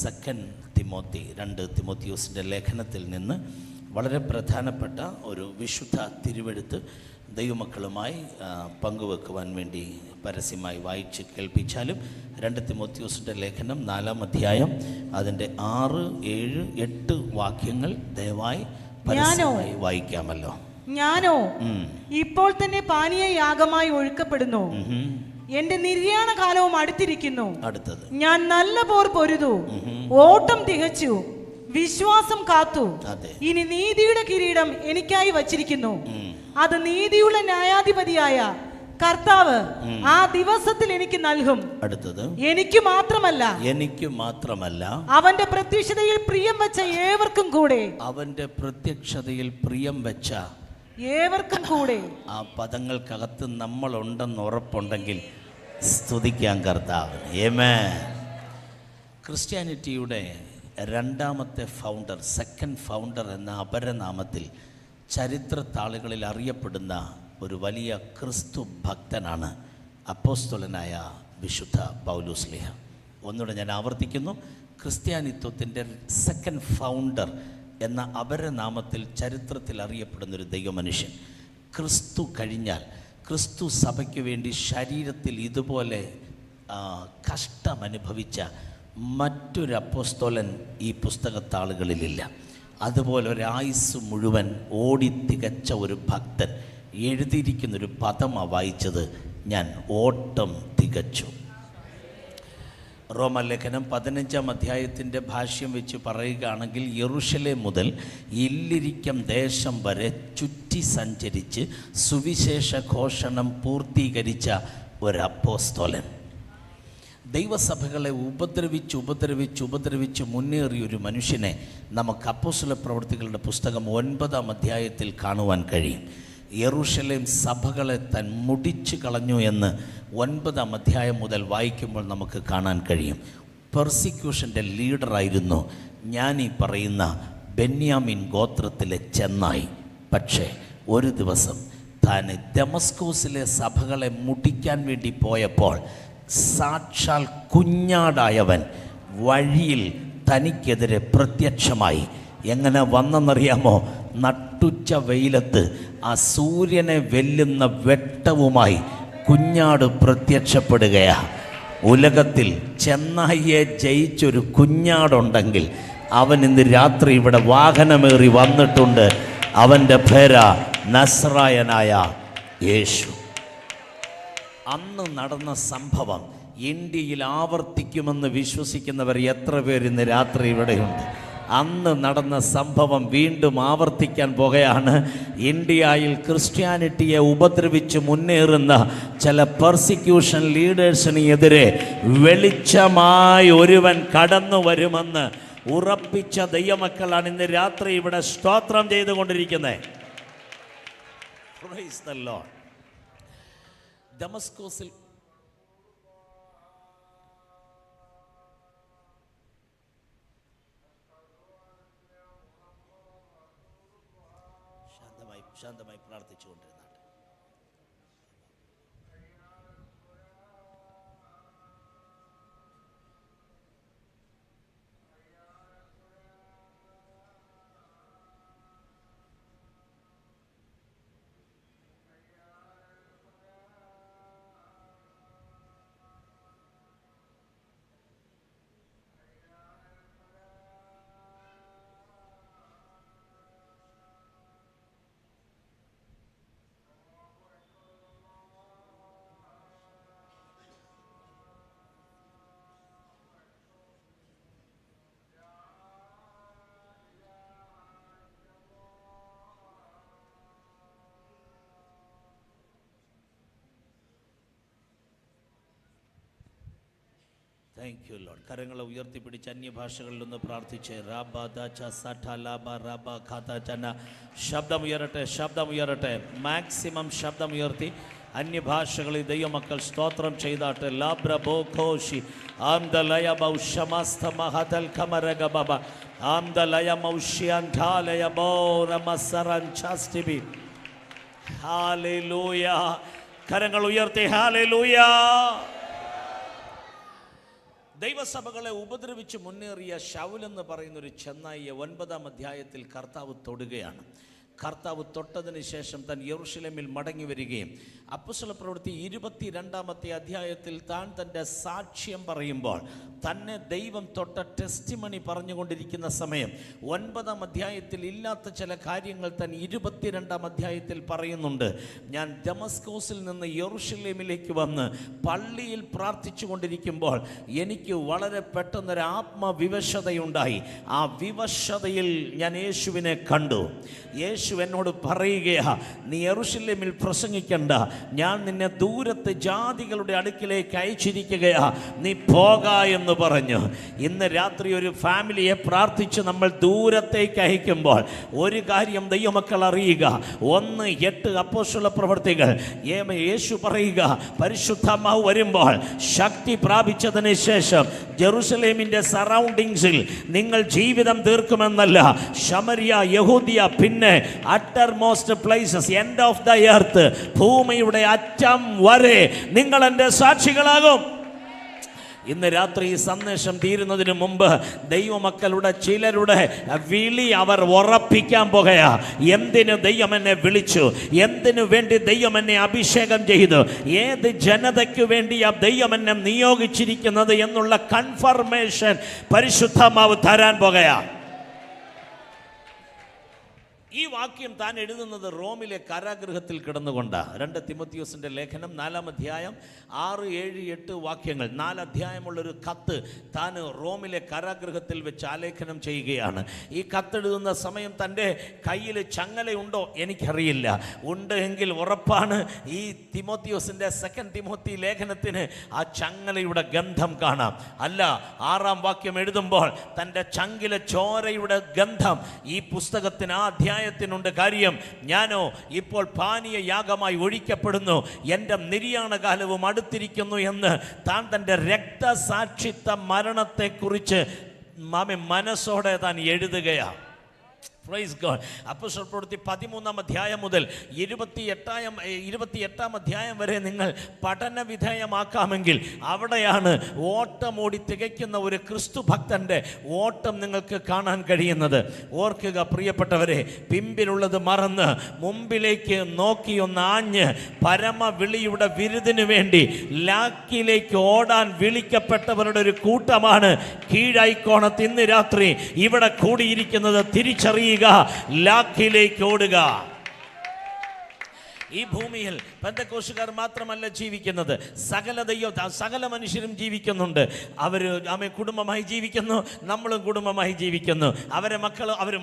Second Timothy 2 തിമോത്തിയോസിൻ്റെ ലേഖനത്തിൽ നിന്ന് വളരെ പ്രധാനപ്പെട്ട ഒരു വിശുദ്ധ തിരുവെഴുത്ത് ദൈവമക്കളുമായി പങ്കുവെക്കുവാൻ വേണ്ടി പരസ്യമായി വായിച്ച് കേൾപ്പിച്ചാലും 2 തിമോത്തിയോസിൻ്റെ ലേഖനം 4-ാം അധ്യായം അതിൻ്റെ 6, 7, 8 വാക്യങ്ങൾ ദയവായി പരസ്യമായി വായിക്കാമല്ലോ. ഞാനോ ഇപ്പോൾ തന്നെ പാനീയ യാഗമായി ഒഴുക്കപ്പെടുന്നു, എന്റെ നിര്യാണ കാലവും അടുത്തിരിക്കുന്നു. അടുത്തത്, ഞാൻ നല്ല പോർ പൊരുതു, ഓട്ടം തികച്ചു, വിശ്വാസം കാത്തു. ഇനി നീതിയുടെ കിരീടം എനിക്കായി വച്ചിരിക്കുന്നു, അത് നീതിയുള്ള ന്യായാധിപതിയായ കർത്താവ് ആ ദിവസത്തിൽ എനിക്ക് നൽകും. അടുത്തത്, എനിക്ക് മാത്രമല്ല അവന്റെ പ്രത്യക്ഷതയിൽ പ്രിയം വെച്ച ഏവർക്കും കൂടെ. അവന്റെ പ്രത്യക്ഷതയിൽ പ്രിയം വെച്ച ഏവർക്കും കൂടെ. ആ പദങ്ങൾക്കകത്ത് നമ്മളുണ്ടെന്ന് ഉറപ്പുണ്ടെങ്കിൽ സ്തുതിക്കാം കർത്താവ്. ആമേൻ. ക്രിസ്ത്യാനിറ്റിയുടെ 2ാമത്തെ ഫൗണ്ടർ, സെക്കൻഡ് ഫൗണ്ടർ എന്ന അപരനാമത്തിൽ ചരിത്രത്താളുകളിൽ അറിയപ്പെടുന്ന ഒരു വലിയ ക്രിസ്തു ഭക്തനാണ് അപ്പോസ്തലനായ വിശുദ്ധ പൗലോസ്ലീഹ. ഒന്നുകൂടെ ഞാൻ ആവർത്തിക്കുന്നു, ക്രിസ്ത്യാനിത്വത്തിൻ്റെ സെക്കൻഡ് ഫൗണ്ടർ എന്ന അപരനാമത്തിൽ ചരിത്രത്തിൽ അറിയപ്പെടുന്നൊരു ദൈവമനുഷ്യൻ. ക്രിസ്തു കഴിഞ്ഞാൽ ക്രിസ്തു സഭയ്ക്ക് വേണ്ടി ശരീരത്തിൽ ഇതുപോലെ കഷ്ടമനുഭവിച്ച മറ്റൊരു അപ്പോസ്തലൻ ഈ പുസ്തകത്താളുകളിലില്ല. അതുപോലെ ഒരായുസ് മുഴുവൻ ഓടിത്തികച്ച ഒരു ഭക്തൻ എഴുതിയിരിക്കുന്നൊരു പദമാണ് വായിച്ചത്, ഞാൻ ഓട്ടം തികച്ചു. റോമലേഖനം 15-ാം അധ്യായത്തിൻ്റെ ഭാഷ്യം വെച്ച് പറയുകയാണെങ്കിൽ യെരൂശലേം മുതൽ ഇല്ലിരിക്കം ദേശം വരെ ചുറ്റി സഞ്ചരിച്ച് സുവിശേഷ ഘോഷണം പൂർത്തീകരിച്ച ഒരപ്പോസ്തലൻ. ദൈവസഭകളെ ഉപദ്രവിച്ച് മുന്നേറിയൊരു മനുഷ്യനെ നമുക്ക് അപ്പോസ്തല പ്രവൃത്തികളുടെ പുസ്തകം 9-ാം അധ്യായത്തിൽ കാണുവാൻ കഴിയും. യെരൂശലേം സഭകളെ താൻ മുടിച്ചു കളഞ്ഞു എന്ന് 9-ാം അധ്യായം മുതൽ വായിക്കുമ്പോൾ നമുക്ക് കാണാൻ കഴിയും. പെർസിക്യൂഷൻ്റെ ലീഡറായിരുന്നു ഞാൻ ഈ പറയുന്ന ബെന്യാമിൻ ഗോത്രത്തിലെ ചെന്നായി. പക്ഷേ ഒരു ദിവസം താൻ ദമസ്കോസിലെ സഭകളെ മുടിക്കാൻ വേണ്ടി പോയപ്പോൾ സാക്ഷാൽ കുഞ്ഞാടായവൻ വഴിയിൽ തനിക്കെതിരെ പ്രത്യക്ഷമായി. എങ്ങനെ വന്നെന്നറിയാമോ? നട്ടുച്ച വെയിലത്ത് ആ സൂര്യനെ വെല്ലുന്ന വെട്ടവുമായി കുഞ്ഞാട് പ്രത്യക്ഷപ്പെടുകയാ. ഉലകത്തിൽ ചെന്നായിയെ ജയിച്ചൊരു കുഞ്ഞാടുണ്ടെങ്കിൽ അവൻ ഇന്ന് രാത്രി ഇവിടെ വാഹനമേറി വന്നിട്ടുണ്ട്. അവൻ്റെ പേരാ നസ്രായനായ യേശു. അന്ന് നടന്ന സംഭവം ഇന്ത്യയിൽ ആവർത്തിക്കുമെന്ന് വിശ്വസിക്കുന്നവർ എത്ര പേർ ഇന്ന് രാത്രി ഇവിടെയുണ്ട്? അന്ന് നടന്ന സംഭവം വീണ്ടും ആവർത്തിക്കാൻ പോകുകയാണ്. ഇന്ത്യയിൽ ക്രിസ്ത്യാനിറ്റിയെ ഉപദ്രവിച്ച് മുന്നേറുന്ന ചില പെർസിക്യൂഷൻ ലീഡേഴ്സിന് എതിരെ വെളിച്ചമായി ഒരുവൻ കടന്നു വരുമെന്ന് ഉറപ്പിച്ച ദൈവമക്കളാണ് ഇന്ന് രാത്രി ഇവിടെ സ്തോത്രം ചെയ്തുകൊണ്ടിരിക്കുന്നത്. Praise the Lord. ദമസ്കോസിൽ ശാന്തമായി പ്രാർത്ഥിച്ചുകൊണ്ടിരുന്നാണ്. Thank you Lord. കരങ്ങളെ ഉയർത്തിപ്പിടിച്ച് അന്യഭാഷകളിലൊന്ന് പ്രാർത്ഥിച്ച് ശബ്ദം ഉയരട്ടെ. മാക്സിമം ശബ്ദം ഉയർത്തി അന്യഭാഷകളിൽ ദൈവമക്കൾ സ്തോത്രം ചെയ്താട്ടെ. ലാബ്രബോഘോഷി ആംദലയ ബൗഷമസ്ത മഹദൽ ഖമരഗ ബബ ആംദലയ മൗഷ്യാൻ ധാലയ ബോരമസറൻ ചാസ്തിബി. ഹല്ലേലൂയ. കരങ്ങൾ ഉയർത്തി ഹല്ലേലൂയ. ദൈവസഭകളെ ഉപദ്രവിച്ച് മുന്നേറിയ ശൗൽ എന്ന് പറയുന്നൊരു ചെന്നായിയെ 9-ാം അധ്യായത്തിൽ കർത്താവ് തൊടുകയാണ്. കർത്താവ് തൊട്ടതിന് ശേഷം താൻ യെരൂശലേമിൽ മടങ്ങി വരികയും അപ്പോസ്തലപ്രവൃത്തി 22-ാമത്തെ അധ്യായത്തിൽ താൻ തൻ്റെ സാക്ഷ്യം പറയുമ്പോൾ തന്നെ ദൈവം തൊട്ട ടെസ്റ്റിമണി പറഞ്ഞുകൊണ്ടിരിക്കുന്ന സമയം 9-ാം അധ്യായത്തിൽ ഇല്ലാത്ത ചില കാര്യങ്ങൾ താൻ 22-ാം അധ്യായത്തിൽ പറയുന്നുണ്ട്. ഞാൻ ദമസ്കോസിൽ നിന്ന് യെരൂശലേമിലേക്ക് വന്ന് പള്ളിയിൽ പ്രാർത്ഥിച്ചു കൊണ്ടിരിക്കുമ്പോൾ എനിക്ക് വളരെ പെട്ടെന്നൊരു ആത്മവിവശതയുണ്ടായി. ആ വിവശതയിൽ ഞാൻ യേശുവിനെ കണ്ടു. യേശു എന്നോട് പറയുകയാ, നീ യെരൂശലേമിൽ പ്രസംഗിക്കണ്ട, ഞാൻ നിന്നെ ദൂരത്ത് ജാതികളുടെ അടുക്കിലേക്ക് അയച്ചിരിക്കുകയാ, നീ പോക എന്ന് പറഞ്ഞു. ഇന്ന് രാത്രി ഒരു ഫാമിലിയെ പ്രാർത്ഥിച്ച് നമ്മൾ ദൂരത്തേക്ക് അയക്കുമ്പോൾ ഒരു കാര്യം ദൈവമക്കൾ അറിയുക. 1:8 അപ്പോസ്തല പ്രവൃത്തികൾ യേശു പറയുക, പരിശുദ്ധാത്മാവ് വരുമ്പോൾ ശക്തി പ്രാപിച്ചതിന് ശേഷം ജെറുസലേമിൻ്റെ സറൗണ്ടിങ്സിൽ നിങ്ങൾ ജീവിതം തീർക്കുമെന്നല്ല, ശമരിയ, യഹൂദിയ, പിന്നെ uttermost places, end of the earth, ഭൂമിയുടെ അറ്റം വരെ നിങ്ങൾ എൻ്റെ സാക്ഷികളാകും. ഇന്ന് രാത്രി ഈ സന്ദേശം തീരുന്നതിന് മുമ്പ് ദൈവമക്കളുടെ ചിലരുടെ വിളി അവർ ഉറപ്പിക്കാൻ പോകുകയാ. എന്തിനു ദൈവം എന്നെ വിളിച്ചു, എന്തിനു വേണ്ടി ദൈവം എന്നെ അഭിഷേകം ചെയ്തു, ഏത് ജനതയ്ക്ക് വേണ്ടിയാ ദൈവം എന്നെ നിയോഗിച്ചിരിക്കുന്നത് എന്നുള്ള കൺഫർമേഷൻ പരിശുദ്ധാത്മാവ് തരാൻ പോകുകയാ. ഈ വാക്യം താൻ എഴുതുന്നത് റോമിലെ കാരാഗൃഹത്തിൽ കിടന്നുകൊണ്ടാണ്. 2 തിമോത്തിയോസിൻ്റെ ലേഖനം 4-ാം അധ്യായം 6, 7, 8 വാക്യങ്ങൾ, 4 അധ്യായമുള്ളൊരു കത്ത് താൻ റോമിലെ കാരാഗൃഹത്തിൽ വെച്ച് ആലേഖനം ചെയ്യുകയാണ്. ഈ കത്തെഴുതുന്ന സമയം തൻ്റെ കയ്യിൽ ചങ്ങലയുണ്ടോ എനിക്കറിയില്ല. ഉണ്ട് എങ്കിൽ ഉറപ്പാണ് ഈ തിമോത്തിയോസിൻ്റെ 2 തിമോത്തി ലേഖനത്തിന് ആ ചങ്ങലയുടെ ഗന്ധം കാണാം. അല്ല, 6-ാം വാക്യം എഴുതുമ്പോൾ തൻ്റെ ചങ്കിലെ ചോരയുടെ ഗന്ധം ഈ പുസ്തകത്തിന് ആ അധ്യായത്തിനുണ്ട്. കാര്യം, ഞാനോ ഇപ്പോൾ പാനീയ യാഗമായി ഒഴിക്കപ്പെടുന്നു, എൻ്റെ നിര്യാണകാലവും അടുത്തിരിക്കുന്നു എന്ന് താൻ തൻ്റെ രക്തസാക്ഷിത്വ മരണത്തെക്കുറിച്ച് മനസ്സോടെ താൻ എഴുതുകയാണ്. Praise God. അപ്പോസ്തലപ്രവൃത്തി 13-ാം അധ്യായം മുതൽ 28-ാം അധ്യായം വരെ നിങ്ങൾ പഠന വിധേയമാക്കാമെങ്കിൽ അവിടെയാണ് ഓട്ടമോടി തികയ്ക്കുന്ന ഒരു ക്രിസ്തു ഭക്തൻ്റെ ഓട്ടം നിങ്ങൾക്ക് കാണാൻ കഴിയുന്നത്. ഓർക്കുക പ്രിയപ്പെട്ടവരെ, പിമ്പിലുള്ളത് മറന്ന് മുമ്പിലേക്ക് നോക്കി ഒന്ന് ആഞ്ഞ് പരമവിളിയുടെ വിരുദിനു വേണ്ടി ലാക്കിലേക്ക് ഓടാൻ വിളിക്കപ്പെട്ടവരുടെ ഒരു കൂട്ടമാണ് കീഴായിക്കോണത്ത് ഇന്ന് രാത്രി ഇവിടെ കൂടിയിരിക്കുന്നത്. തിരിച്ചറിയുക, ലാക്കിലേക്ക് ഓടുക. ഈ ഭൂമിയിൽ പെന്തക്കോസ്തുകാർ മാത്രമല്ല ജീവിക്കുന്നത്, സകല മനുഷ്യരും ജീവിക്കുന്നുണ്ട്. അവർ കുടുംബമായി ജീവിക്കുന്നു, നമ്മളും കുടുംബമായി ജീവിക്കുന്നു. അവർ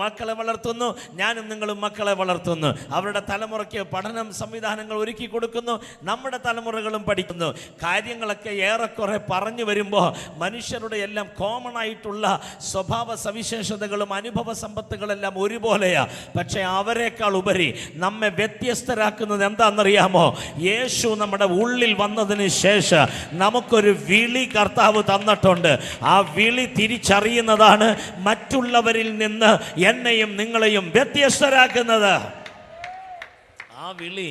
മക്കളെ വളർത്തുന്നു, ഞാനും നിങ്ങളും മക്കളെ വളർത്തുന്നു. അവരുടെ തലമുറയ്ക്ക് പഠനം സംവിധാനങ്ങൾ ഒരുക്കി കൊടുക്കുന്നു, നമ്മുടെ തലമുറകളും പഠിക്കുന്നു. കാര്യങ്ങളൊക്കെ ഏറെക്കുറെ പറഞ്ഞു വരുമ്പോൾ മനുഷ്യരുടെ എല്ലാം കോമൺ ആയിട്ടുള്ള സ്വഭാവ സവിശേഷതകളും അനുഭവ സമ്പത്തുകളെല്ലാം ഒരുപോലെയാ. പക്ഷെ അവരെക്കാൾ ഉപരി നമ്മെ വ്യത്യസ്തരാക്കുന്നത് എന്താണെന്നറിയാമോ? യേശു നമ്മുടെ ഉള്ളിൽ വന്നതിന് ശേഷം നമുക്കൊരു വിളി കർത്താവ് തന്നിട്ടുണ്ട്. ആ വിളി തിരിച്ചറിയുന്നതാണ് മറ്റുള്ളവരിൽ നിന്ന് എന്നെയും നിങ്ങളെയും വ്യത്യസ്തരാക്കുന്നത്. ആ വിളി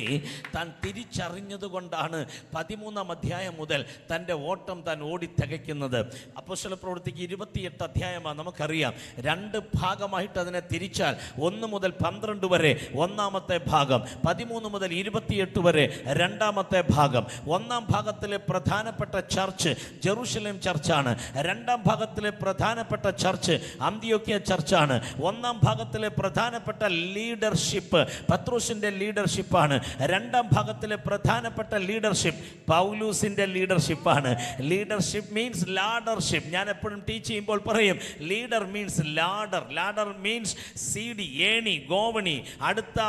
താൻ തിരിച്ചറിഞ്ഞതുകൊണ്ടാണ് 13-ാം അധ്യായം മുതൽ തൻ്റെ ഓട്ടം താൻ ഓടി തികയ്ക്കുന്നത്. അപ്പോസ്തലപ്രവൃത്തിക്ക് 28 അധ്യായമാണ്. നമുക്കറിയാം 2 ഭാഗമായിട്ട് അതിനെ തിരിച്ചാൽ 1 മുതൽ 12 വരെ 1-ാമത്തെ ഭാഗം, 13 മുതൽ 28 വരെ 2-ാമത്തെ ഭാഗം. 1-ാം ഭാഗത്തിലെ പ്രധാനപ്പെട്ട ചർച്ച് ജെറുസലേം ചർച്ചാണ്. 2-ാം ഭാഗത്തിലെ പ്രധാനപ്പെട്ട ചർച്ച് അന്ത്യോക്യ ചർച്ചാണ്. 1-ാം ഭാഗത്തിലെ പ്രധാനപ്പെട്ട ലീഡർഷിപ്പ് പത്രോസിൻ്റെ ലീഡർഷിപ്പ് ആണ്. 2-ാം ഭാഗത്തിലെ പ്രധാനപ്പെട്ട ലീഡർഷിപ്പ് പൗലൂസിന്റെ ലീഡർഷിപ്പാണ്. Leadership means laddership. ഞാൻ എപ്പോഴും ടീച്ച് ചെയ്യുമ്പോൾ പറയും, leader means ladder. Ladder means സീഡി, ഏണി, ഗോവണി. അടുത്ത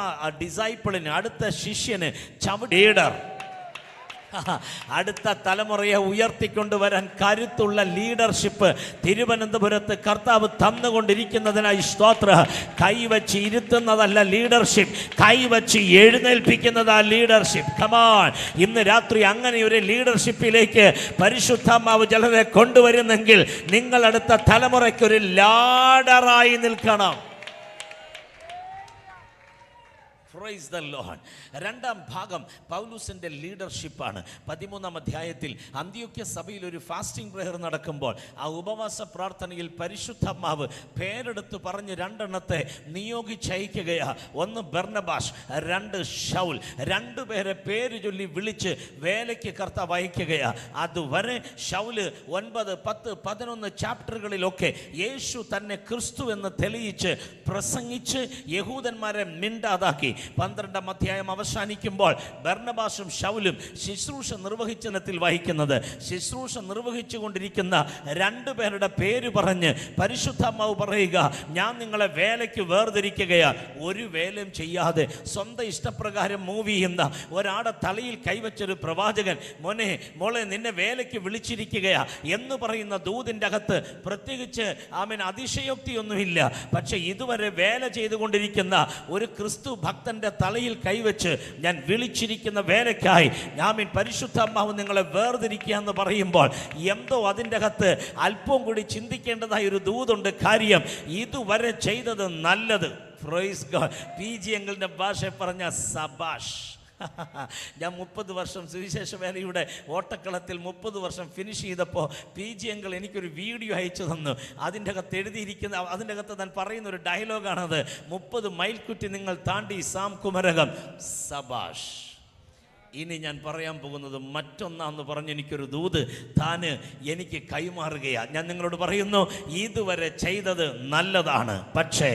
ഡിസൈപ്പിളിന്, അടുത്ത ശിഷ്യന് ലീഡർ. അടുത്ത തലമുറയെ ഉയർത്തിക്കൊണ്ടുവരാൻ കരുത്തുള്ള ലീഡർഷിപ്പ് തിരുവനന്തപുരത്ത് കർത്താവ് തന്നുകൊണ്ടിരിക്കുന്നതിനായി സ്തോത്ര. കൈവച്ച് ഇരുത്തുന്നതല്ല ലീഡർഷിപ്പ്, കൈവച്ച് എഴുന്നേൽപ്പിക്കുന്നതാ ലീഡർഷിപ്പ്. കമാൺ, ഇന്ന് രാത്രി അങ്ങനെ ഒരു ലീഡർഷിപ്പിലേക്ക് പരിശുദ്ധാത്മാവ് ചിലരെ കൊണ്ടുവരുന്നെങ്കിൽ നിങ്ങൾ അടുത്ത തലമുറയ്ക്കൊരു ലാഡറായി നിൽക്കണം. Praise the Lord. രണ്ടാം ഭാഗം പൗലൂസിൻ്റെ ലീഡർഷിപ്പാണ്. 13-ാം അധ്യായത്തിൽ അന്ത്യോക്യ സഭയിൽ ഒരു ഫാസ്റ്റിംഗ് പ്രയർ നടക്കുമ്പോൾ ആ ഉപവാസ പ്രാർത്ഥനയിൽ പരിശുദ്ധാത്മാവ് പേരെടുത്ത് പറഞ്ഞ് രണ്ടെണ്ണത്തെ നിയോഗിച്ചയക്കുകയാ. ഒന്ന് ബർന്നബാസ്, രണ്ട് ശൗൽ. രണ്ടുപേരെ പേര് ചൊല്ലി വിളിച്ച് വേലയ്ക്ക് കർത്താവ് അയക്കുകയാ. അതുവരെ ശൗല് 9, 10, 11 ചാപ്റ്ററുകളിലൊക്കെ യേശു തന്നെ ക്രിസ്തു എന്ന് തെളിയിച്ച് പ്രസംഗിച്ച് യഹൂദന്മാരെ മിണ്ടാതാക്കി. 12-ാം അധ്യായം അവസാനിക്കുമ്പോൾ ബർന്നബാസും ശൗലും ശുശ്രൂഷ നിർവഹിച്ചനത്തിൽ വഹിക്കുന്നത്. ശുശ്രൂഷ നിർവഹിച്ചു കൊണ്ടിരിക്കുന്ന രണ്ടുപേരുടെ പേര് പറഞ്ഞ് പരിശുദ്ധാത്മാവ് പറയുക, ഞാൻ നിങ്ങളെ വേലയ്ക്ക് വേർതിരിക്കുകയാണ്. ഒരു വേലയും ചെയ്യാതെ സ്വന്തം ഇഷ്ടപ്രകാരം മൂവ് ചെയ്യുന്ന ഒരാടെ തലയിൽ കൈവച്ചൊരു പ്രവാചകൻ, മോളെ നിന്നെ വേലയ്ക്ക് വിളിച്ചിരിക്കുകയാ എന്ന് പറയുന്ന ദൂതിൻ്റെ അകത്ത് പ്രത്യേകിച്ച് അതിശയോക്തിയൊന്നുമില്ല. പക്ഷെ ഇതുവരെ വേല ചെയ്തുകൊണ്ടിരിക്കുന്ന ഒരു ക്രിസ്തു ഭക്തന്റെ തലയിൽ കൈവച്ച് ഞാൻ വിളിച്ചിരിക്കുന്ന വേലയ്ക്കായി പരിശുദ്ധാത്മാവ് നിങ്ങളെ വേർതിരിക്കുക എന്ന് പറയുമ്പോൾ എന്തോ അതിൻ്റെ അകത്ത് അല്പം കൂടി ചിന്തിക്കേണ്ടതായ ഒരു ദൂതുണ്ട്. കാര്യം ഇതുവരെ ചെയ്തത് നല്ലത്. Praise God. PG അങ്കിളിൻ്റെ ഭാഷ പറഞ്ഞ സബാഷ്. ഞാൻ 30 വർഷം സുവിശേഷ വേലയുടെ ഓട്ടക്കളത്തിൽ 30 വർഷം ഫിനിഷ് ചെയ്തപ്പോൾ PG അങ്കിൾ എനിക്കൊരു വീഡിയോ അയച്ചു തന്നു. അതിൻ്റെ അകത്ത് എഴുതിയിരിക്കുന്ന, അതിൻ്റെ അകത്ത് ഞാൻ പറയുന്ന ഒരു ഡയലോഗാണത്. 30 മൈൽ കുറ്റി നിങ്ങൾ താണ്ടി സാം കുമരകം. സബാഷ്. ഇനി ഞാൻ പറയാൻ പോകുന്നത് മറ്റൊന്നാന്ന് പറഞ്ഞ് എനിക്കൊരു ദൂത് താന് എനിക്ക് കൈമാറുകയാണ്. ഞാൻ നിങ്ങളോട് പറയുന്നു, ഇതുവരെ ചെയ്തത് നല്ലതാണ്. പക്ഷേ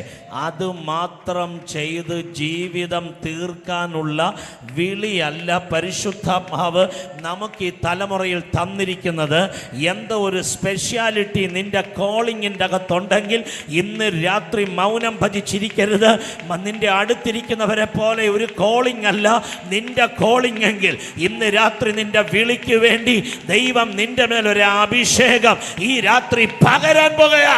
അത് മാത്രം ചെയ്ത് ജീവിതം തീർക്കാനുള്ള വിളിയല്ല പരിശുദ്ധാത്മാവ് നമുക്ക് ഈ തലമുറയിൽ തന്നിരിക്കുന്നത്. എന്തോ ഒരു സ്പെഷ്യാലിറ്റി നിന്റെ കോളിങ്ങിൻ്റെ അകത്തുണ്ടെങ്കിൽ ഇന്ന് രാത്രി മൗനം ഭജിച്ചിരിക്കരുത്. നിന്റെ അടുത്തിരിക്കുന്നവരെ പോലെ ഒരു കോളിംഗ് അല്ല നിന്റെ കോളിംഗ് എങ്കിൽ ഇന്ന് രാത്രി നിന്റെ വിളിക്ക് വേണ്ടി ദൈവം നിന്റെ മേലൊരു അഭിഷേകം ഈ രാത്രി പകരാൻ പോകുകയാ.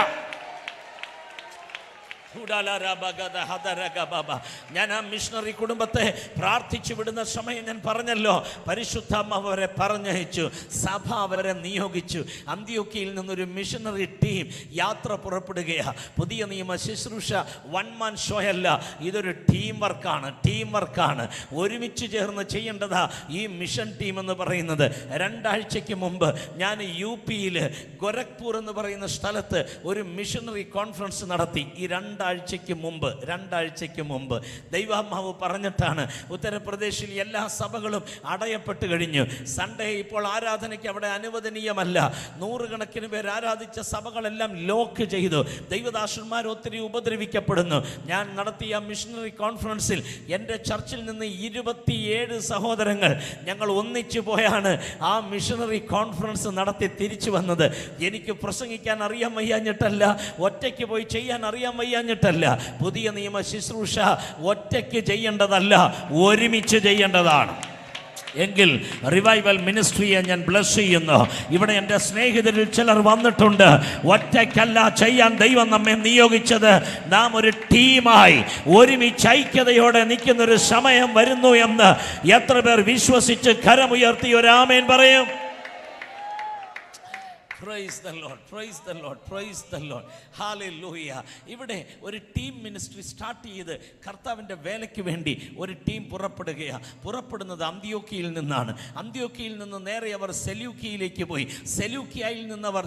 ഞാൻ ആ മിഷണറി കുടുംബത്തെ പ്രാർത്ഥിച്ചു വിടുന്ന സമയം ഞാൻ പറഞ്ഞല്ലോ, പരിശുദ്ധാത്മാവ് അവരെ പറഞ്ഞയച്ചു, സഭ അവരെ നിയോഗിച്ചു. അന്ത്യോക്യയിൽ നിന്നൊരു മിഷണറി ടീം യാത്ര പുറപ്പെടുകയാണ്. പുതിയ നിയമ ശുശ്രൂഷ വൺ മാൻ ഷോ അല്ല, ഇതൊരു ടീം വർക്കാണ്. ഒരുമിച്ച് ചേർന്ന് ചെയ്യേണ്ടതാ ഈ മിഷൻ ടീം എന്ന് പറയുന്നത്. 2 ആഴ്ചയ്ക്ക് മുമ്പ് ഞാൻ UP-യിൽ ഗോരഖ്പൂർ എന്ന് പറയുന്ന സ്ഥലത്ത് ഒരു മിഷണറി കോൺഫറൻസ് നടത്തി. ഈ 2 ആഴ്ചയ്ക്ക് മുമ്പ് ദൈവാത്മാവ് പറഞ്ഞിട്ടാണ്. ഉത്തർപ്രദേശിൽ എല്ലാ സഭകളും അടയപ്പെട്ട് കഴിഞ്ഞു. സൺഡേ ഇപ്പോൾ ആരാധനയ്ക്ക് അവിടെ അനുവദനീയമല്ല. 100 കണക്കിന് പേർ ആരാധിച്ച സഭകളെല്ലാം ലോക്ക് ചെയ്തു. ദൈവദാസന്മാർ ഒത്തിരി ഉപദ്രവിക്കപ്പെടുന്നു. ഞാൻ നടത്തിയ മിഷണറി കോൺഫറൻസിൽ എൻ്റെ ചർച്ചിൽ നിന്ന് 27 സഹോദരങ്ങൾ ഞങ്ങൾ ഒന്നിച്ചു പോയാണ് ആ മിഷണറി കോൺഫറൻസ് നടത്തി തിരിച്ചു വന്നത്. എനിക്ക് പ്രസംഗിക്കാൻ അറിയാൻ വയ്യാഞ്ഞിട്ടല്ല, ഒറ്റയ്ക്ക് പോയി ചെയ്യാൻ അറിയാൻ വയ്യാഞ്ഞിട്ടല്ല. പുതിയ നിയമ ശുശ്രൂഷ ഒറ്റയ്ക്ക് ചെയ്യേണ്ടതല്ല, ഒരുമിച്ച് ചെയ്യേണ്ടതാണ്. എങ്കിൽ റിവൈവൽ മിനിസ്ട്രിയെ ഞാൻ ബ്ലസ് ചെയ്യുന്നു. ഇവിടെ എൻ്റെ സ്നേഹിതരിൽ ചിലർ വന്നിട്ടുണ്ട്. ഒറ്റയ്ക്കല്ല ചെയ്യാൻ ദൈവം നമ്മെ നിയോഗിച്ചത്. നാം ഒരു ടീമായി ഒരുമിച്ച് ഐക്യതയോടെ നിൽക്കുന്നൊരു സമയം വരുന്നു എന്ന് എത്ര പേർ വിശ്വസിച്ച് കരമുയർത്തി ഒരു ആമേൻ പറയും? Praise the Lord, praise the Lord, praise the Lord. Hallelujah. ഇവിടെ ഒരു ടീം മിനിസ്ട്രി സ്റ്റാർട്ട് ചെയ്ത് കർത്താവിൻ്റെ വേലയ്ക്ക് വേണ്ടി ഒരു ടീം പുറപ്പെടുന്നത് അന്ത്യോക്യയിൽ നിന്നാണ്. അന്ത്യോക്യയിൽ നിന്ന് നേരെ അവർ സെലൂക്കിയയിലേക്ക് പോയി. സെലൂക്കിയയിൽ നിന്നവർ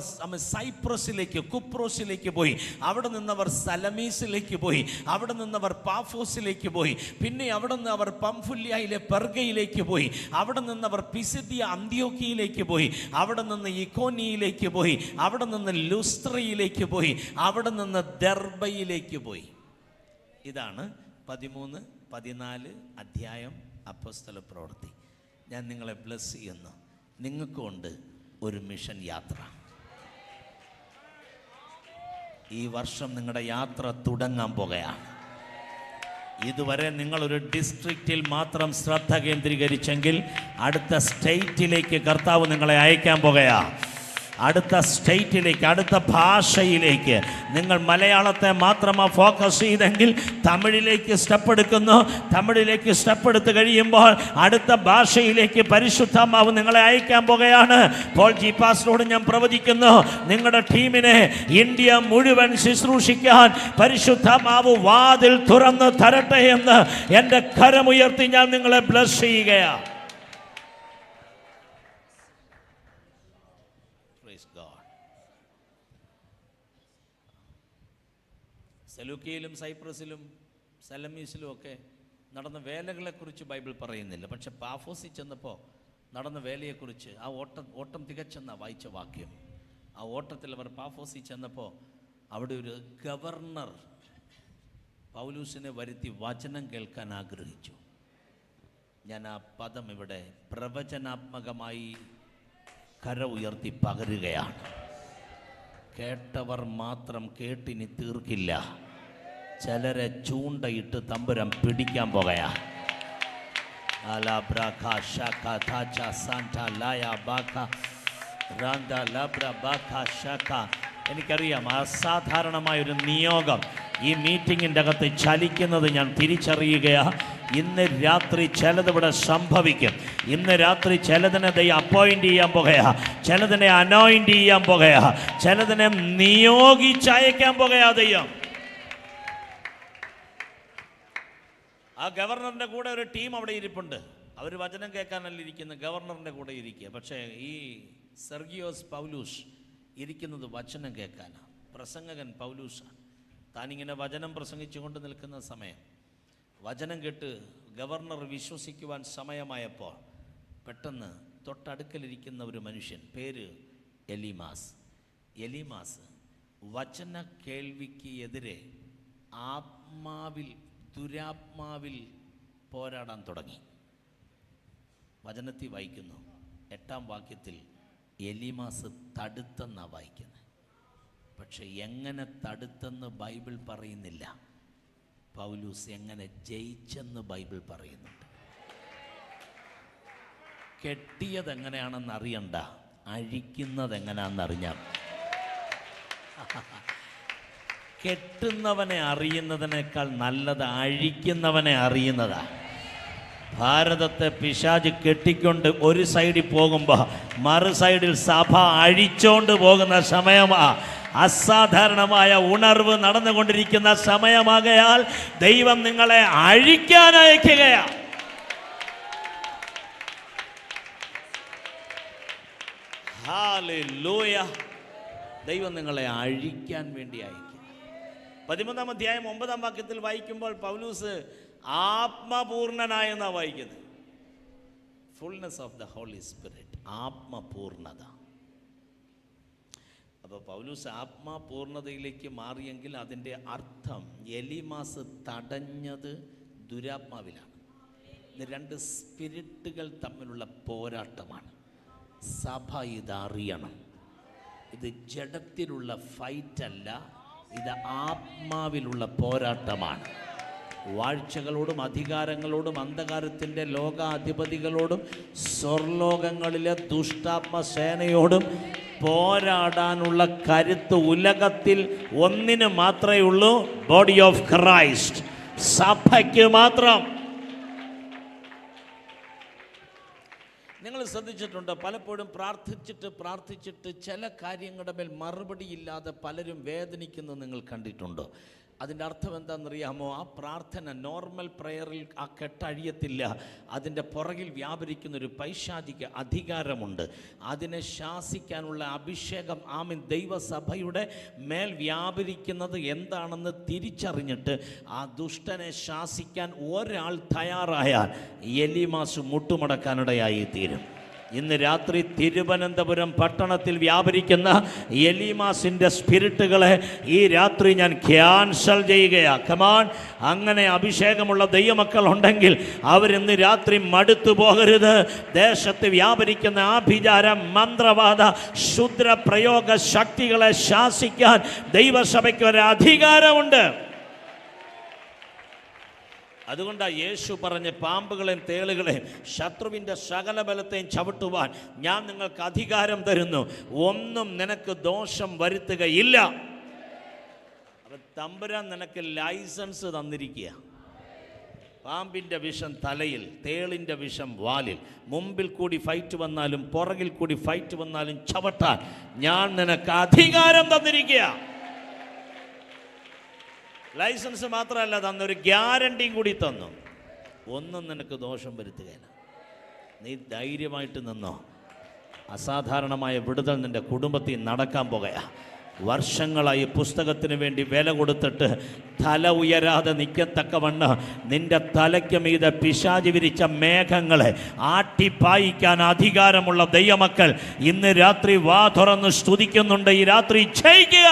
സൈപ്രസിലേക്ക്, കുപ്രോസിലേക്ക് പോയി. അവിടെ നിന്നവർ സലമീസിലേക്ക് പോയി. അവിടെ നിന്നവർ പാഫോസിലേക്ക് പോയി. പിന്നെ അവിടെ നിന്ന് അവർ പംഫുല്യയിലെ പെർഗയിലേക്ക് പോയി. അവിടെ നിന്നവർ പിസിദിയ അന്ത്യോക്യയിലേക്ക് പോയി. അവിടെ നിന്ന് ഇക്കോനിയിലേക്ക് പോയി. അവിടെ നിന്ന് ലുസ്ത്രയിലേക്ക് പോയി. അവിടെ നിന്ന് ദർബയിലേക്ക് പോയി. ഇതാണ് 13, 14 അധ്യായം അപ്പോസ്തല പ്രവൃത്തി. ഞാൻ നിങ്ങളെ ബ്ലസ് ചെയ്യുന്നു. നിങ്ങൾക്കുണ്ട് ഒരു മിഷൻ യാത്ര. ഈ വർഷം നിങ്ങളുടെ യാത്ര തുടങ്ങാൻ പോകുകയാണ്. ഇതുവരെ നിങ്ങളൊരു ഡിസ്ട്രിക്റ്റിൽ മാത്രം ശ്രദ്ധ കേന്ദ്രീകരിച്ചെങ്കിൽ അടുത്ത സ്റ്റേറ്റിലേക്ക് കർത്താവ് നിങ്ങളെ അയക്കാൻ പോകുകയാണ്. അടുത്ത സ്റ്റേറ്റിലേക്ക്, അടുത്ത ഭാഷയിലേക്ക്. നിങ്ങൾ മലയാളത്തെ മാത്രമാണ് ഫോക്കസ് ചെയ്തെങ്കിൽ തമിഴിലേക്ക് സ്റ്റെപ്പ് എടുക്കുന്നു. തമിഴിലേക്ക് സ്റ്റെപ്പ് എടുത്ത് കഴിയുമ്പോൾ അടുത്ത ഭാഷയിലേക്ക് പരിശുദ്ധാത്മാവ് നിങ്ങളെ അയക്കാൻ പോകുകയാണ്. പോൾ ജി പാസ്റ്ററോട് ഞാൻ പ്രവചിക്കുന്നു, നിങ്ങളുടെ ടീമിനെ ഇന്ത്യ മുഴുവൻ ശുശ്രൂഷിക്കാൻ പരിശുദ്ധാത്മാവ് വാതിൽ തുറന്ന് തരട്ടെ എന്ന് എൻ്റെ കരമുയർത്തി ഞാൻ നിങ്ങളെ ബ്ലസ് ചെയ്യുകയാണ്. സെലൂക്കിയയിലും സൈപ്രസിലും സലമീസിലും ഒക്കെ നടന്ന വേലകളെക്കുറിച്ച് ബൈബിൾ പറയുന്നില്ല. പക്ഷെ പാഫോസിൽ ചെന്നപ്പോൾ നടന്ന വേലയെക്കുറിച്ച് ആ ഓട്ടം തികച്ചെന്ന വായിച്ച വാക്യം. ആ ഓട്ടത്തിൽ അവർ പാഫോസിൽ ചെന്നപ്പോൾ അവിടെ ഒരു ഗവർണർ പൗലൂസിനെ വരുത്തി വചനം കേൾക്കാൻ ആഗ്രഹിച്ചു. ഞാൻ ആ പദം ഇവിടെ പ്രവചനാത്മകമായി കര ഉയർത്തി പകരുകയാണ്. കേട്ടവർ മാത്രം കേട്ടിനി തീർക്കില്ല. ചിലരെ ചൂണ്ടയിട്ട് തമ്പുരാൻ പിടിക്കാൻ പോകുകയാ. എനിക്കറിയാം അസാധാരണമായൊരു നിയോഗം ഈ മീറ്റിങ്ങിൻ്റെ അകത്ത് ചലിക്കുന്നത് ഞാൻ തിരിച്ചറിയുകയാണ്. ഇന്ന് രാത്രി ചിലതിവിടെ സംഭവിക്കും. ഇന്ന് രാത്രി ചിലതിനെ ദൈവം അപ്പോയിൻ്റ് ചെയ്യാൻ പോകുകയാ, ചിലതിനെ അനോയിൻ്റ് ചെയ്യാൻ പോകുകയാ, ചിലതിനെ നിയോഗിച്ചയക്കാൻ പോകുകയാ ദൈവം. ആ ഗവർണറിൻ്റെ കൂടെ ഒരു ടീം അവിടെ ഇരിപ്പുണ്ട്. അവർ വചനം കേൾക്കാനല്ല ഇരിക്കുന്നത്, ഗവർണറിൻ്റെ കൂടെ ഇരിക്കുക. പക്ഷേ ഈ സെർഗിയോസ് പൗലൂസ് ഇരിക്കുന്നത് വചനം കേൾക്കാനാണ്. പ്രസംഗകൻ പൗലൂസാണ്. താനിങ്ങനെ വചനം പ്രസംഗിച്ചുകൊണ്ട് നിൽക്കുന്ന സമയം വചനം കേട്ട് ഗവർണർ വിശ്വസിക്കുവാൻ സമയമായപ്പോൾ പെട്ടെന്ന് തൊട്ടടുക്കലിരിക്കുന്ന ഒരു മനുഷ്യൻ, പേര് എലീമാസ് വചന കേൾവിക്ക് എതിരെ ദുരാത്മാവിൽ പോരാടാൻ തുടങ്ങി. വചനത്തിൽ വായിക്കുന്നു 8-ാം വാക്യത്തിൽ എലീമാസ് തടുത്തെന്നാണ് വായിക്കുന്നത്. പക്ഷെ എങ്ങനെ തടുത്തെന്ന് ബൈബിൾ പറയുന്നില്ല. പൗലൂസ് എങ്ങനെ ജയിച്ചെന്ന് ബൈബിൾ പറയുന്നുണ്ട്. കെട്ടിയത് എങ്ങനെയാണെന്ന് അറിയണ്ട, അഴിക്കുന്നത് എങ്ങനെയാണെന്നറിഞ്ഞാൽ. കെട്ടുന്നവനെ അറിയുന്നതിനേക്കാൾ നല്ലത് അഴിക്കുന്നവനെ അറിയുന്നതാ. ഭാരതത്തെ പിശാച് കെട്ടിക്കൊണ്ട് ഒരു സൈഡിൽ പോകുമ്പോൾ മറു സൈഡിൽ സഭ അഴിച്ചോണ്ട് പോകുന്ന സമയമാ. അസാധാരണമായ ഉണർവ് നടന്നുകൊണ്ടിരിക്കുന്ന സമയമാകയാൽ ദൈവം നിങ്ങളെ അഴിക്കാൻ അയക്കുകയാണ്. ഹല്ലേലൂയ. ദൈവം നിങ്ങളെ അഴിക്കാൻ വേണ്ടി അയക്കുക. 13-ാം അധ്യായം 9-ാം വാക്യത്തിൽ വായിക്കുമ്പോൾ പൗലൂസ് ആത്മപൂർണനായെന്നാണ് വായിക്കുന്നത്. Fullness of the holy spirit, ആത്മപൂർണത. അപ്പോൾ പൗലൂസ് ആത്മപൂർണതയിലേക്ക് മാറിയെങ്കിൽ അതിൻ്റെ അർത്ഥം എലീമാസ് തടഞ്ഞത് ദുരാത്മാവിലാണ്. ഇത് രണ്ട് സ്പിരിറ്റുകൾ തമ്മിലുള്ള പോരാട്ടമാണ്. സഭ ഇതറിയണം. ഇത് ജഡത്തിലുള്ള ഫൈറ്റല്ല, ഇത് ആത്മാവിലുള്ള പോരാട്ടമാണ്. വാഴ്ചകളോടും അധികാരങ്ങളോടും അന്ധകാരത്തിൻ്റെ ലോകാധിപതികളോടും സ്വർലോകങ്ങളിലെ ദുഷ്ടാത്മസേനയോടും പോരാടാനുള്ള കരുത്ത് ഉലകത്തിൽ ഒന്നിന് മാത്രമേ ഉള്ളൂ, ബോഡി ഓഫ് ക്രൈസ്റ്റ്, സഭയ്ക്ക് മാത്രം. നിങ്ങൾ ശ്രദ്ധിച്ചിട്ടുണ്ട്, പലപ്പോഴും പ്രാർത്ഥിച്ചിട്ട് ചില കാര്യങ്ങളുടെ മേൽ മറുപടിയില്ലാതെ പലരും വേദനിക്കുന്നത് നിങ്ങൾ കണ്ടിട്ടുണ്ടോ? അതിൻ്റെ അർത്ഥം എന്താണെന്നറിയാമോ? ആ പ്രാർത്ഥന നോർമൽ പ്രയറിൽ ആ കെട്ടഴിയത്തില്ല. അതിൻ്റെ പുറകിൽ വ്യാപരിക്കുന്നൊരു പൈശാചിക അധികാരമുണ്ട്. അതിനെ ശാസിക്കാനുള്ള അഭിഷേകം ദൈവസഭയുടെ മേൽ വ്യാപരിക്കുന്നത് എന്താണെന്ന് തിരിച്ചറിഞ്ഞിട്ട് ആ ദുഷ്ടനെ ശാസിക്കാൻ ഒരാൾ തയ്യാറായാൽ എലീമാസ് മുട്ടുമടക്കാനിടയായി തീരും. ഇന്ന് രാത്രി തിരുവനന്തപുരം പട്ടണത്തിൽ വ്യാപരിക്കുന്ന എലീമാസിൻ്റെ സ്പിരിറ്റുകളെ ഈ രാത്രി ഞാൻ ക്യാൻസൽ ചെയ്യുകയാണ്. കമാൻ, അങ്ങനെ അഭിഷേകമുള്ള ദൈവമക്കൾ ഉണ്ടെങ്കിൽ അവരിന്ന് രാത്രി മടുത്തു പോകരുത്. ദേശത്ത് വ്യാപരിക്കുന്ന ആഭിചാര, മന്ത്രവാദ, ക്ഷുദ്ര പ്രയോഗ ശക്തികളെ ശാസിക്കാൻ ദൈവസഭയ്ക്ക് ഒരു അധികാരമുണ്ട്. അതുകൊണ്ടാണ് യേശു പറഞ്ഞ് പാമ്പുകളെയും തേളുകളെയും ശത്രുവിൻ്റെ സകല ബലത്തെയും ചവിട്ടുവാൻ ഞാൻ നിങ്ങൾക്ക് അധികാരം തരുന്നു, ഒന്നും നിനക്ക് ദോഷം വരുത്തുകയില്ല. അപ്പം തമ്പുരാൻ നിനക്ക് ലൈസൻസ് തന്നിരിക്കുക. പാമ്പിൻ്റെ വിഷം തലയിൽ, തേളിൻ്റെ വിഷം വാലിൽ, മുമ്പിൽ കൂടി ഫൈറ്റ് വന്നാലും പുറകിൽ കൂടി ഫൈറ്റ് വന്നാലും ചവിട്ടാൻ ഞാൻ നിനക്ക് അധികാരം തന്നിരിക്കുക. ലൈസൻസ് മാത്രമല്ല തന്നൊരു ഗ്യാരണ്ടിയും കൂടി തന്നു, ഒന്നും നിനക്ക് ദോഷം വരുത്തുകയില്ല. നീ ധൈര്യമായിട്ട് നിന്നോ. അസാധാരണമായ വിടുതൽ നിൻ്റെ കുടുംബത്തിൽ നടക്കാൻ പോകുകയാ. വർഷങ്ങളായി പുസ്തകത്തിന് വേണ്ടി വില കൊടുത്തിട്ട് തല ഉയരാതെ നിൽക്കത്തക്കവണ്ണം നിന്റെ തലയ്ക്ക് മീതെ പിശാചി വിരിച്ച മേഘങ്ങളെ ആട്ടിപ്പായിക്കാൻ അധികാരമുള്ള ദൈവമക്കൾ ഇന്ന് രാത്രി വാ തുറന്ന് സ്തുതിക്കുന്നുണ്ട്. ഈ രാത്രി ജയിക്കുക.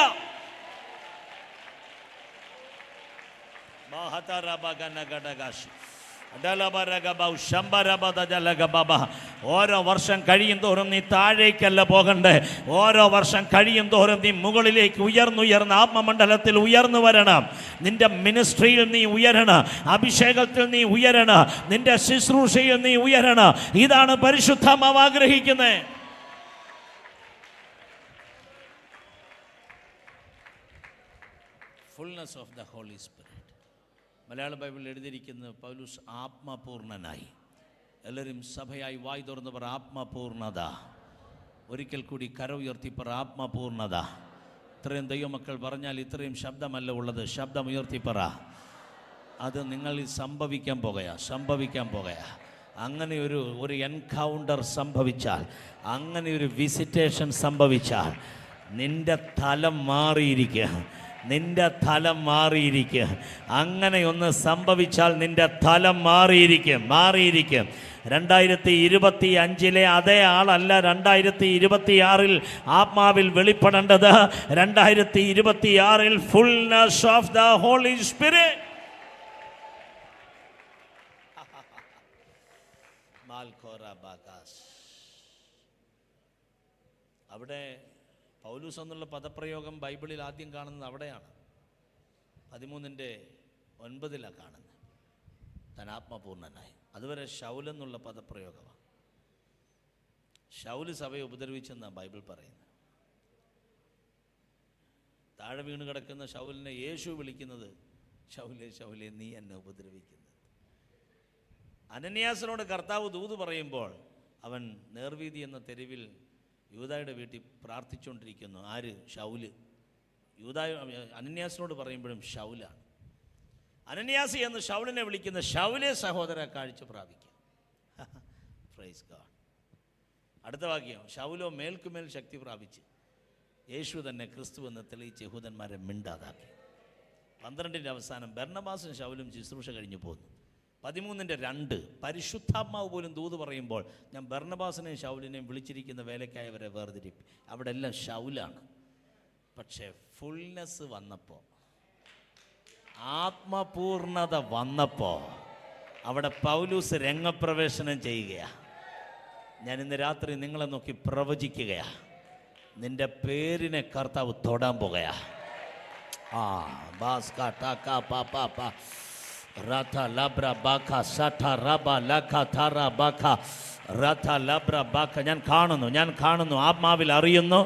ഓരോ വർഷം കഴിയും തോറും നീ താഴേക്കല്ല പോകണ്ടേ, ഓരോ വർഷം കഴിയും തോറും നീ മുകളിലേക്ക് ഉയർന്നുയർന്ന് ആത്മമണ്ഡലത്തിൽ ഉയർന്നു വരണം. നിന്റെ മിനിസ്ട്രിയിൽ നീ ഉയരണം, അഭിഷേകത്തിൽ നീ ഉയരണം, നിന്റെ ശുശ്രൂഷയിൽ നീ ഉയരണം. ഇതാണ് പരിശുദ്ധാത്മാവ് ആഗ്രഹിക്കുന്നത്. Fullness of the holy spirit. മലയാള ബൈബിളിൽ എഴുതിയിരിക്കുന്നത് പൗലോസ് ആത്മപൂർണനായി. എല്ലാവരും സഭയായി വായി തുറന്ന് പറ ആത്മപൂർണത. ഒരിക്കൽ കൂടി കര ഉയർത്തി പറ ആത്മപൂർണത. ഇത്രയും ദൈവമക്കൾ പറഞ്ഞാൽ ഇത്രയും ശബ്ദമല്ല ഉള്ളത്, ശബ്ദം ഉയർത്തി പറ. അത് നിങ്ങളിൽ സംഭവിക്കാൻ പോകുകയാ. അങ്ങനെ ഒരു എൻകൗണ്ടർ സംഭവിച്ചാൽ, അങ്ങനെ ഒരു വിസിറ്റേഷൻ സംഭവിച്ചാൽ നിന്റെ തലം മാറിയിരിക്കുക. അങ്ങനെയൊന്ന് സംഭവിച്ചാൽ നിന്റെ തലം മാറിയിരിക്കും. 2025 അതേ ആളല്ല 2026 ആത്മാവിൽ വെളിപ്പെടേണ്ടത്. 2026 fullness of the holy spirit. അവിടെ പൗലൂസ് എന്നുള്ള പദപ്രയോഗം ബൈബിളിൽ ആദ്യം കാണുന്നത് അവിടെയാണ്. 13:9 കാണുന്നത്. താൻ ആത്മപൂർണനായി. അതുവരെ ശൗലെന്നുള്ള പദപ്രയോഗമാണ്. ശൗല് സഭയെ ഉപദ്രവിച്ചെന്നാണ് ബൈബിൾ പറയുന്നത്. താഴെ വീണ് കിടക്കുന്ന ശൗലിനെ യേശു വിളിക്കുന്നത്, ശൗലേ ശൗലേ നീ എന്നെ ഉപദ്രവിക്കുന്നത്. അനന്യാസിനോട് കർത്താവ് ദൂത് പറയുമ്പോൾ അവൻ നേർവീതി എന്ന തെരുവിൽ യൂദായുടെ വീട്ടിൽ പ്രാർത്ഥിച്ചുകൊണ്ടിരിക്കുന്നു. ആര്? ശൗല്. അനന്യാസിനോട് പറയുമ്പോഴും ശൗലാണ്. അനന്യാസി എന്ന് ശൗലിനെ വിളിക്കുന്ന ശൗലേ സഹോദര കാഴ്ച പ്രാപിക്കുക. Praise God. അടുത്ത വാക്യം, ശൗലോ മേൽക്കുമേൽ ശക്തി പ്രാപിച്ച് യേശു തന്നെ ക്രിസ്തു എന്ന് തെളിയിച്ച് യഹൂദന്മാരെ മിണ്ടാതാക്കി. 12 അവസാനം ബർന്നബാസും ശൗലും ശുശ്രൂഷ കഴിഞ്ഞു പോന്നു. 13:2 പരിശുദ്ധാത്മാവ് പോലും ദൂത് പറയുമ്പോൾ ഞാൻ ബർന്നബാസിനെയും ശൗലിനെയും വിളിച്ചിരിക്കുന്ന വേലയ്ക്കായവരെ വേർതിരിപ്പി. അവിടെ എല്ലാം ശൗലാണ്. പക്ഷേ ഫുൾനെസ് വന്നപ്പോൾ, ആത്മപൂർണത വന്നപ്പോൾ അവിടെ പൗലൂസ് രംഗപ്രവേശനം ചെയ്യുകയാണ്. ഞാൻ ഇന്ന് രാത്രി നിങ്ങളെ നോക്കി പ്രവചിക്കുകയാണ്. നിന്റെ പേരിനെ കർത്താവ് തൊടാൻ പോകുകയാ. റഥ ലബ്ര ബാഖ സഠ റബ ലഖ ഥറ ബാഖ റഥ ലബ്ര ബാഖ. ഞാൻ കാണുന്നു, ആത്മാവിൽ അറിയുന്നു.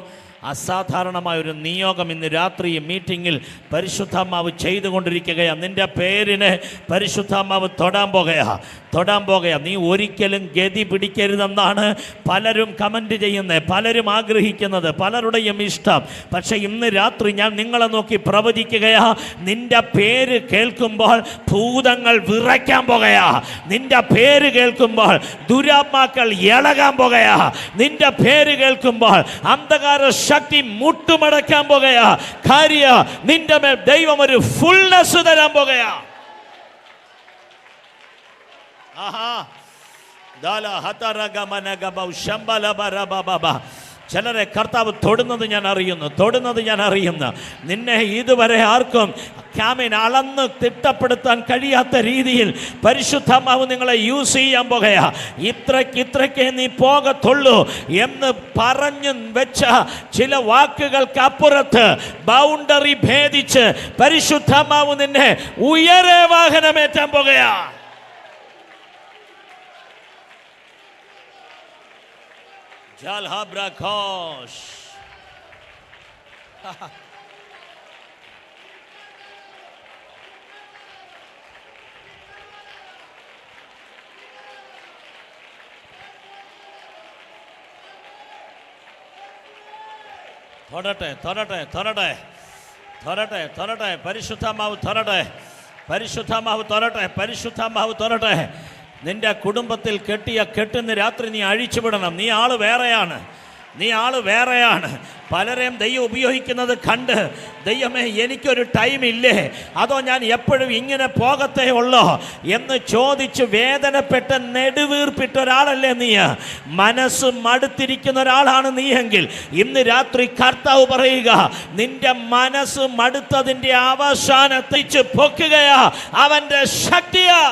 അസാധാരണമായൊരു നിയോഗം ഇന്ന് രാത്രി മീറ്റിങ്ങിൽ പരിശുദ്ധാത്മാവ് ചെയ്തുകൊണ്ടിരിക്കുകയാണ്. നിന്റെ പേരിനെ പരിശുദ്ധാത്മാവ് തൊടാൻ പോകുകയാ. നീ ഒരിക്കലും ഗതി പിടിക്കരുതെന്നാണ് പലരും കമൻറ്റ് ചെയ്യുന്നത്, പലരും ആഗ്രഹിക്കുന്നത്, പലരുടെയും ഇഷ്ടം. പക്ഷേ ഇന്ന് രാത്രി ഞാൻ നിങ്ങളെ നോക്കി പ്രവചിക്കുകയാ. നിന്റെ പേര് കേൾക്കുമ്പോൾ ഭൂതങ്ങൾ വിറയ്ക്കാൻ പോകുകയാ. നിന്റെ പേര് കേൾക്കുമ്പോൾ ദുരാത്മാക്കൾ ഇളകാൻ പോകുകയാ. നിന്റെ പേര് കേൾക്കുമ്പോൾ അന്ധകാര ശക്തി മുട്ടുമടക്കാൻ പോകുകയാ. കാര്യ നിന്റെ മേൽ ദൈവം ഒരു ഫുൾനെസ് തരാൻ പോകുകയാ. ചിലരെ കർത്താവ് തൊടുന്നത് ഞാൻ അറിയുന്നു. നിന്നെ ഇതുവരെ ആർക്കും അളന്ന് തിട്ടപ്പെടുത്താൻ കഴിയാത്ത രീതിയിൽ പരിശുദ്ധാത്മാവ് നിങ്ങളെ യൂസ് ചെയ്യാൻ പോകുകയാ. ഇത്രയ്ക്ക് നീ പോകത്തുള്ളൂ എന്ന് പറഞ്ഞു വെച്ച ചില വാക്കുകൾക്ക് അപ്പുറത്ത് ബൗണ്ടറി ഭേദിച്ച് പരിശുദ്ധാത്മാവ് നിന്നെ ഉയരെ വാഹനമേറ്റാൻ പോകുകയാ. ജൽഹാബ്രഘോഷ് തൊരട്ടെ പരിശുദ്ധാത്മാവ് തൊരട്ടെ. നിന്റെ കുടുംബത്തിൽ കെട്ടിയ കെട്ടിന്ന് രാത്രി നീ അഴിച്ചുവിടണം. നീ ആള് വേറെയാണ്. പലരെയും ദൈവം ഉപയോഗിക്കുന്നത് കണ്ട് ദൈവമേ എനിക്കൊരു ടൈമില്ലേ, അതോ ഞാൻ എപ്പോഴും ഇങ്ങനെ പോകത്തേ ഉള്ളോ എന്ന് ചോദിച്ച് വേദനപ്പെട്ട് നെടുവീർപ്പിട്ട ഒരാളല്ലേ നീ? മനസ്സ് മടുത്തിരിക്കുന്ന ഒരാളാണ് നീയെങ്കിൽ ഇന്ന് രാത്രി കർത്താവ് പറയുക, നിന്റെ മനസ്സ് മടുത്തതിൻ്റെ അവസാനത്തിച്ച് പൊക്കുകയാ അവൻ്റെ ശക്തിയാ.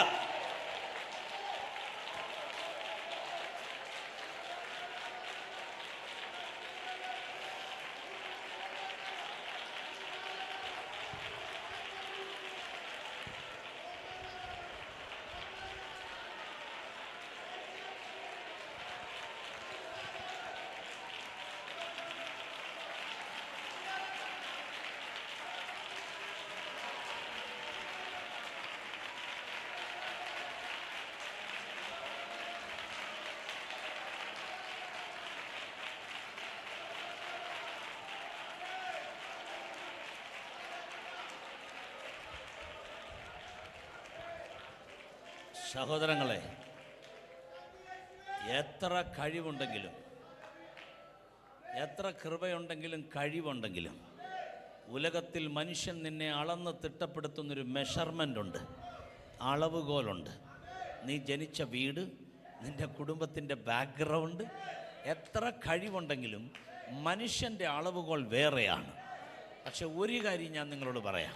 സഹോദരങ്ങളെ, എത്ര കഴിവുണ്ടെങ്കിലും, എത്ര കൃപയുണ്ടെങ്കിലും, കഴിവുണ്ടെങ്കിലും ഉലകത്തിൽ മനുഷ്യൻ നിന്നെ അളന്ന് തിട്ടപ്പെടുത്തുന്നൊരു മെഷർമെൻ്റ് ഉണ്ട്, അളവുകോലുണ്ട്. നീ ജനിച്ച വീട്, നിൻ്റെ കുടുംബത്തിൻ്റെ ബാക്ക്ഗ്രൗണ്ട്, എത്ര കഴിവുണ്ടെങ്കിലും മനുഷ്യൻ്റെ അളവുകോൽ വേറെയാണ്. പക്ഷെ ഒരു കാര്യം ഞാൻ നിങ്ങളോട് പറയാം,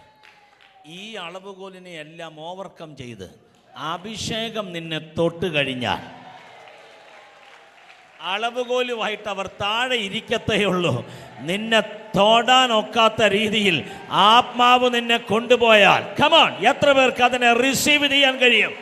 ഈ അളവുകോലിനെ എല്ലാം ഓവർകം ചെയ്ത് അഭിഷേകം നിന്നെ തൊട്ട് കഴിഞ്ഞാൽ അളവുകോലുമായിട്ട് അവർ താഴെ ഇരിക്കത്തേയുള്ളൂ. നിന്നെ തൊടാനൊക്കാത്ത രീതിയിൽ ആത്മാവ് നിന്നെ കൊണ്ടുപോയാൽ, കമോൺ, എത്ര പേർക്ക് അതിനെ റിസീവ് ചെയ്യാൻ കഴിയും?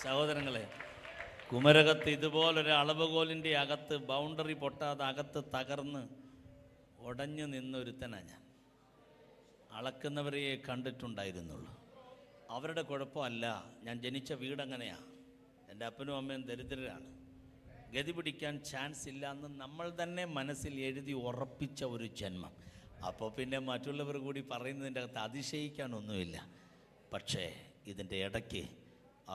സഹോദരങ്ങളെ, കുമരകത്ത് ഇതുപോലൊരു അളവുകോലിൻ്റെ അകത്ത് ബൗണ്ടറി പൊട്ടാതെ അകത്ത് തകർന്ന് ഉടഞ്ഞു നിന്നൊരുത്തനാണ് ഞാൻ. അളക്കുന്നവരെ കണ്ടിട്ടുണ്ടായിരുന്നുള്ളൂ. അവരുടെ കുഴപ്പമല്ല, ഞാൻ ജനിച്ച വീടങ്ങനെയാണ്, എൻ്റെ അപ്പനും അമ്മയും ദരിദ്രരാണ്, ഗതി പിടിക്കാൻ ചാൻസ് ഇല്ല എന്ന് നമ്മൾ തന്നെ മനസ്സിൽ എഴുതി ഉറപ്പിച്ച ഒരു ജന്മം. അപ്പോൾ പിന്നെ മറ്റുള്ളവർ കൂടി പറയുന്നതിൻ്റെ അകത്ത് അതിശയിക്കാനൊന്നുമില്ല. പക്ഷേ ഇതിൻ്റെ ഇടയ്ക്ക്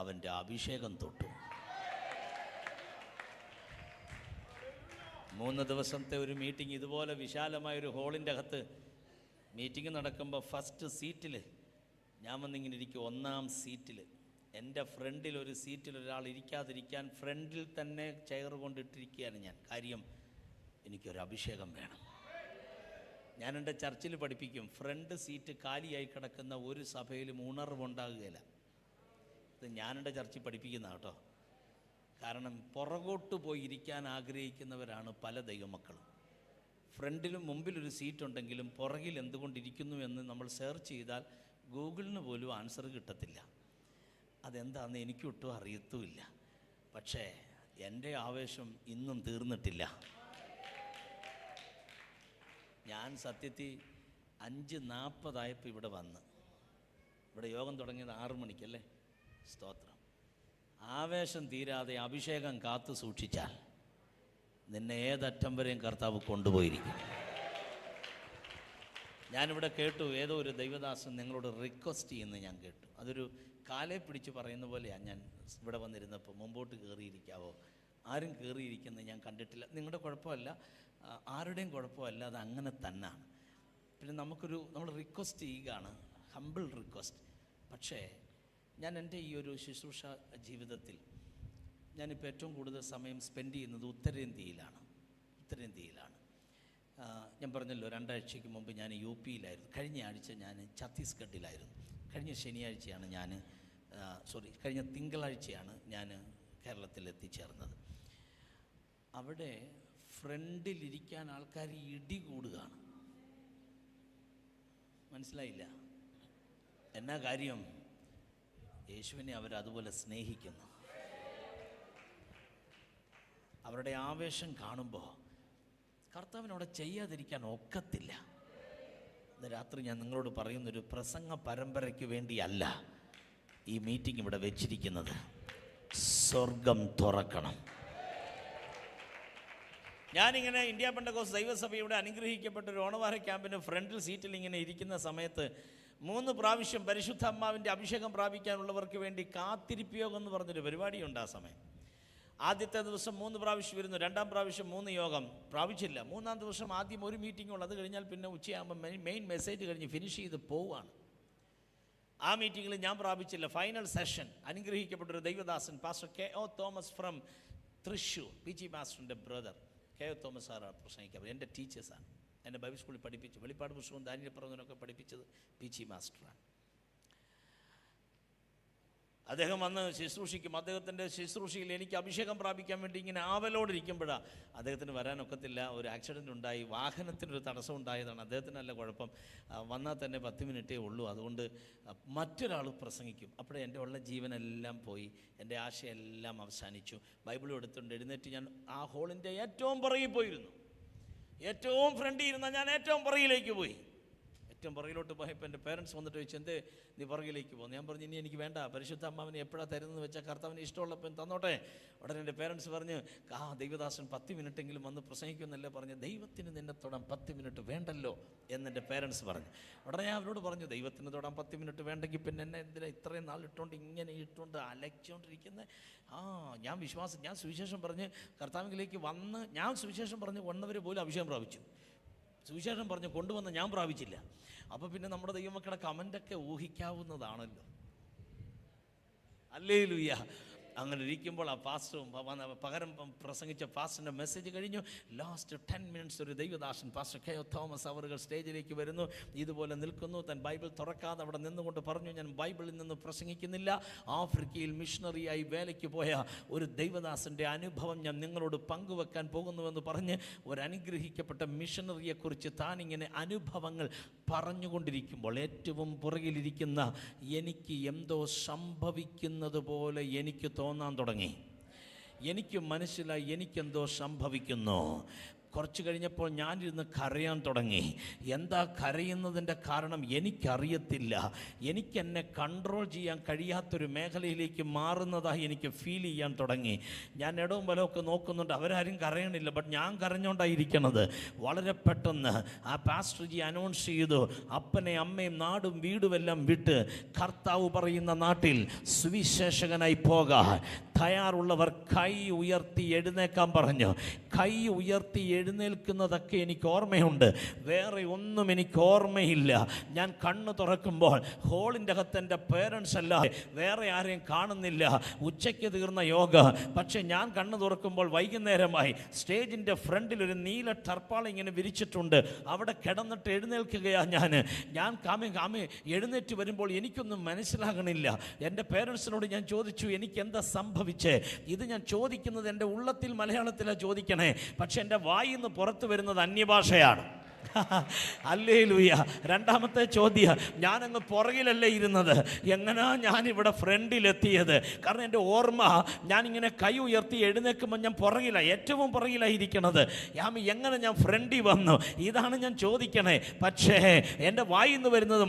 അവൻ്റെ അഭിഷേകം തൊട്ടു. 3 ദിവസത്തെ ഒരു മീറ്റിംഗ്, ഇതുപോലെ വിശാലമായൊരു ഹോളിൻ്റെ അകത്ത് മീറ്റിംഗ് നടക്കുമ്പോൾ ഫസ്റ്റ് സീറ്റിൽ ഞാൻ വന്നിങ്ങനെ ഇരിക്കും, 1-ാം സീറ്റിൽ. എൻ്റെ ഫ്രണ്ടിൽ ഒരു സീറ്റിൽ ഒരാൾ ഇരിക്കാതിരിക്കാൻ ഫ്രണ്ടിൽ തന്നെ ചെയർ കൊണ്ടിട്ടിരിക്കുകയാണ് ഞാൻ. കാര്യം, എനിക്കൊരു അഭിഷേകം വേണം. ഞാൻ എൻ്റെ ചർച്ചിൽ പഠിപ്പിക്കും, ഫ്രണ്ട് സീറ്റ് കാലിയായി കിടക്കുന്ന ഒരു സഭയിലും ഉണർവുണ്ടാകുകയില്ല. ഇത് ഞാനെൻ്റെ ചർച്ചിൽ പഠിപ്പിക്കുന്ന കേട്ടോ. കാരണം പുറകോട്ട് പോയി ഇരിക്കാൻ ആഗ്രഹിക്കുന്നവരാണ് പല ദൈവമക്കളും. ഫ്രണ്ടിലും മുമ്പിലൊരു സീറ്റുണ്ടെങ്കിലും പുറകിൽ എന്തുകൊണ്ടിരിക്കുന്നു എന്ന് നമ്മൾ സെർച്ച് ചെയ്താൽ ഗൂഗിളിന് പോലും ആൻസർ കിട്ടത്തില്ല. അതെന്താണെന്ന് എനിക്കൊട്ടും അറിയത്തുമില്ല. പക്ഷേ എൻ്റെ ആവേശം ഇന്നും തീർന്നിട്ടില്ല. ഞാൻ സത്യത്തിൽ 5:40 ഇവിടെ വന്ന്, ഇവിടെ യോഗം തുടങ്ങിയത് 6 മണിക്കല്ലേ, സ്തോത്രം. ആവേശം തീരാതെ അഭിഷേകം കാത്തു സൂക്ഷിച്ചാൽ നിന്നെ ഏതറ്റം വരെയും കർത്താവ് കൊണ്ടുപോയിരിക്കും. ഞാനിവിടെ കേട്ടു, ഏതോ ഒരു ദൈവദാസൻ നിങ്ങളോട് റിക്വസ്റ്റ് ചെയ്യുന്നത് ഞാൻ കേട്ടു. അതൊരു കാലെ പിടിച്ച് പറയുന്ന പോലെയാണ്. ഞാൻ ഇവിടെ വന്നിരുന്നപ്പോൾ മുമ്പോട്ട് കയറിയിരിക്കാവോ, ആരും കയറിയിരിക്കുന്നത് ഞാൻ കണ്ടിട്ടില്ല. നിങ്ങളുടെ കുഴപ്പമല്ല, ആരുടെയും കുഴപ്പമല്ല, അത് അങ്ങനെ തന്നെയാണ്. പിന്നെ നമ്മൾ റിക്വസ്റ്റ് ചെയ്യുകയാണ്, ഹമ്പിൾ റിക്വസ്റ്റ്. പക്ഷേ ഞാൻ എൻ്റെ ഈ ഒരു ശുശ്രൂഷ ജീവിതത്തിൽ ഞാനിപ്പോൾ ഏറ്റവും കൂടുതൽ സമയം സ്പെൻഡ് ചെയ്യുന്നത് ഉത്തരേന്ത്യയിലാണ്. ഞാൻ പറഞ്ഞല്ലോ, 2 ആഴ്ചയ്ക്ക് മുമ്പ് ഞാൻ UP യിലായിരുന്നു. കഴിഞ്ഞ ആഴ്ച ഞാൻ ഛത്തീസ്ഗഡിലായിരുന്നു. കഴിഞ്ഞ തിങ്കളാഴ്ചയാണ് ഞാൻ കേരളത്തിൽ എത്തിച്ചേർന്നത്. അവിടെ ഫ്രണ്ടിലിരിക്കാൻ ആൾക്കാർ ഇടി കൂടുകയാണ്. മനസ്സിലായില്ല എന്നാ കാര്യം? യേശുവിനെ അവരതുപോലെ സ്നേഹിക്കുന്നു. അവരുടെ ആവേശം കാണുമ്പോൾ കർത്താവിനവിടെ ചെയ്യാതിരിക്കാൻ ഒക്കത്തില്ല. ഇന്ന് രാത്രി ഞാൻ നിങ്ങളോട് പറയുന്നൊരു പ്രസംഗ പരമ്പരയ്ക്ക് വേണ്ടിയല്ല ഈ മീറ്റിംഗ് ഇവിടെ വെച്ചിരിക്കുന്നത്. സ്വർഗം തുറക്കണം. ഞാനിങ്ങനെ ഇന്ത്യ പെന്തക്കോസ്ത് ദൈവസഭയുടെ അനുഗ്രഹിക്കപ്പെട്ട ഒരു ഓണവാര ക്യാമ്പിന് ഫ്രണ്ടിൽ സീറ്റിൽ ഇങ്ങനെ ഇരിക്കുന്ന സമയത്ത് 3 പ്രാവശ്യം പരിശുദ്ധ അമ്മാവിൻ്റെ അഭിഷേകം പ്രാപിക്കാനുള്ളവർക്ക് വേണ്ടി കാത്തിരിപ്പ് യോഗം എന്ന് പറഞ്ഞൊരു പരിപാടിയുണ്ട്. ആ സമയം ആദ്യത്തെ ദിവസം 3 പ്രാവശ്യം വരുന്നു, 2ാം പ്രാവശ്യം 3 യോഗം പ്രാപിച്ചില്ല. 3ാം ദിവസം ആദ്യം ഒരു മീറ്റിംഗ് ഉള്ളു. അത് കഴിഞ്ഞാൽ പിന്നെ ഉച്ചയാകുമ്പോൾ മെയിൻ മെസ്സേജ് കഴിഞ്ഞ് ഫിനിഷ് ചെയ്ത് പോവുകയാണ്. ആ മീറ്റിങ്ങിൽ ഞാൻ പ്രാപിച്ചില്ല. ഫൈനൽ സെഷൻ അനുഗ്രഹിക്കപ്പെട്ടൊരു ദൈവദാസൻ pastor K.O. Thomas from Thrissur, PG മാസ്റ്ററിൻ്റെ ബ്രദർ K.O. തോമസ് സാറാണ് പ്രസംഗിക്കുക. എൻ്റെ ടീച്ചേഴ്സാണ്. എന്നെ ബൈബിൾ സ്കൂളിൽ പഠിപ്പിച്ചു. വെളിപ്പാട് പുസ്തകവും ദാനിയേൽ പ്രവചനമൊക്കെ പഠിപ്പിച്ചത് PG മാസ്റ്ററാണ്. അദ്ദേഹം വന്ന് ശുശ്രൂഷിക്കും. അദ്ദേഹത്തിൻ്റെ ശുശ്രൂഷയിൽ എനിക്ക് അഭിഷേകം പ്രാപിക്കാൻ വേണ്ടി ഇങ്ങനെ ആവലോടിരിക്കുമ്പോഴാണ് അദ്ദേഹത്തിന് വരാനൊക്കത്തില്ല. ഒരു ആക്സിഡൻ്റ് ഉണ്ടായി, വാഹനത്തിനൊരു തടസ്സം ഉണ്ടായതാണ്. അദ്ദേഹത്തിനല്ല കുഴപ്പം, വന്നാൽ തന്നെ 10 മിനിറ്റേ ഉള്ളൂ. അതുകൊണ്ട് മറ്റൊരാൾ പ്രസംഗിക്കും. അപ്പോഴേ എൻ്റെ ഉള്ള ജീവനെല്ലാം പോയി, എൻ്റെ ആശയെല്ലാം അവസാനിച്ചു. ബൈബിളും എടുത്തുകൊണ്ട് എഴുന്നേറ്റ് ഞാൻ ആ ഹോളിൻ്റെ ഏറ്റവും പുറകിൽ പോയിരുന്നു. ഏറ്റവും ഫ്രണ്ടിൽ ഇരുന്ന ഞാൻ ഏറ്റവും പുറകിലേക്ക് പോയി. ഏറ്റവും പുറകിലോട്ട് പോയപ്പോൾ എൻ്റെ പേരൻസ് വന്നിട്ട് ചോദിച്ചു, എന്തേ നീ പുറകിലേക്ക് പോകുന്നു? ഞാൻ പറഞ്ഞു, ഇനി എനിക്ക് വേണ്ട, പരിശുദ്ധ അമ്മാവിനെ എപ്പോഴാണ് തരുന്നതെന്ന് വെച്ചാൽ കർത്താവിന് ഇഷ്ടമുള്ളപ്പോൾ തന്നോട്ടെ. ഉടനെ എൻ്റെ പേരൻസ് പറഞ്ഞു, ദൈവദാസൻ 10 മിനിറ്റെങ്കിലും വന്ന് പ്രസംഗിക്കുമെന്നല്ലേ പറഞ്ഞു, ദൈവത്തിന് നിന്നെ തൊടാൻ 10 മിനിറ്റ് വേണ്ടല്ലോ എന്നെൻ്റെ പേരൻസ് പറഞ്ഞു. ഉടനെ ഞാൻ അവരോട് പറഞ്ഞു, ദൈവത്തിന് തൊടാൻ 10 മിനിറ്റ് വേണ്ടെങ്കിൽ പിന്നെ എന്നെ എന്തിനാ ഇത്രയും നാൾ ഇങ്ങനെ ഇട്ടുകൊണ്ട് അലച്ചുകൊണ്ടിരിക്കുന്നത്? ഞാൻ സുവിശേഷം പറഞ്ഞ് കർത്താവിലേക്ക് വന്ന്, ഞാൻ സുവിശേഷം പറഞ്ഞ് വന്നവർ പോലും അഭിഷേകം പ്രാപിച്ചു. സുവിശേഷം പറഞ്ഞ് കൊണ്ടുവന്ന് ഞാൻ പ്രാപിച്ചില്ല. അപ്പോൾ പിന്നെ നമ്മുടെ ദൈവമക്കളുടെ കമൻ്റൊക്കെ ഊഹിക്കാവുന്നതാണല്ലോ. ഹല്ലേലൂയ. അങ്ങനെ ഇരിക്കുമ്പോൾ ആ പാസ്റ്ററും പകരം പ്രസംഗിച്ച പാസ്റ്ററിൻ്റെ മെസ്സേജ് കഴിഞ്ഞു. ലാസ്റ്റ് 10 മിനിറ്റ്സ് ഒരു ദൈവദാസൻ പാസ്റ്റർ K.O. തോമസ് അവറുകൾ സ്റ്റേജിലേക്ക് വരുന്നു. ഇതുപോലെ നിൽക്കുന്നു. താൻ ബൈബിൾ തുറക്കാതെ അവിടെ നിന്നുകൊണ്ട് പറഞ്ഞു, ഞാൻ ബൈബിളിൽ നിന്ന് പ്രസംഗിക്കുന്നില്ല, ആഫ്രിക്കയിൽ മിഷണറിയായി വേലയ്ക്ക് പോയ ഒരു ദൈവദാസൻ്റെ അനുഭവം ഞാൻ നിങ്ങളോട് പങ്കുവെക്കാൻ പോകുന്നുവെന്ന് പറഞ്ഞ് ഒരു അനുഗ്രഹിക്കപ്പെട്ട മിഷണറിയെക്കുറിച്ച് താനിങ്ങനെ അനുഭവങ്ങൾ പറഞ്ഞുകൊണ്ടിരിക്കുമ്പോൾ ഏറ്റവും പുറകിലിരിക്കുന്ന എനിക്ക് എന്തോ സംഭവിക്കുന്നത് പോലെ എനിക്ക് തോന്നാൻ തുടങ്ങി. എനിക്ക് മനസ്സിലായി എനിക്കെന്തോ സംഭവിക്കുന്നു. കുറച്ച് കഴിഞ്ഞപ്പോൾ ഞാനിരുന്ന് കരയാൻ തുടങ്ങി. എന്താ കരയുന്നതിൻ്റെ കാരണം എനിക്കറിയത്തില്ല. എനിക്കെന്നെ കൺട്രോൾ ചെയ്യാൻ കഴിയാത്തൊരു മേഖലയിലേക്ക് മാറുന്നതായി എനിക്ക് ഫീൽ ചെയ്യാൻ തുടങ്ങി. ഞാൻ ഇടവും വലമൊക്കെ നോക്കുന്നുണ്ട്, അവരാരും കരയണില്ല, ബട്ട് ഞാൻ കരഞ്ഞുകൊണ്ടായിരിക്കണത്. വളരെ പെട്ടെന്ന് ആ പാസ്റ്റർ ജി അനൗൺസ് ചെയ്തു, അപ്പനെ അമ്മയും നാടും വീടുമെല്ലാം വിട്ട് കർത്താവ് പറയുന്ന നാട്ടിൽ സുവിശേഷകനായി പോകാൻ തയ്യാറുള്ളവർ കൈ ഉയർത്തി എഴുന്നേക്കാൻ പറഞ്ഞു. കൈ ഉയർത്തി എഴുന്നേൽക്കുന്നതൊക്കെ എനിക്ക് ഓർമ്മയുണ്ട്, വേറെ ഒന്നും എനിക്ക് ഓർമ്മയില്ല. ഞാൻ കണ്ണ് തുറക്കുമ്പോൾ ഹോളിൻ്റെ അകത്ത് എൻ്റെ പേരൻസ് അല്ലാതെ വേറെ ആരെയും കാണുന്നില്ല. ഉച്ചയ്ക്ക് തീർന്ന യോഗ, പക്ഷേ ഞാൻ കണ്ണ് തുറക്കുമ്പോൾ വൈകുന്നേരമായി. സ്റ്റേജിൻ്റെ ഫ്രണ്ടിൽ ഒരു നീല ടർപ്പാൾ ഇങ്ങനെ വിരിച്ചിട്ടുണ്ട്. അവിടെ കിടന്നിട്ട് എഴുന്നേൽക്കുകയാണ് ഞാൻ കാമി എഴുന്നേറ്റ് വരുമ്പോൾ എനിക്കൊന്നും മനസ്സിലാകണില്ല. എൻ്റെ പേരൻസിനോട് ഞാൻ ചോദിച്ചു, എനിക്ക് എന്താ സംഭവിച്ചേ? ഇത് ഞാൻ ചോദിക്കുന്നത് എൻ്റെ ഉള്ളത്തിൽ മലയാളത്തിലാണ് ചോദിക്കണേ, പക്ഷെ എൻ്റെ വായിൽ നിന്ന് പുറത്തു വരുന്നത് അന്യഭാഷയാണ്. ഹല്ലേലൂയ. രണ്ടാമത്തെ ചോദ്യം, ഞാനങ്ങ് പുറകിലല്ലേ ഇരുന്നത്, എങ്ങനെയാ ഞാനിവിടെ ഫ്രണ്ടിലെത്തിയത്? കാരണം എൻ്റെ ഓർമ്മ, ഞാനിങ്ങനെ കൈ ഉയർത്തി എഴുന്നേൽക്കുമ്പോൾ ഞാൻ പുറകിലാണ്, ഏറ്റവും പുറകിലായിരിക്കണത്. എങ്ങനെ ഞാൻ ഫ്രണ്ടിൽ വന്നു? ഇതാണ് ഞാൻ ചോദിക്കണേ. പക്ഷേ എൻ്റെ വായിൽ നിന്ന് വരുന്നത്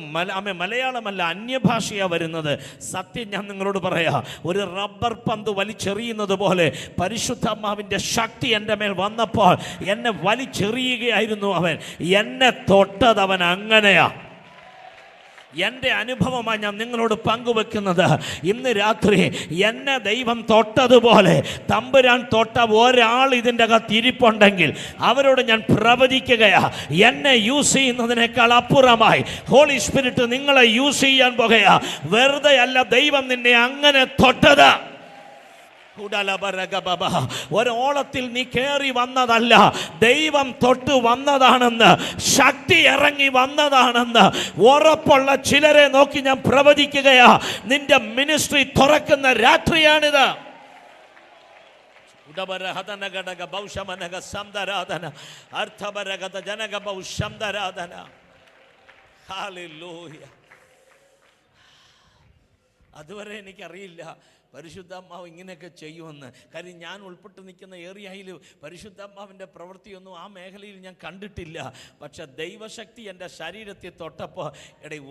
മലയാളമല്ല, അന്യഭാഷയാണ് വരുന്നത്. സത്യം ഞാൻ നിങ്ങളോട് പറയാം, ഒരു റബ്ബർ പന്ത് വലിച്ചെറിയുന്നത് പോലെ പരിശുദ്ധാത്മാവിൻ്റെ ശക്തി എൻ്റെ മേൽ വന്നപ്പോൾ എന്നെ വലിച്ചെറിയുകയായിരുന്നു അവൻ. എന്നെ തൊട്ടത് അവൻ അങ്ങനെയാ. എൻ്റെ അനുഭവമാണ് ഞാൻ നിങ്ങളോട് പങ്കുവെക്കുന്നത്. ഇന്ന് രാത്രി എന്നെ ദൈവം തൊട്ടതുപോലെ തമ്പുരാൻ തൊട്ട ഒരാൾ ഇതിൻ്റെ അകത്ത് ഇരിപ്പുണ്ടെങ്കിൽ അവരോട് ഞാൻ പ്രവചിക്കുകയാ, എന്നെ യൂസ് ചെയ്യുന്നതിനേക്കാൾ അപ്പുറമായി ഹോളി സ്പിരിറ്റ് നിങ്ങളെ യൂസ് ചെയ്യാൻ പോകുകയാ. വെറുതെ അല്ല ദൈവം നിന്നെ അങ്ങനെ തൊട്ടത്. ഒരോളത്തിൽ നീ കയറി വന്നതല്ല, ദൈവം തൊട്ട് വന്നതാണെന്ന്, ശക്തി ഇറങ്ങി വന്നതാണെന്ന് ഉറപ്പുള്ള ചിലരെ നോക്കി ഞാൻ പ്രവചിക്കുകയാ. നിന്റെ മിനിസ്ട്രി തുറക്കുന്ന രാത്രിയാണിത്. അതുവരെ എനിക്കറിയില്ല പരിശുദ്ധാത്മാവ് ഇങ്ങനെയൊക്കെ ചെയ്യുമെന്ന്. കാര്യം ഞാൻ ഉൾപ്പെട്ട് നിൽക്കുന്ന ഏരിയയിൽ പരിശുദ്ധാത്മാവിൻ്റെ പ്രവൃത്തിയൊന്നും ആ മേഖലയിൽ ഞാൻ കണ്ടിട്ടില്ല. പക്ഷെ ദൈവശക്തി എൻ്റെ ശരീരത്തിൽ തൊട്ടപ്പോൾ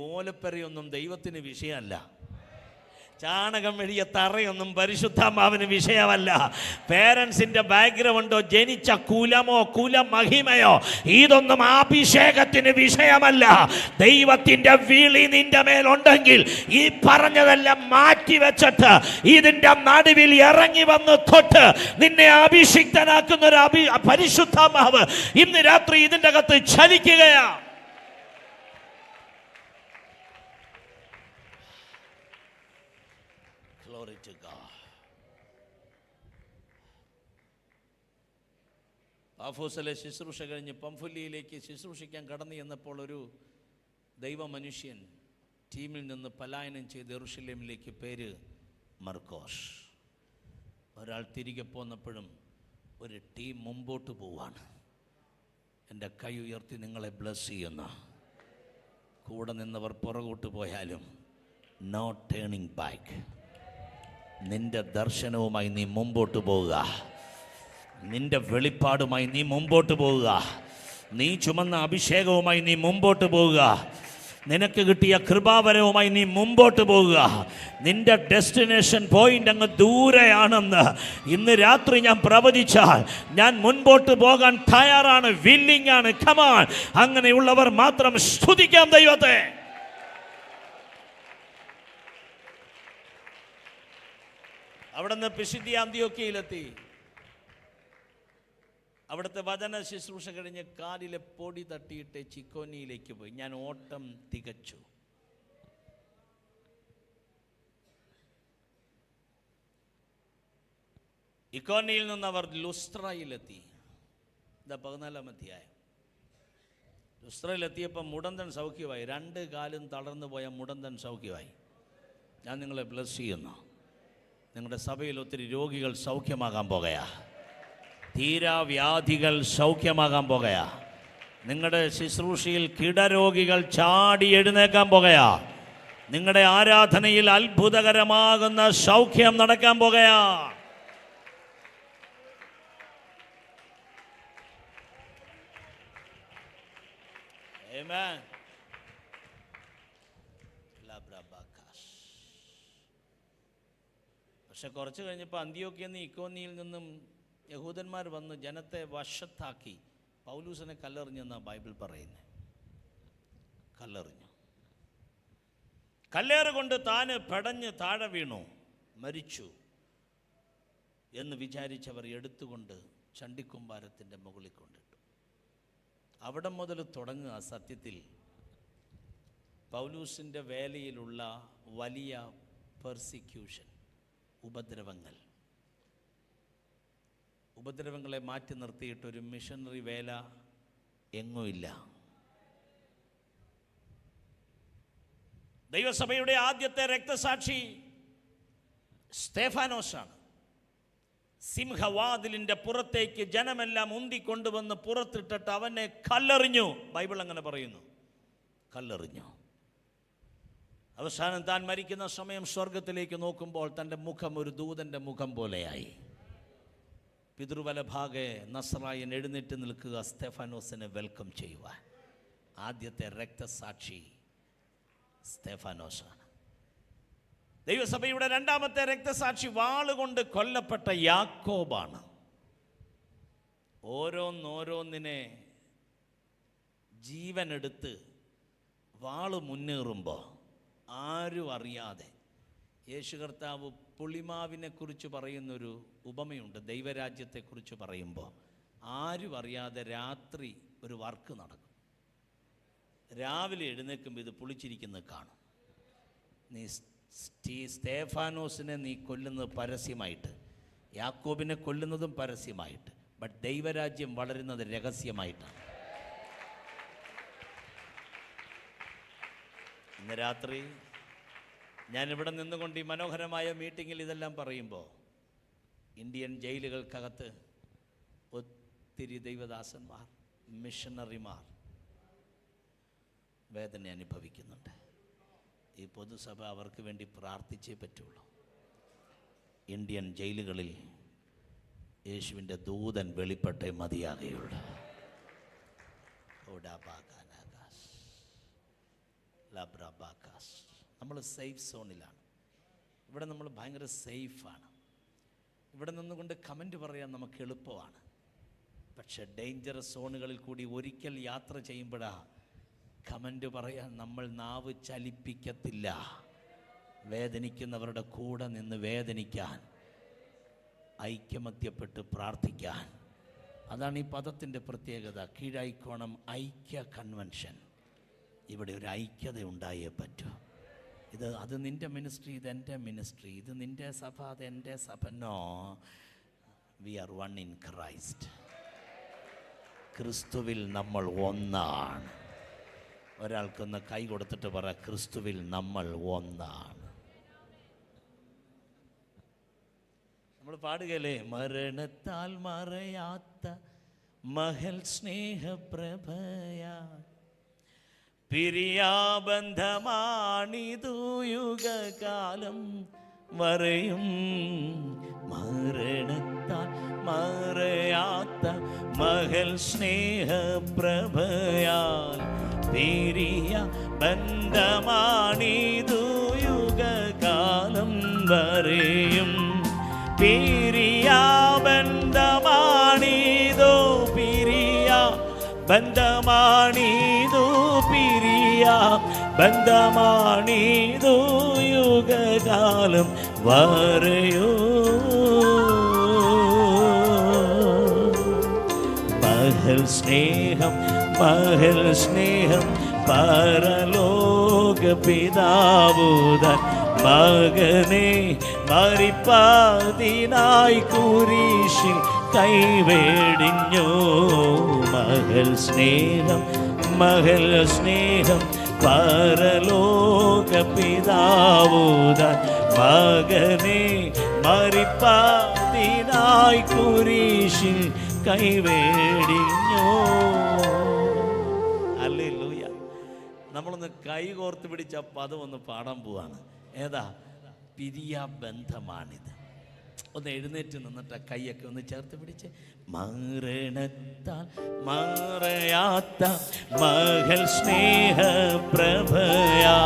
ഓലപ്പെരയൊന്നും ദൈവത്തിന് വിഷയമല്ല, ചാണകം മെഴിയ തറയൊന്നും പരിശുദ്ധാത്മാവിന് വിഷയമല്ല, പേരൻസിൻ്റെ ബാക്ക്ഗ്രൗണ്ടോ ജനിച്ച കുലമോ കുലമഹിമയോ ഇതൊന്നും അഭിഷേകത്തിന് വിഷയമല്ല. ദൈവത്തിൻ്റെ വിളി നിന്റെ മേലുണ്ടെങ്കിൽ ഈ പറഞ്ഞതെല്ലാം മാറ്റി വെച്ചിട്ട് ഇതിൻ്റെ നടുവിൽ ഇറങ്ങി വന്ന് തൊട്ട് നിന്നെ അഭിഷിക്തനാക്കുന്ന ഒരു പരിശുദ്ധാത്മാവ് ഇന്ന് രാത്രി ഇതിൻ്റെ അകത്ത് ചലിക്കുകയാ. പാഫോസിലെ ശുശ്രൂഷ കഴിഞ്ഞ് പംഫുല്ലിയിലേക്ക് ശുശ്രൂഷിക്കാൻ കടന്നു ചെന്നപ്പോൾ ഒരു ദൈവ മനുഷ്യൻ ടീമിൽ നിന്ന് പലായനം ചെയ്ത് യെരൂശലേമിലേക്ക്, പേര് മർക്കോസ്. ഒരാൾ തിരികെ പോന്നപ്പോഴും ഒരു ടീം മുമ്പോട്ട് പോവാണ്. എൻ്റെ കൈ ഉയർത്തി നിങ്ങളെ ബ്ലസ് ചെയ്യുന്ന, കൂടെ നിന്നവർ പുറകോട്ട് പോയാലും നോ ടേണിംഗ് ബാക്ക്. നിന്റെ ദർശനവുമായി നീ മുമ്പോട്ട് പോവുക, നിന്റെ വെളിപ്പാടുമായി നീ മുമ്പോട്ട് പോവുക, നീ ചുമന്ന അഭിഷേകവുമായി നീ മുമ്പോട്ട് പോവുക, നിനക്ക് കിട്ടിയ കൃപാവരവുമായി നീ മുമ്പോട്ട് പോവുക. നിന്റെ ഡെസ്റ്റിനേഷൻ പോയിന്റ് അങ്ങ് ദൂരെയാണെന്ന് ഇന്ന് രാത്രി ഞാൻ പ്രവചിച്ചാൽ ഞാൻ മുൻപോട്ട് പോകാൻ തയ്യാറാണ്, വില്ലിംഗ് ആണ്. കമാൻ, അങ്ങനെയുള്ളവർ മാത്രം സ്തുതിക്കാം ദൈവത്തെ. അവിടുന്ന് പിസിദ്യ അന്ത്യോക്യയിലെത്തി. അവിടുത്തെ വചന ശുശ്രൂഷ കഴിഞ്ഞ് കാലിലെ പൊടി തട്ടിയിട്ട് ചിക്കോനിയിലേക്ക് പോയി. ഞാൻ ഓട്ടം തികച്ചു. ഇക്കോനിയിൽ നിന്ന് അവർ ലുസ്ത്രയിലെത്തി. ഇതാ 14-ാം അധ്യായം. ലുസ്ത്രയിലെത്തിയപ്പോൾ മുടന്തൻ സൗഖ്യമായി. 2 കാലും തളർന്നു പോയ മുടന്തൻ സൗഖ്യമായി. ഞാൻ നിങ്ങളെ ബ്ലസ് ചെയ്യുന്നു. നിങ്ങളുടെ സഭയിൽ ഒത്തിരി രോഗികൾ സൗഖ്യമാകാൻ പോകുകയാ. തീരാവ്യാധികൾ സൗഖ്യമാകാൻ പോകുകയാ. നിങ്ങളുടെ ശുശ്രൂഷയിൽ കിടരോഗികൾ ചാടി എഴുന്നേക്കാൻ പോകുകയാ. നിങ്ങളുടെ ആരാധനയിൽ അത്ഭുതകരമാകുന്ന സൗഖ്യം നടക്കാൻ പോകുകയാ. ആമേൻ. പക്ഷെ കുറച്ച് കഴിഞ്ഞപ്പോൾ അന്ത്യോക്യയിൽ നിന്ന് ഇക്കോനിയിൽ നിന്നും യഹൂദന്മാർ വന്ന് ജനത്തെ വശത്താക്കി പൗലൂസിനെ കല്ലെറിഞ്ഞെന്നാണ് ബൈബിൾ പറയുന്നത്. കല്ലെറിഞ്ഞു. കല്ലേറ് കൊണ്ട് താന് പെടഞ്ഞ് താഴെ വീണു, മരിച്ചു എന്ന് വിചാരിച്ചവർ എടുത്തുകൊണ്ട് ചണ്ടിക്കുമ്പാരത്തിൻ്റെ മുകളിൽ കൊണ്ടിട്ടു. അവിടെ മുതൽ തുടങ്ങുക സത്യത്തിൽ പൗലൂസിൻ്റെ വേലയിലുള്ള വലിയ പെർസിക്യൂഷൻ, ഉപദ്രവങ്ങളെ മാറ്റി നിർത്തിയിട്ടൊരു മിഷണറി വേല എങ്ങുമില്ല. ദൈവസഭയുടെ ആദ്യത്തെ രക്തസാക്ഷി സ്തേഫാനോസാണ്. സിംഹവാതിലിൻ്റെ പുറത്തേക്ക് ജനമെല്ലാം ഉന്തിക്കൊണ്ടുവന്ന് പുറത്തിട്ടിട്ട് അവനെ കല്ലെറിഞ്ഞു. ബൈബിൾ അങ്ങനെ പറയുന്നു, കല്ലെറിഞ്ഞു. അവസാനം താൻ മരിക്കുന്ന സമയം സ്വർഗത്തിലേക്ക് നോക്കുമ്പോൾ തൻ്റെ മുഖം ഒരു ദൂതൻ്റെ മുഖം പോലെയായി. പിതൃവലഭാഗെ നസ്രായൻ എഴുന്നേറ്റ് നിൽക്കുക, സ്തെഫാനോസിനെ വെൽക്കം ചെയ്യുവാൻ. ആദ്യത്തെ രക്തസാക്ഷി സ്തെഫാനോസാണ്. ദൈവസഭയുടെ രണ്ടാമത്തെ രക്തസാക്ഷി വാളുകൊണ്ട് കൊല്ലപ്പെട്ട യാക്കോബാണ്. ഓരോന്നോരോന്നിനെ ജീവനെടുത്ത് വാള് മുന്നേറുമ്പോൾ ആരും അറിയാതെ, യേശു കർത്താവ് പുളിമാവിനെ കുറിച്ച് പറയുന്നൊരു ഉപമയുണ്ട്. ദൈവരാജ്യത്തെക്കുറിച്ച് പറയുമ്പോൾ ആരും അറിയാതെ രാത്രി ഒരു വർക്ക് നടക്കും. രാവിലെ എഴുന്നേൽക്കുമ്പോൾ ഇത് പുളിച്ചിരിക്കുന്നത് കാണും. നീ സ്തെഫാനോസിനെ നീ കൊല്ലുന്നത് പരസ്യമായിട്ട്, യാക്കോബിനെ കൊല്ലുന്നതും പരസ്യമായിട്ട്. ബട്ട് ദൈവരാജ്യം വളരുന്നത് രഹസ്യമായിട്ടാണ്. ഇന്ന് രാത്രി ഞാനിവിടെ നിന്നുകൊണ്ട് ഈ മനോഹരമായ മീറ്റിങ്ങിൽ ഇതെല്ലാം പറയുമ്പോൾ ഇന്ത്യൻ ജയിലുകൾക്കകത്ത് ഒത്തിരി ദൈവദാസന്മാർ, മിഷണറിമാർ വേദന അനുഭവിക്കുന്നുണ്ട്. ഈ പൊതുസഭ അവർക്ക് വേണ്ടി പ്രാർത്ഥിച്ചേ പറ്റുള്ളൂ. ഇന്ത്യൻ ജയിലുകളിൽ യേശുവിൻ്റെ ദൂതൻ വെളിപ്പെട്ടേ മതിയാകുകയുള്ളൂ. നമ്മൾ സേഫ് സോണിലാണ്. ഇവിടെ നമ്മൾ ഭയങ്കര സേഫാണ്. ഇവിടെ നിന്നുകൊണ്ട് കമൻറ്റ് പറയാൻ നമുക്ക് എളുപ്പമാണ്. പക്ഷെ ഡേഞ്ചറസ് സോണുകളിൽ കൂടി ഒരിക്കൽ യാത്ര ചെയ്യുമ്പോഴാണ് കമൻറ്റ് പറയാൻ നമ്മൾ നാവ് ചലിപ്പിക്കത്തില്ല. വേദനിക്കുന്നവരുടെ കൂടെ നിന്ന് വേദനിക്കാൻ, ഐക്യമത്യപ്പെട്ട് പ്രാർത്ഥിക്കാൻ. അതാണ് ഈ പദത്തിൻ്റെ പ്രത്യേകത. കീഴായിക്കോണം ഐക്യ കൺവെൻഷൻ. ഇവിടെ ഒരു ഐക്യത ഉണ്ടായേ പറ്റൂ. അത് നിൻ്റെ മിനിസ്ട്രി, ഇതെൻ്റെ മിനിസ്ട്രി, ഇത് നിൻ്റെ സഭ, അതെൻ്റെ സഭ. No, we are one in Christ. ക്രിസ്തുവിൽ നമ്മൾ ഒന്നാണ്. ഒരാൾക്കൊന്ന് കൈ കൊടുത്തിട്ട് പറ, ക്രിസ്തുവിൽ നമ്മൾ ഒന്നാണ്. നമ്മൾ പാടുകയല്ലേ, മരണത്താൽ മറയാത്ത മഹൽ സ്നേഹപ്രഭയാ, പിരിയാബന്ധമാണിതു യുഗകാലം വരെയും. മരണത്താൽ മറയാത്ത മഹൽ സ്നേഹപ്രഭയാൽ പിരിയ ബന്ധമാണിതു യുഗകാലം വരെയും. പിരിയാ ബന്ധമാണിതോ, പിരിയാ ബന്ധമാണിതു, പിരിയാ ബന്ധമാണിതു യുഗകാലം വരെയോ. മഹൽ സ്നേഹം, മഹൽ സ്നേഹം പരലോക പിതാവുതാൻ മകനെ മരിപ്പാതിനായി കുരിശിൽ കൈവേടിഞ്ഞു. മഹൽ സ്നേഹം, മഹൽ സ്നേഹം പരലോക പിതാവുതാൻ മകനെ മരിപ്പാതിനായി കുരിശിൽ കൈവേടിഞ്ഞു. ഹല്ലേലൂയ. നമ്മളൊന്ന് കൈ കോർത്ത് പിടിച്ച പദം ഒന്ന് പാടാൻ പോവാണ്. ഏതാ? പിരിയാ ബന്ധമാണിത്. ഒന്ന് എഴുന്നേറ്റ് നിന്നിട്ട് കൈയൊക്കെ ഒന്ന് ചേർത്ത് പിടിച്ച്, മരണത്താൽ മറയാത്ത മഹൽ സ്നേഹപ്രഭയാ,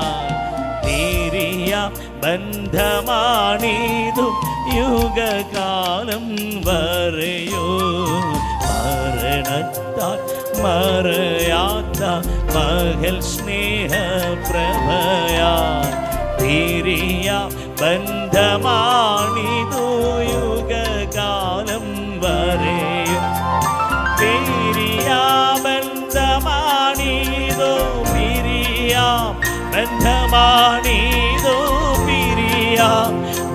പിരിയാ ബന്ധമാണിതു യുഗകാലം വരെയോ. മരണത്താൽ മറയാത്ത മഹൽ സ്നേഹപ്രഭയാ, പിരിയാ ബന്ധമാണിതു യുഗകാലം വരെയും. പിരിയാ ബന്ധമാണിതോ, പിരിയാ ബന്ധമാണിതോ, പിരിയാ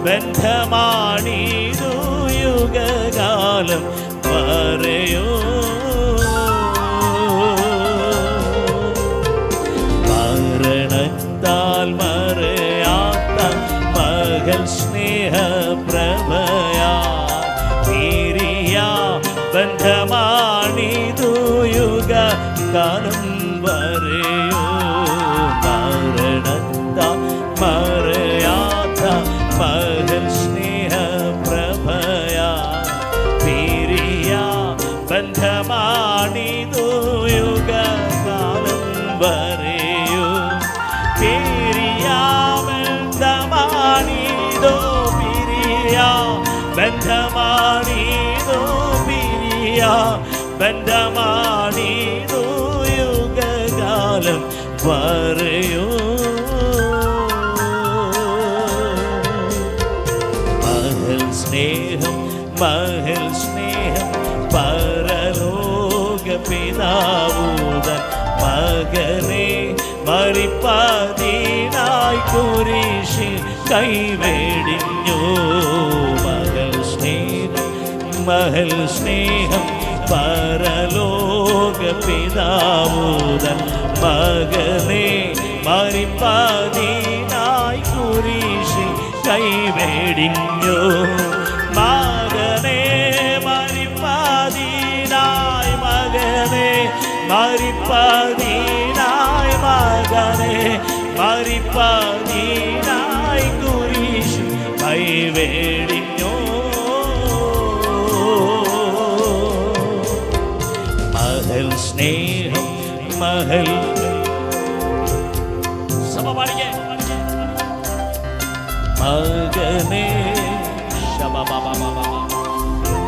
ബന്ധമാണിതു യുഗകാലം വരെയോ. മരണത്താൽ മറയാത്ത മഹൽ സ്നേഹപ്രഭയാ, വരെയോ മരണത്താൽ മറയാത്ത മകൻ സ്നേഹപ്രഭയാ പിരിയാ ബന്ധമാണിതു യുഗകാലം വരെയോ പിരിയാ ബന്ധമാണിതോ പിരിയാ ബന്ധമാണിതോ പിരിയാ ബന്ധമാണിതോ യുഗകാലം വരെയോ മഹൽ സ്നേഹം പരലോക പിതാവൂതൻ മകനെ മരിപ്പതിനായി കുരിശിൽ കൈവെടിഞ്ഞു മഹൽ സ്നേഹം പരലോക പിതാവൂതൻ മകനെ മരിപ്പതിനായി കുരിശിൽ കൈവെടിഞ്ഞു മകനെ മരിപ്പതിനായി മകനെ മരിപ്പതിനായി മകനെ മരിപ്പതിനായി കുരിശിൽ കൈവെടിഞ്ഞു മഹൽ സ്നേഹം മഹൽ സമപാടിയെ മകനെ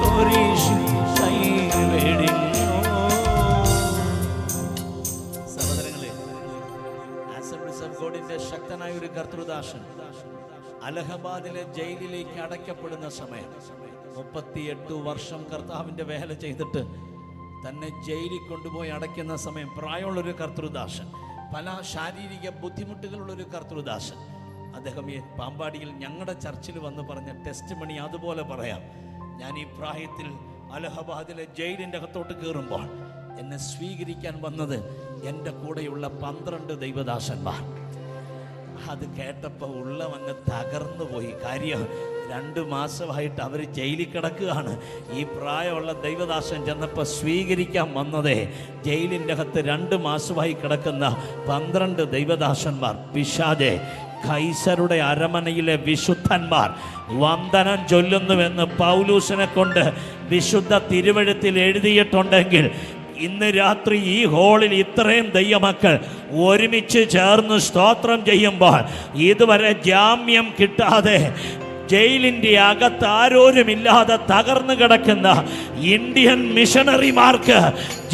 കുരിശിൽ കൈവെടിഞ്ഞു. സഹോദരങ്ങളെ, അസംബ്ലീസ് ഓഫ് ഗോഡിന്റെ ശക്തനായ ഒരു കർത്തൃദാസൻ അലഹബാദിലെ ജയിലിലേക്ക് അടയ്ക്കപ്പെടുന്ന സമയം 38 വർഷം കർത്താവിന്റെ വേല ചെയ്തിട്ട് തന്നെ ജയിലിൽ കൊണ്ടുപോയി അടയ്ക്കുന്ന സമയം പ്രായമുള്ളൊരു കർത്തൃദാസൻ, പല ശാരീരിക ബുദ്ധിമുട്ടുകളുള്ളൊരു കർത്തൃദാസൻ, അദ്ദേഹം ഈ പാമ്പാടിയിൽ ഞങ്ങളുടെ ചർച്ചിൽ വന്ന് പറഞ്ഞ ടെസ്റ്റ് മണി അതുപോലെ പറയാം. ഞാൻ ഈ പ്രായത്തിൽ അലഹബാദിലെ ജയിലിൻ്റെ അകത്തോട്ട് കയറുമ്പോൾ എന്നെ സ്വീകരിക്കാൻ വന്നത് എൻ്റെ കൂടെയുള്ള 12 ദൈവദാസന്മാർ. അത് കേട്ടപ്പോൾ ഉള്ളവങ്ങ് തകർന്നു പോയി. കാര്യം 2 മാസമായിട്ട് അവർ ജയിലിൽ കിടക്കുകയാണ്. ഈ പ്രായമുള്ള ദൈവദാസൻ ചെന്നപ്പോൾ സ്വീകരിക്കാൻ വന്നതേ ജയിലിൻ്റെ അകത്ത് 2 മാസമായി കിടക്കുന്ന 12 ദൈവദാസന്മാർ. പിശാചേ, കൈസരുടെ അരമനയിലെ വിശുദ്ധന്മാർ വന്ദനം ചൊല്ലുന്നുവെന്ന് പൗലൂസിനെ കൊണ്ട് വിശുദ്ധ തിരുവെഴുത്തിൽ എഴുതിയിട്ടുണ്ടെങ്കിൽ ഇന്ന് രാത്രി ഈ ഹാളിൽ ഇത്രയും ദൈവമക്കൾ ഒരുമിച്ച് ചേർന്ന് സ്തോത്രം ചെയ്യുമ്പോൾ ഇതുവരെ ജാമ്യം കിട്ടാതെ ജയിലിൻ്റെ അകത്ത് ആരോരുമില്ലാതെ തകർന്നു കിടക്കുന്ന ഇന്ത്യൻ മിഷണറിമാർക്ക്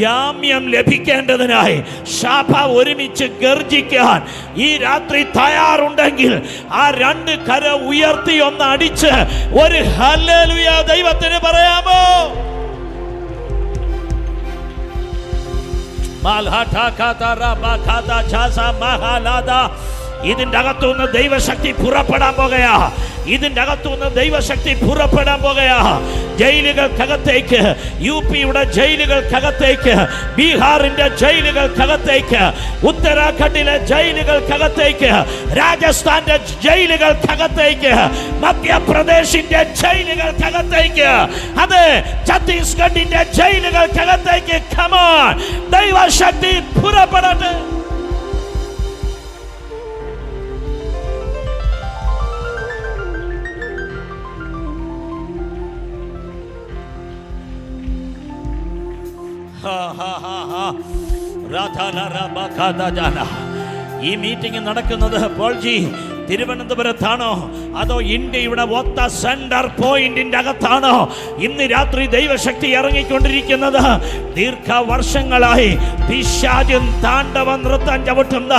ജാമ്യം ലഭിക്കേണ്ടതിനായി സഭ ഒരുമിച്ച് ഗർജിക്കാൻ ഈ രാത്രി തയ്യാറുണ്ടെങ്കിൽ ആ 2 കര ഉയർത്തി ഒന്ന് അടിച്ച് ഒരു ഹല്ലേലൂയ ദൈവത്തിന് പറയാമോ? ഇതിൻ്റെ അകത്തുനിന്ന് ദൈവശക്തി പുറപ്പെടാൻ പോകുകയാ. ഇതിൻ്റെ അകത്തുനിന്ന് ദൈവശക്തി പുറപ്പെടാൻ പോകുകയാ. ജയിലുകൾക്കകത്തേക്ക്, UPയുടെ ജയിലുകൾക്കകത്തേക്ക്, ബീഹാറിന്റെ ജയിലുകൾക്കകത്തേക്ക്, ഉത്തരാഖണ്ഡിലെ ജയിലുകൾക്കകത്തേക്ക്, രാജസ്ഥാന്റെ ജയിലുകൾക്കകത്തേക്ക്, മധ്യപ്രദേശിന്റെ ജയിലുകൾക്കകത്തേക്ക്, അതെ ഛത്തീസ്ഗഡിന്റെ ജയിലുകൾക്കകത്തേക്ക് കമോൺ ദൈവശക്തി പുറപ്പെടട്ടെ. ഈ മീറ്റിംഗ് നടക്കുന്നത് പോൾജി തിരുവനന്തപുരത്താണോ അതോ ഇന്ത്യയുടെ ഒത്ത സെന്റർ പോയിന്റിന്റെ അകത്താണോ ഇന്ന് രാത്രി ദൈവശക്തി ഇറങ്ങിക്കൊണ്ടിരിക്കുന്നത്? ദീർഘവർഷങ്ങളായി പിശാചും താണ്ഡവ നൃത്തം ചവിട്ടുന്ന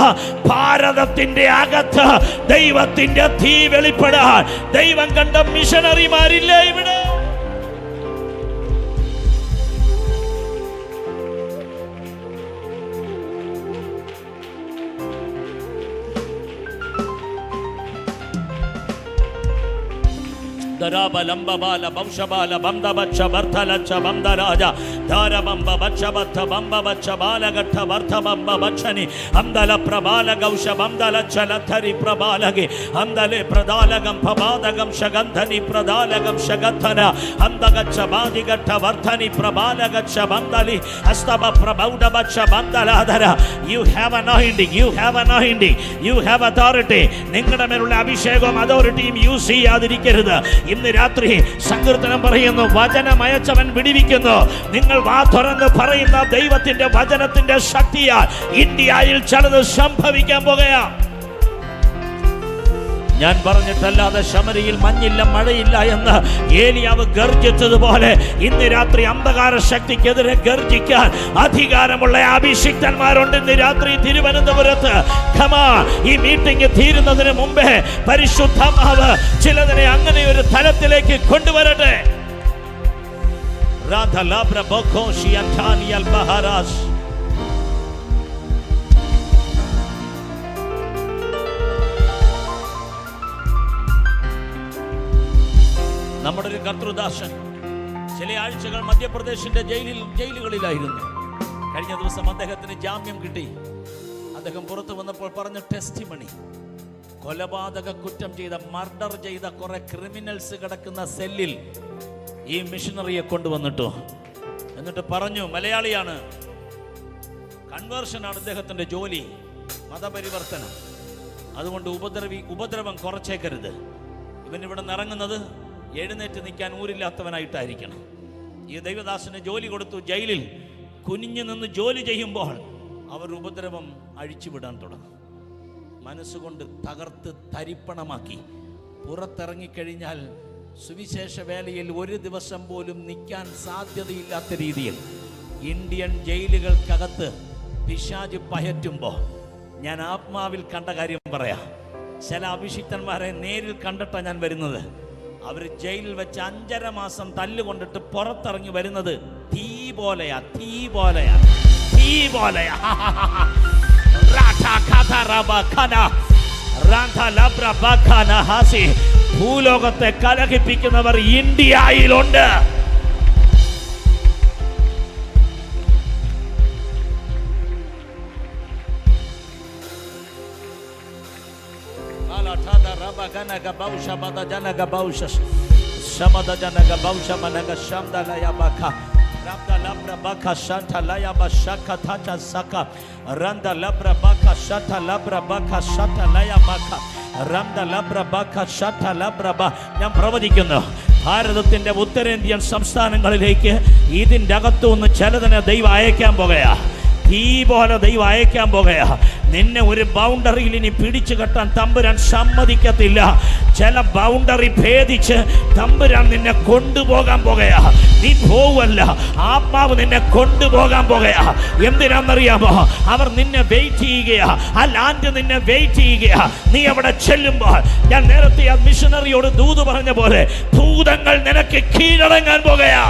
ഭാരതത്തിന്റെ അകത്ത് ദൈവത്തിന്റെ തീ വെളിപ്പെടാൻ ദൈവം കണ്ട മിഷണറിമാരില്ലേ ഇവിടെ? ധാരബംബ ബച്ചബത്ത ബംബ Becha ബാലഘട്ട വർദ്ധബംബ ബച്ചനി അംദല പ്രബാല ഗൗഷ ബംദല ചലധരി പ്രബാലകി അംദലെ പ്രദാലകം ഭവാദകം ശഗന്ധനി പ്രദാലകം ശഗന്ധന അംദഗച്ഛ ബാദിഘട്ട വർദ്ധനി പ്രബാലഗച്ഛ ബംദലി അസ്തബ പ്രബൗഡ Becha ബംദലാധര. You have anointing, you have anointing, you have authority. നിങ്ങളുടെ മേലുള്ള അഭിഷേകവും അതോറിറ്റിയും യൂസ് ചെയ്യാതിരിക്കരുത്. ഇന്ന് രാത്രി സങ്കീർത്തനം പറയുന്നു, വചനമയച്ചവൻ വിടിവിക്കുന്നു. നിങ്ങൾ വാ തുറന്ന് പറയുന്ന ദൈവത്തിന്റെ വചനത്തിന്റെ ശക്തിയാൽ ഇന്ത്യയിൽ ചിലത് സംഭവിക്കാൻ പോകുകയാ. ഞാൻ പറഞ്ഞിട്ടല്ലാതെ ശമരിയിൽ മഞ്ഞില്ല മഴയില്ല എന്ന് ഏലിയാവ് ഗർജിച്ചതുപോലെ ഇന്ന് രാത്രി അന്ധകാര ശക്തിക്കെതിരെ ഗർജിക്കാൻ അധികാരമുള്ള അഭിഷിക്തന്മാരുണ്ട് ഇന്ന് രാത്രി തിരുവനന്തപുരത്ത്. ഈ മീറ്റിംഗ് തീരുന്നതിന് മുമ്പേ പരിശുദ്ധാത്മാവ് ചിലതിനെ അങ്ങനെ ഒരു തലത്തിലേക്ക് കൊണ്ടുവരട്ടെ. നമ്മുടെ ഒരു കർത്തൃദാസൻ ചില ആഴ്ചകൾ മധ്യപ്രദേശിന്റെ ജയിലുകളിലായിരുന്നു. കഴിഞ്ഞ ദിവസം അദ്ദേഹത്തിന് ജാമ്യം കിട്ടി. അദ്ദേഹം പുറത്തു വന്നപ്പോൾ പറഞ്ഞ ടെസ്റ്റിമണി, കൊലപാതക കുറ്റം ചെയ്ത, മർഡർ ചെയ്ത കുറെ ക്രിമിനൽസ് കിടക്കുന്ന സെല്ലിൽ ഈ മിഷണറിയെ കൊണ്ടുവന്നിട്ടു. എന്നിട്ട് പറഞ്ഞു, മലയാളിയാണ്, കൺവേർഷനാണ് അദ്ദേഹത്തിന്റെ ജോലി, മതപരിവർത്തനം, അതുകൊണ്ട് ഉപദ്രവം കുറച്ചേക്കരുത്. ഇവൻ ഇവിടെ നിറങ്ങുന്നത് എഴുന്നേറ്റ് നിൽക്കാൻ ഊരില്ലാത്തവനായിട്ടായിരിക്കണം. ഈ ദൈവദാസന് ജോലി കൊടുത്തു. ജയിലിൽ കുനിഞ്ഞു നിന്ന് ജോലി ചെയ്യുമ്പോൾ അവർ ഉപദ്രവം അഴിച്ചുവിടാൻ തുടങ്ങും. മനസ്സുകൊണ്ട് തകർത്ത് തരിപ്പണമാക്കി പുറത്തിറങ്ങിക്കഴിഞ്ഞാൽ സുവിശേഷ വേലയിൽ ഒരു ദിവസം പോലും നിൽക്കാൻ സാധ്യതയില്ലാത്ത രീതിയിൽ ഇന്ത്യൻ ജയിലുകൾക്കകത്ത് പിശാച് പയറ്റുമ്പോൾ ഞാൻ ആത്മാവിൽ കണ്ട കാര്യം പറയാം. ചില അഭിഷിക്തന്മാരെ നേരിൽ കണ്ടിട്ടാണ് ഞാൻ വരുന്നത്. അവർ ജയിലിൽ വെച്ച് 5.5 മാസം തല്ലുകൊണ്ടിട്ട് പുറത്തിറങ്ങി വരുന്നത് തീ പോലെയാ. ഭൂലോകത്തെ കലഹിപ്പിക്കുന്നവർ ഇന്ത്യയിലുണ്ട്. ഞാൻ പ്രവചിക്കുന്നു, ഭാരതത്തിന്റെ ഉത്തരേന്ത്യൻ സംസ്ഥാനങ്ങളിലേക്ക് ഇതിൻ്റെ അകത്തുനിന്ന് ചിലതിനെ ദൈവം അയക്കാൻ പോകുകയാ. തീ പോലെ ദൈവം അയക്കാൻ പോകുകയാ. നിന്നെ ഒരു ബൗണ്ടറിയിൽ ഇനി പിടിച്ചു കെട്ടാൻ തമ്പുരാൻ സമ്മതിക്കത്തില്ല. ചില ബൗണ്ടറി ഭേദിച്ച് തമ്പുരാൻ നിന്നെ കൊണ്ടുപോകാൻ പോകുകയാ. നീ പോവല്ല, ആത്മാവ് നിന്നെ കൊണ്ടുപോകാൻ പോകുകയാ. എന്തിനാണെന്നറിയാമോ? അവർ നിന്നെ വെയിറ്റ് ചെയ്യുകയാ. ആ ലാൻഡ് നിന്നെ വെയിറ്റ് ചെയ്യുകയാ. നീ അവിടെ ചെല്ലുമ്പോൾ ഞാൻ നേരത്തെ ആ മിഷണറിയോട് ദൂത് പറഞ്ഞ പോലെ ഭൂതങ്ങൾ നിനക്ക് കീഴടങ്ങാൻ പോകുകയാ.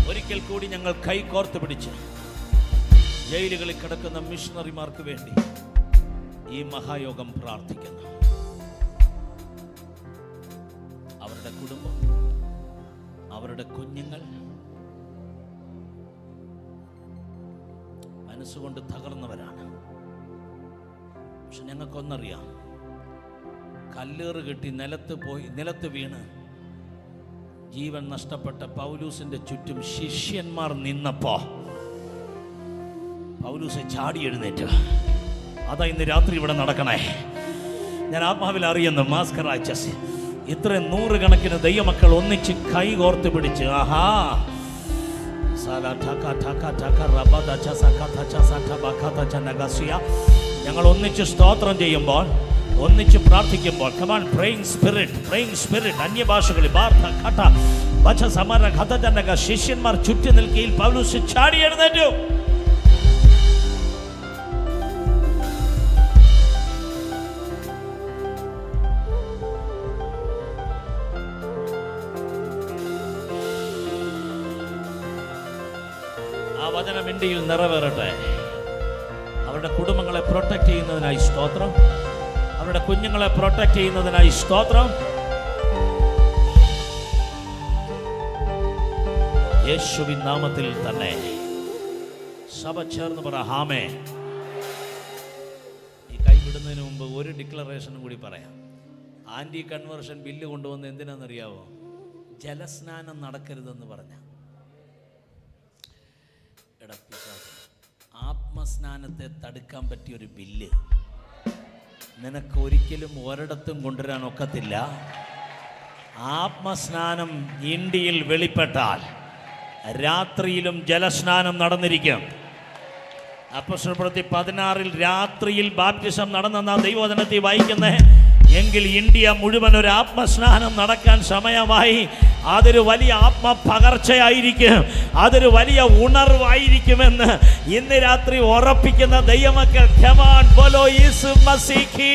ഒരിക്കൽ കൂടി ഞങ്ങൾ കൈ കോർത്ത് പിടിച്ച് ജയിലുകളിൽ കിടക്കുന്ന മിഷണറിമാർക്ക് വേണ്ടി ഈ മഹായോഗം പ്രാർത്ഥിക്കുന്നു. അവരുടെ കുടുംബം, അവരുടെ കുഞ്ഞുങ്ങൾ മനസ്സുകൊണ്ട് തകർന്നവരാണ്. പക്ഷെ ഞങ്ങൾക്കൊന്നറിയാം, കല്ലേറ് കെട്ടി നിലത്ത് വീണ് ജീവൻ നഷ്ടപ്പെട്ട പൗലൂസിന്റെ ചുറ്റും ശിഷ്യന്മാർ നിന്നപ്പോ പൗലൂസ് ചാടി എഴുന്നേറ്റ്. അതാ ഇന്ന് രാത്രി ഇവിടെ നടക്കണേ. ഞാൻ ആത്മാവിൽ അറിയുന്നു, മാസ്കറാച്ചസ് ഇത്ര 100 കണക്കിന് ദൈവമക്കൾ ഒന്നിച്ച് കൈ കോർത്ത് പിടിച്ച് ഞങ്ങൾ ഒന്നിച്ച് സ്തോത്രം ചെയ്യുമ്പോൾ, ഒന്നിച്ച് പ്രാർത്ഥിക്കുമ്പോൾ, കമാൻ പ്രേയിങ് സ്പിരിറ്റ് അന്യഭാഷകളിൽ ശിഷ്യന്മാർ ചുറ്റി നിൽക്കയിൽ പൗലോസ് ചാടി എഴുന്നേറ്റു. ആ വചനം ഇന്ത്യയിൽ നിറവേറട്ടെ. അവരുടെ കുടുംബങ്ങളെ പ്രൊട്ടക്ട് ചെയ്യുന്നതിനായി സ്തോത്രം. അവരുടെ കുഞ്ഞുങ്ങളെ പ്രൊട്ടക്ട് ചെയ്യുന്നതിനായി സ്തോത്രം. യേശുവിൻ നാമത്തിൽ തന്നെ സഭ ചേർന്ന് പറ ആമേൻ. ഈ കൈ വിടുന്നതിന് മുമ്പ് ഒരു ഡിക്ലറേഷനും കൂടി പറയാം. ആൻറ്റി കൺവേർഷൻ ബില്ല് കൊണ്ടുവന്ന് എന്തിനാണെന്നറിയാവോ? ജലസ്നാനം നടക്കരുതെന്ന് പറഞ്ഞ ആത്മസ്നാനത്തെ തടുക്കാൻ പറ്റിയൊരു ബില്ല് നിനക്ക് ഒരിക്കലും ഒരിടത്തും കൊണ്ടുവരാൻ ഒക്കത്തില്ല. ആത്മസ്നാനം ഇന്ത്യയിൽ വെളിപ്പെട്ടാൽ രാത്രിയിലും ജലസ്നാനം നടന്നിരിക്കും. അപ്പോസ്തലപ്രവൃത്തി 16 രാത്രിയിൽ ബാപ്റ്റിസം നടന്നെന്ന ദൈവവചനത്തിൽ വായിക്കുന്നത്. എങ്കിൽ ഇന്ത്യ മുഴുവൻ ഒരു ആത്മസ്നാനം നടക്കാൻ സമയമായി. അതൊരു വലിയ ആത്മപകർച്ചയായിരിക്കും, അതൊരു വലിയ ഉണർവായിരിക്കുമെന്ന് ഇന്ന് രാത്രി ഉറപ്പിക്കുന്ന ദൈവമക്കൾ. ഖമാൻ ബോലോ യേശു മസീഹി.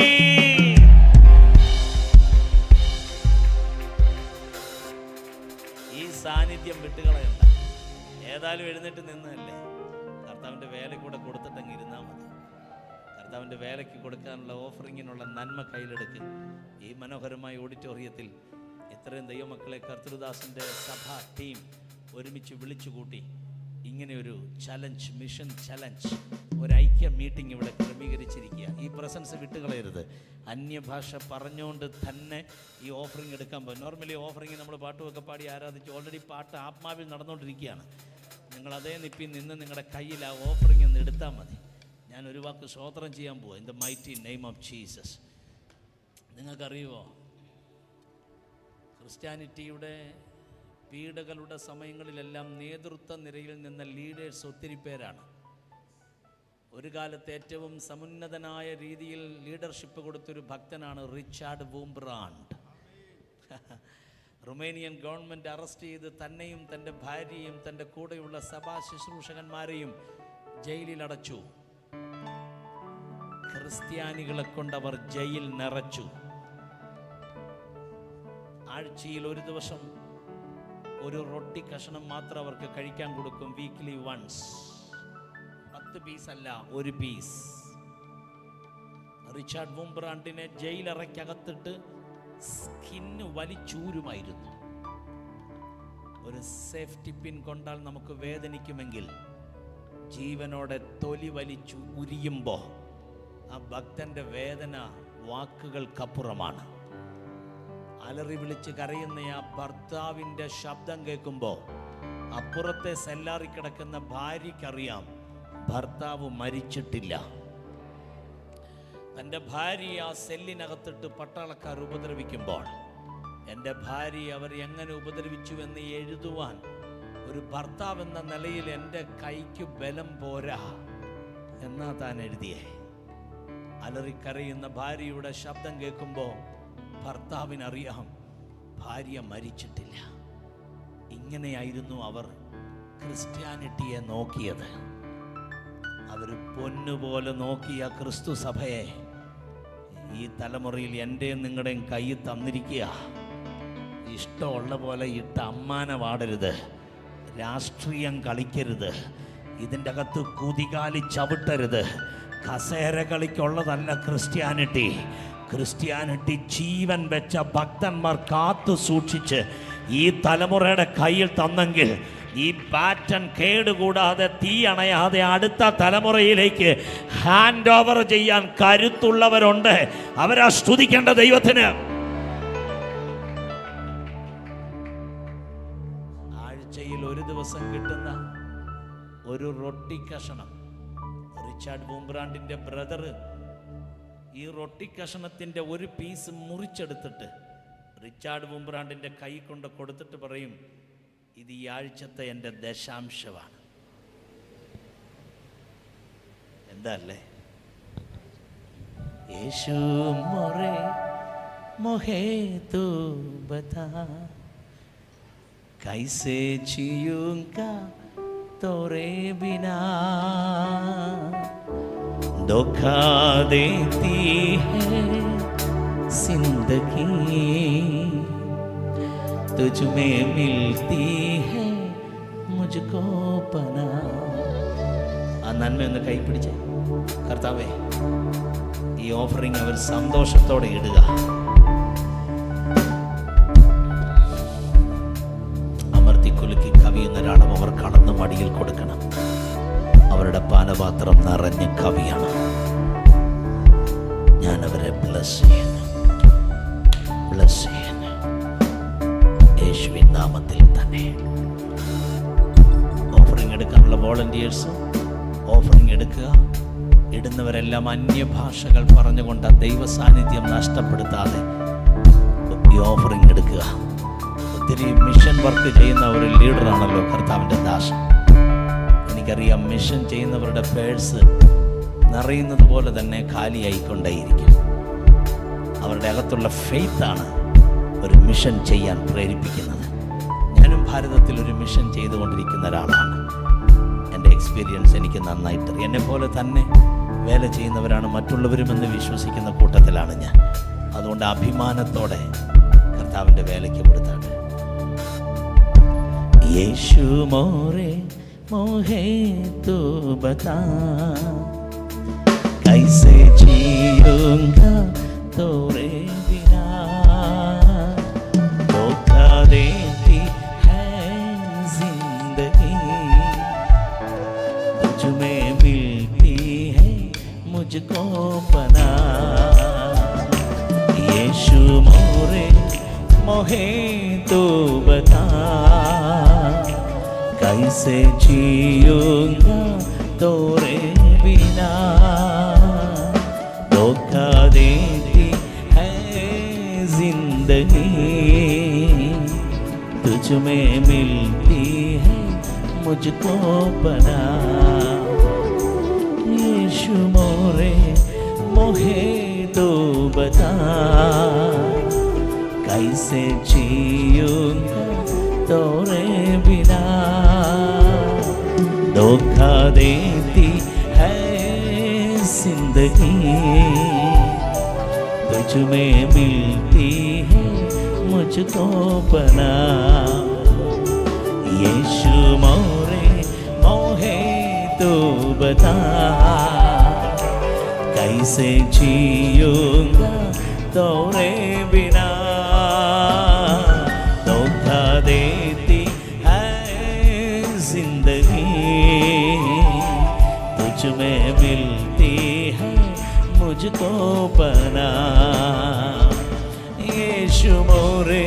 ഈ സാന്നിധ്യം വിട്ടുകളയണ്ട. ഏതായാലും എഴുന്നേറ്റ് നിന്നല്ലേ, കർത്താവിൻ്റെ വേല കൂടെ കൊടുത്തിട്ടങ്ങ് ഇരുന്നാൽ മതി. കർത്താവിൻ്റെ വേലയ്ക്ക് കൊടുക്കാനുള്ള ഓഫറിങ്ങിനുള്ള നന്മ കയ്യിലെടുക്കുക. ഈ മനോഹരമായ ഓഡിറ്റോറിയത്തിൽ ഇത്രയും ദൈവമക്കളെ കർത്തൃദാസൻ്റെ സഭാ ടീം ഒരുമിച്ച് വിളിച്ചു കൂട്ടി ഇങ്ങനെ ഒരു ചലഞ്ച്, മിഷൻ ചലഞ്ച്, ഒരു ഐക്യ മീറ്റിംഗ് ഇവിടെ ക്രമീകരിച്ചിരിക്കുക. ഈ പ്രസൻസ് വിട്ടുകളയരുത്. അന്യഭാഷ പറഞ്ഞുകൊണ്ട് തന്നെ ഈ ഓഫറിങ് എടുക്കാൻ പോകും. നോർമലി ഓഫറിങ് നമ്മൾ പാട്ടുമൊക്കെ പാടി ആരാധിച്ച് ഓൾറെഡി പാട്ട് ആത്മാവിൽ നടന്നുകൊണ്ടിരിക്കുകയാണ്. നിങ്ങൾ അതേ നിപ്പിൽ നിന്ന് നിങ്ങളുടെ കയ്യിൽ ആ ഓഫറിങ് ഒന്ന് എടുത്താൽ മതി. ഞാൻ ഒരു വാക്ക് സ്തോത്രം ചെയ്യാൻ പോവാം. In the mighty name of Jesus. നിങ്ങൾക്കറിയുമോ, ക്രിസ്ത്യാനിറ്റിയുടെ പീഡകളുടെ സമയങ്ങളിലെല്ലാം നേതൃത്വ നിരയിൽ നിന്ന ലീഡേഴ്സ് ഒത്തിരി പേരാണ്. ഒരു കാലത്ത് ഏറ്റവും സമുന്നതനായ രീതിയിൽ ലീഡർഷിപ്പ് കൊടുത്തൊരു ഭക്തനാണ് റിച്ചാർഡ് വൂംബ്രാൻഡ്. റുമേനിയൻ ഗവൺമെൻറ് അറസ്റ്റ് ചെയ്ത് തന്നെയും തൻ്റെ ഭാര്യയും തൻ്റെ കൂടെയുള്ള സഭാ ശുശ്രൂഷകന്മാരെയും ജയിലിലടച്ചു. ക്രിസ്ത്യാനികളെ കൊണ്ടവർ ജയിൽ നിറച്ചു. ആഴ്ചയിൽ ഒരു ദിവസം ഒരു റൊട്ടി കഷണം മാത്രം അവർക്ക് കഴിക്കാൻ കൊടുക്കും. Weekly once. 10 പീസ് അല്ല, 1 പീസ്. റിച്ചാർഡ് വൂംബ്രാൻഡിനെ ജയിലറയ്ക്കകത്തിട്ട് സ്കിന്ന് വലിച്ചൂരുമായിരുന്നു. ഒരു സേഫ്റ്റി പിൻ കൊണ്ടാൽ നമുക്ക് വേദനിക്കുമെങ്കിൽ ജീവനോടെ തൊലി വലിച്ചു ഉരിയുമ്പോൾ ആ ഭക്തൻ്റെ വേദന വാക്കുകൾക്കപ്പുറമാണ്. അലറി വിളിച്ച് കരയുന്ന ആ ഭർത്താവിൻ്റെ ശബ്ദം കേൾക്കുമ്പോൾ അപ്പുറത്തെ സെല്ലാറി കിടക്കുന്ന ഭാര്യയ്ക്കറിയാം ഭർത്താവ് മരിച്ചിട്ടില്ല. തൻ്റെ ഭാര്യ ആ സെല്ലിനകത്തിട്ട് പട്ടാളക്കാർ ഉപദ്രവിക്കുമ്പോൾ എൻ്റെ ഭാര്യ അവർ എങ്ങനെ ഉപദ്രവിച്ചുവെന്ന് എഴുതുവാൻ ഒരു ഭർത്താവ് എന്ന നിലയിൽ എൻ്റെ കൈക്ക് ബലം പോരാ എന്നാ താൻ എഴുതിയേ. അലറിക്കരയുന്ന ഭാര്യയുടെ ശബ്ദം കേൾക്കുമ്പോൾ ഭർത്താവിനറിയാം ഭാര്യ മരിച്ചിട്ടില്ല. ഇങ്ങനെയായിരുന്നു അവർ ക്രിസ്ത്യാനിറ്റിയെ നോക്കിയത്. അവർ പൊന്നുപോലെ നോക്കിയ ക്രിസ്തു സഭയെ ഈ തലമുറയിൽ എൻ്റെയും നിങ്ങളുടെയും കൈ തന്നിരിക്കുക. ഇഷ്ടമുള്ള പോലെ ഇട്ട് അമ്മാന പാടരുത്, രാഷ്ട്രീയം കളിക്കരുത്, ഇതിൻ്റെ അകത്ത് കുതികാലി ചവിട്ടരുത്. കസേര കളിക്കുള്ളതല്ല ക്രിസ്ത്യാനിറ്റി. ക്രിസ്ത്യാനിറ്റി ജീവൻ വെച്ച ഭക്തന്മാർ കാത്തു സൂക്ഷിച്ച് ഈ തലമുറയുടെ കയ്യിൽ തന്നെങ്കിൽ ഈ പാറ്റേൺ കേടുകൂടാതെ തീ അണയാതെ അടുത്ത തലമുറയിലേക്ക് ഹാൻഡ് ഓവർ ചെയ്യാൻ കരുത്തുള്ളവരുണ്ട്. അവരാ സ്തുതിക്കേണ്ട ദൈവത്തിന്. ആഴ്ചയിൽ ഒരു ദിവസം കിട്ടുന്ന ഒരു റൊട്ടി കഷണം റിച്ചാർഡ് വൂംബ്രാൻഡിൻ്റെ ബ്രദർ ഈ റൊട്ടി കഷണത്തിൻ്റെ ഒരു പീസ് മുറിച്ചെടുത്തിട്ട് റിച്ചാർഡ് വൂംബ്രാൻഡിൻ്റെ കൈ കൊണ്ട് കൊടുത്തിട്ട് പറയും, ഇത് ഈ ആഴ്ചത്തെ എൻ്റെ ദശാംശമാണ്. എന്താ അല്ലേ? യേശു മോറെ മോഹേ തൂ ബതാ കൈസേ ജിയൂംഗാ തോരെ ബിനാ धोखा देती है जिंदगी तुझ में मिलती है मुझको पना. ആ നന്മ ഒന്ന് കൈ പിടിച്ചേ. കർത്താവേ, ഈ ഓഫറിങ് അവർ സന്തോഷത്തോടെ ഇടുക. അമർത്തി കുലുക്കി കവിയുന്ന ഒരാളും അവർ കടന്ന് മടിയിൽ കൊടുക്കണം. അവരുടെ പാനപാത്രം നിറഞ്ഞ് കവിയാണ്. ഞാൻ അവരെ ബ്ലസ് ചെയ്യുന്നു, ബ്ലസ് ചെയ്യുന്നു യേശുവിൻ നാമത്തിൽ തന്നെ. ഓഫറിങ് എടുക്കാനുള്ള വോളണ്ടിയേഴ്സും ഓഫറിങ് എടുക്കുക. ഇടുന്നവരെല്ലാം അന്യഭാഷകൾ പറഞ്ഞുകൊണ്ട് ദൈവ സാന്നിധ്യം നഷ്ടപ്പെടുത്താതെ ഈ ഓഫറിങ് എടുക്കുക. ഒത്തിരി മിഷൻ വർക്ക് ചെയ്യുന്ന ഒരു ലീഡറാണല്ലോ കർത്താവിൻ്റെ ദാസൻ. എനിക്കറിയാം, മിഷൻ ചെയ്യുന്നവരുടെ പേഴ്സ് നിറയുന്നത് പോലെ തന്നെ കാലിയായിക്കൊണ്ടേയിരിക്കും. അവരുടെ അകത്തുള്ള ഫെയ്ത്താണ് ഒരു മിഷൻ ചെയ്യാൻ പ്രേരിപ്പിക്കുന്നത്. ഞാനും ഭാരതത്തിൽ ഒരു മിഷൻ ചെയ്തുകൊണ്ടിരിക്കുന്ന ഒരാളാണ്. എൻ്റെ എക്സ്പീരിയൻസ് എനിക്ക് നന്നായിട്ട് എന്നെപ്പോലെ തന്നെ വേല ചെയ്യുന്നവരാണ് മറ്റുള്ളവരുമെന്ന് വിശ്വസിക്കുന്ന കൂട്ടത്തിലാണ് ഞാൻ. അതുകൊണ്ട് അഭിമാനത്തോടെ കർത്താവിൻ്റെ വേലയ്ക്ക് കൊടുത്താണ്. യേശു മോരെ മോഹേ തൂ ബതാ कैसे जीऊंगा तोरे बिना, धोखा देती है जिंदगी, तुझ में मिलती है मुझको पना. यीशु मोरे मोहे तो बता, कैसे जीऊंगा तोरे बिना, धोखा देती है जिंदगी, तुझ में मिलती है मुझको पना. यीशु मोरे मोहे तो बता, कैसे जीऊंगा तोरे बिना, धोखा देती है जिंदगी, तुझ में मिलती है मुझको पना. यीशु मोरे मोहे तो बता, कैसे जीऊंगा तोरे बिना, धोखा देती है जिंदगी, तुझ में मिलती है मुझको पना. यीशु मोरे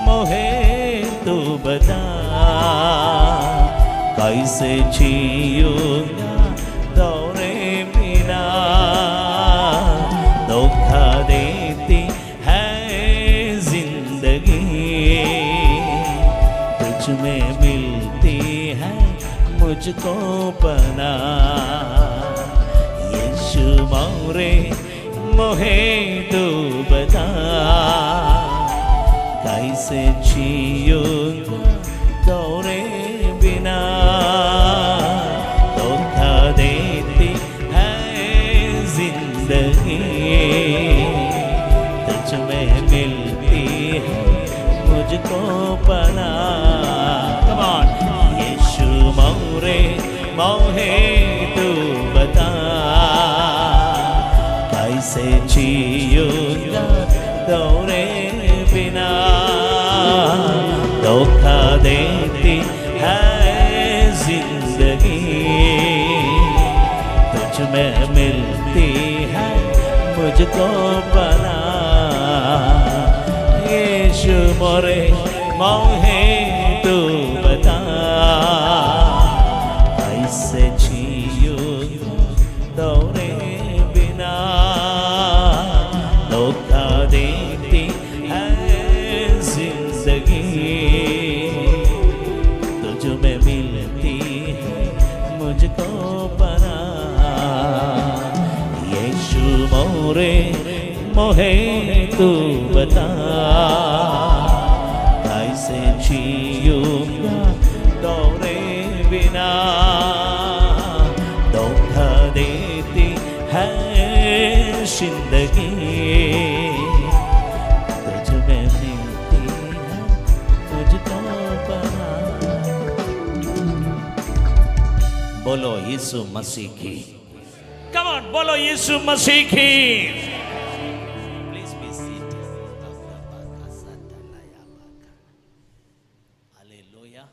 मोहे तू बता, कैसे जीऊंगा तोरे बिना, धोखा देती है जिंदगी, तुझ में मिलती है मुझको पना. यीशु मोरे मोहे तू बता, कैसे जीऊंगा तोरे बिना, धोखा देती है जिंदगी, तुझ में मिलती है मुझको पना. Come on. यीशु मोरे मोहे तू बता, कैसे जीऊंगा तोरे बिना, धोखा देती है जिंदगी, तुझ में मिलती है मुझको पना. यीशु मोरे मोहे तू बता, कैसे जीऊंगा तोरे बिना, धोखा देती है जिंदगी, तुझ में मिलती है मुझको पना. यीशु मोरे मोहे तू बता, कैसे जीऊंगा तोरे बिना, धोखा देती है जिंदगी, तुझ में मिलती है मुझको पना. बोलो यीशु मसीह की. Come on. बोलो यीशु मसीह की। Please be seated. Hallelujah.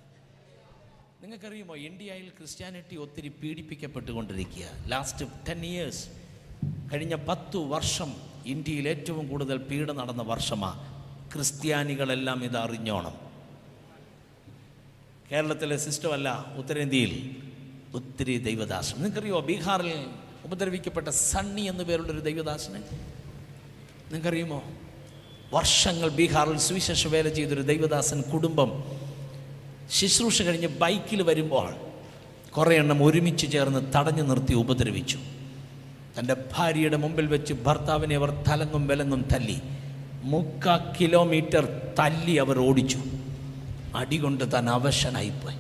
നിങ്ങൾക്കറിയുമോ ഇന്ത്യയിൽ ക്രിസ്ത്യാനിറ്റി ഒത്തിരി പീഡിപ്പിക്കപ്പെട്ടുകൊണ്ടിരിക്കുക. ലാസ്റ്റ് 10 years, കഴിഞ്ഞ 10 വർഷം ഇന്ത്യയിൽ ഏറ്റവും കൂടുതൽ പീഡനം നടന്ന വർഷമാണ്. ക്രിസ്ത്യാനികളെല്ലാം ഇത് അറിഞ്ഞോണം. കേരളത്തിലെ സിസ്റ്റമല്ല, ഉത്തരേന്ത്യയിൽ ഒത്തിരി ദൈവദാസൻ. നിങ്ങൾക്കറിയോ ബീഹാറിൽ ഉപദ്രവിക്കപ്പെട്ട സണ്ണി എന്നു പേരുള്ളൊരു ദൈവദാസനെ നിങ്ങൾക്കറിയുമോ? വർഷങ്ങൾ ബീഹാറിൽ സുവിശേഷ വേല ചെയ്തൊരു ദൈവദാസൻ കുടുംബം ശുശ്രൂഷ കഴിഞ്ഞ് ബൈക്കിൽ വരുമ്പോൾ കുറേ എണ്ണം ഒരുമിച്ച് ചേർന്ന് തടഞ്ഞു നിർത്തി ഉപദ്രവിച്ചു. തൻ്റെ ഭാര്യയുടെ മുമ്പിൽ വെച്ച് ഭർത്താവിനെ അവർ തലങ്ങും വിലങ്ങും തല്ലി. 3/4 കിലോമീറ്റർ തല്ലി അവർ ഓടിച്ചു. അടികൊണ്ട് താൻ അവശനായിപ്പോയി.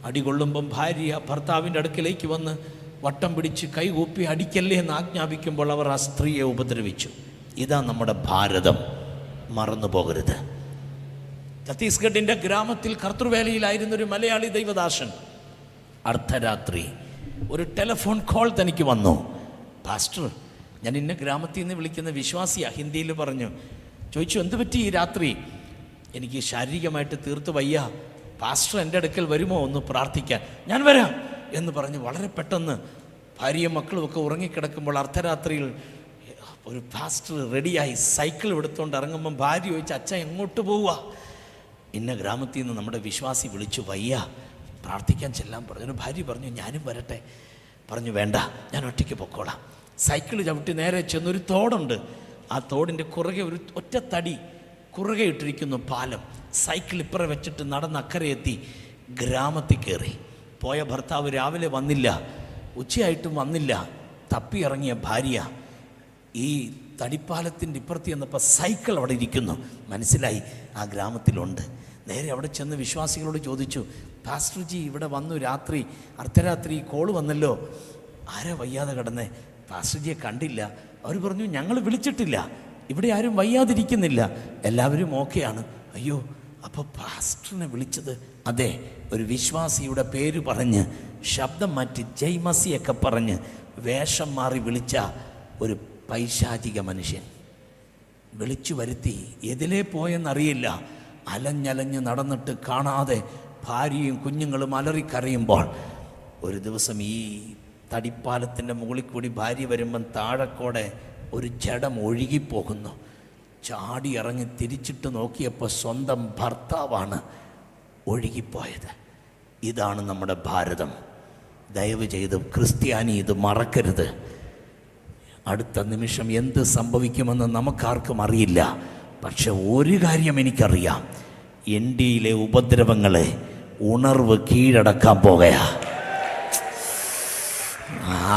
അടികൊള്ളുമ്പം ഭാര്യ ഭർത്താവിൻ്റെ അടുക്കിലേക്ക് വന്ന് വട്ടം പിടിച്ച് കൈകൂപ്പി അടിക്കല്ലേ എന്ന് ആജ്ഞാപിക്കുമ്പോൾ അവർ ആ സ്ത്രീയെ ഉപദ്രവിച്ചു. ഇതാ നമ്മുടെ ഭാരതം, മറന്നു പോകരുത്. ഛത്തീസ്ഗഡിൻ്റെ ഗ്രാമത്തിൽ കർത്തൃവേലയിലായിരുന്നൊരു മലയാളി ദൈവദാസൻ അർദ്ധരാത്രി ഒരു ടെലിഫോൺ കോൾ തനിക്ക് വന്നു. പാസ്റ്റർ, ഞാൻ ഇന്ന ഗ്രാമത്തിൽ നിന്ന് വിളിക്കുന്ന വിശ്വാസിയാണ്, ഹിന്ദിയിൽ പറഞ്ഞു. ചോദിച്ചു, എന്ത് പറ്റി ഈ രാത്രി? എനിക്ക് ശാരീരികമായിട്ട് തീർത്ത് വയ്യ, പാസ്റ്റർ എൻ്റെ അടുക്കൽ വരുമോ ഒന്ന് പ്രാർത്ഥിക്കാൻ? ഞാൻ വരാം എന്ന് പറഞ്ഞ് വളരെ പെട്ടെന്ന് ഭാര്യയും മക്കളും ഒക്കെ ഉറങ്ങിക്കിടക്കുമ്പോൾ അർദ്ധരാത്രിയിൽ ഒരു പാസ്റ്റർ റെഡിയായി സൈക്കിൾ എടുത്തുകൊണ്ട് ഇറങ്ങുമ്പം ഭാര്യ ചോദിച്ചു, അച്ഛൻ എങ്ങോട്ട് പോവുക? ഇന്ന ഗ്രാമത്തിൽ നിന്ന് നമ്മുടെ വിശ്വാസി വിളിച്ചു, വയ്യ, പ്രാർത്ഥിക്കാൻ ചെല്ലാൻ പറഞ്ഞു. ഭാര്യ പറഞ്ഞു, ഞാനും വരട്ടെ. പറഞ്ഞു, വേണ്ട, ഞാൻ ഒറ്റയ്ക്ക് പൊക്കോളാം. സൈക്കിൾ ചവിട്ടി നേരെ ചെന്നൊരു തോടുണ്ട്. ആ തോടിൻ്റെ കുറുകെ ഒരു ഒറ്റ തടി കുറുകെ ഇട്ടിരിക്കുന്നു പാലം. സൈക്കിൾ ഇപ്പുറം വെച്ചിട്ട് നടന്ന് അക്കരെ എത്തി ഗ്രാമത്തിൽ കയറി. പോയ ഭർത്താവ് രാവിലെ വന്നില്ല, ഉച്ചയായിട്ടും വന്നില്ല. തപ്പി ഇറങ്ങിയ ഭാര്യ ഈ തടിപ്പാലത്തിൻ്റെ ഇപ്പുറത്ത് ചെന്നപ്പോൾ സൈക്കിൾ അവിടെ ഇരിക്കുന്നു. മനസ്സിലായി ആ ഗ്രാമത്തിലുണ്ട്. നേരെ അവിടെ ചെന്ന് വിശ്വാസികളോട് ചോദിച്ചു, പാസ്റ്റർജി ഇവിടെ വന്നു, രാത്രി അർദ്ധരാത്രി കോള് വന്നല്ലോ, ആരാ വയ്യാതെ കിടന്നേ? പാസ്റ്റർജിയെ കണ്ടില്ല. അവർ പറഞ്ഞു, ഞങ്ങൾ വിളിച്ചിട്ടില്ല, ഇവിടെ ആരും വയ്യാതിരിക്കുന്നില്ല, എല്ലാവരും ഓക്കെയാണ്. അയ്യോ, അപ്പോൾ പാസ്റ്ററിനെ വിളിച്ചത്? അതെ, ഒരു വിശ്വാസിയുടെ പേര് പറഞ്ഞ് ശബ്ദം മാറ്റി ജയ്മസിയൊക്കെ പറഞ്ഞ് വേഷം മാറി വിളിച്ച ഒരു പൈശാചിക മനുഷ്യൻ വിളിച്ചു വരുത്തി. എതിലേ പോയെന്നറിയില്ല. അലഞ്ഞലഞ്ഞ് നടന്നിട്ട് കാണാതെ ഭാര്യയും കുഞ്ഞുങ്ങളും അലറിക്കരയുമ്പോൾ ഒരു ദിവസം ഈ തടിപ്പാലത്തിൻ്റെ മുകളിൽ കൂടി ഭാര്യ വരുമ്പം താഴെക്കോടെ ഒരു ജഡം ഒഴുകിപ്പോകുന്നു. ചാടി ഇറങ്ങി തിരിച്ചിട്ട് നോക്കിയപ്പോൾ സ്വന്തം ഭർത്താവാണ് ഒഴുകിപ്പോയത്. ഇതാണ് നമ്മുടെ ഭാരതം. ദയവ് ചെയ്ത് ക്രിസ്ത്യാനി ഇത് മറക്കരുത്. അടുത്ത നിമിഷം എന്ത് സംഭവിക്കുമെന്ന് നമുക്കാർക്കും അറിയില്ല. പക്ഷെ ഒരു കാര്യം എനിക്കറിയാം, ഇന്ത്യയിലെ ഉപദ്രവങ്ങളെ ഉണർവ് കീഴടക്കാൻ പോകുകയാ.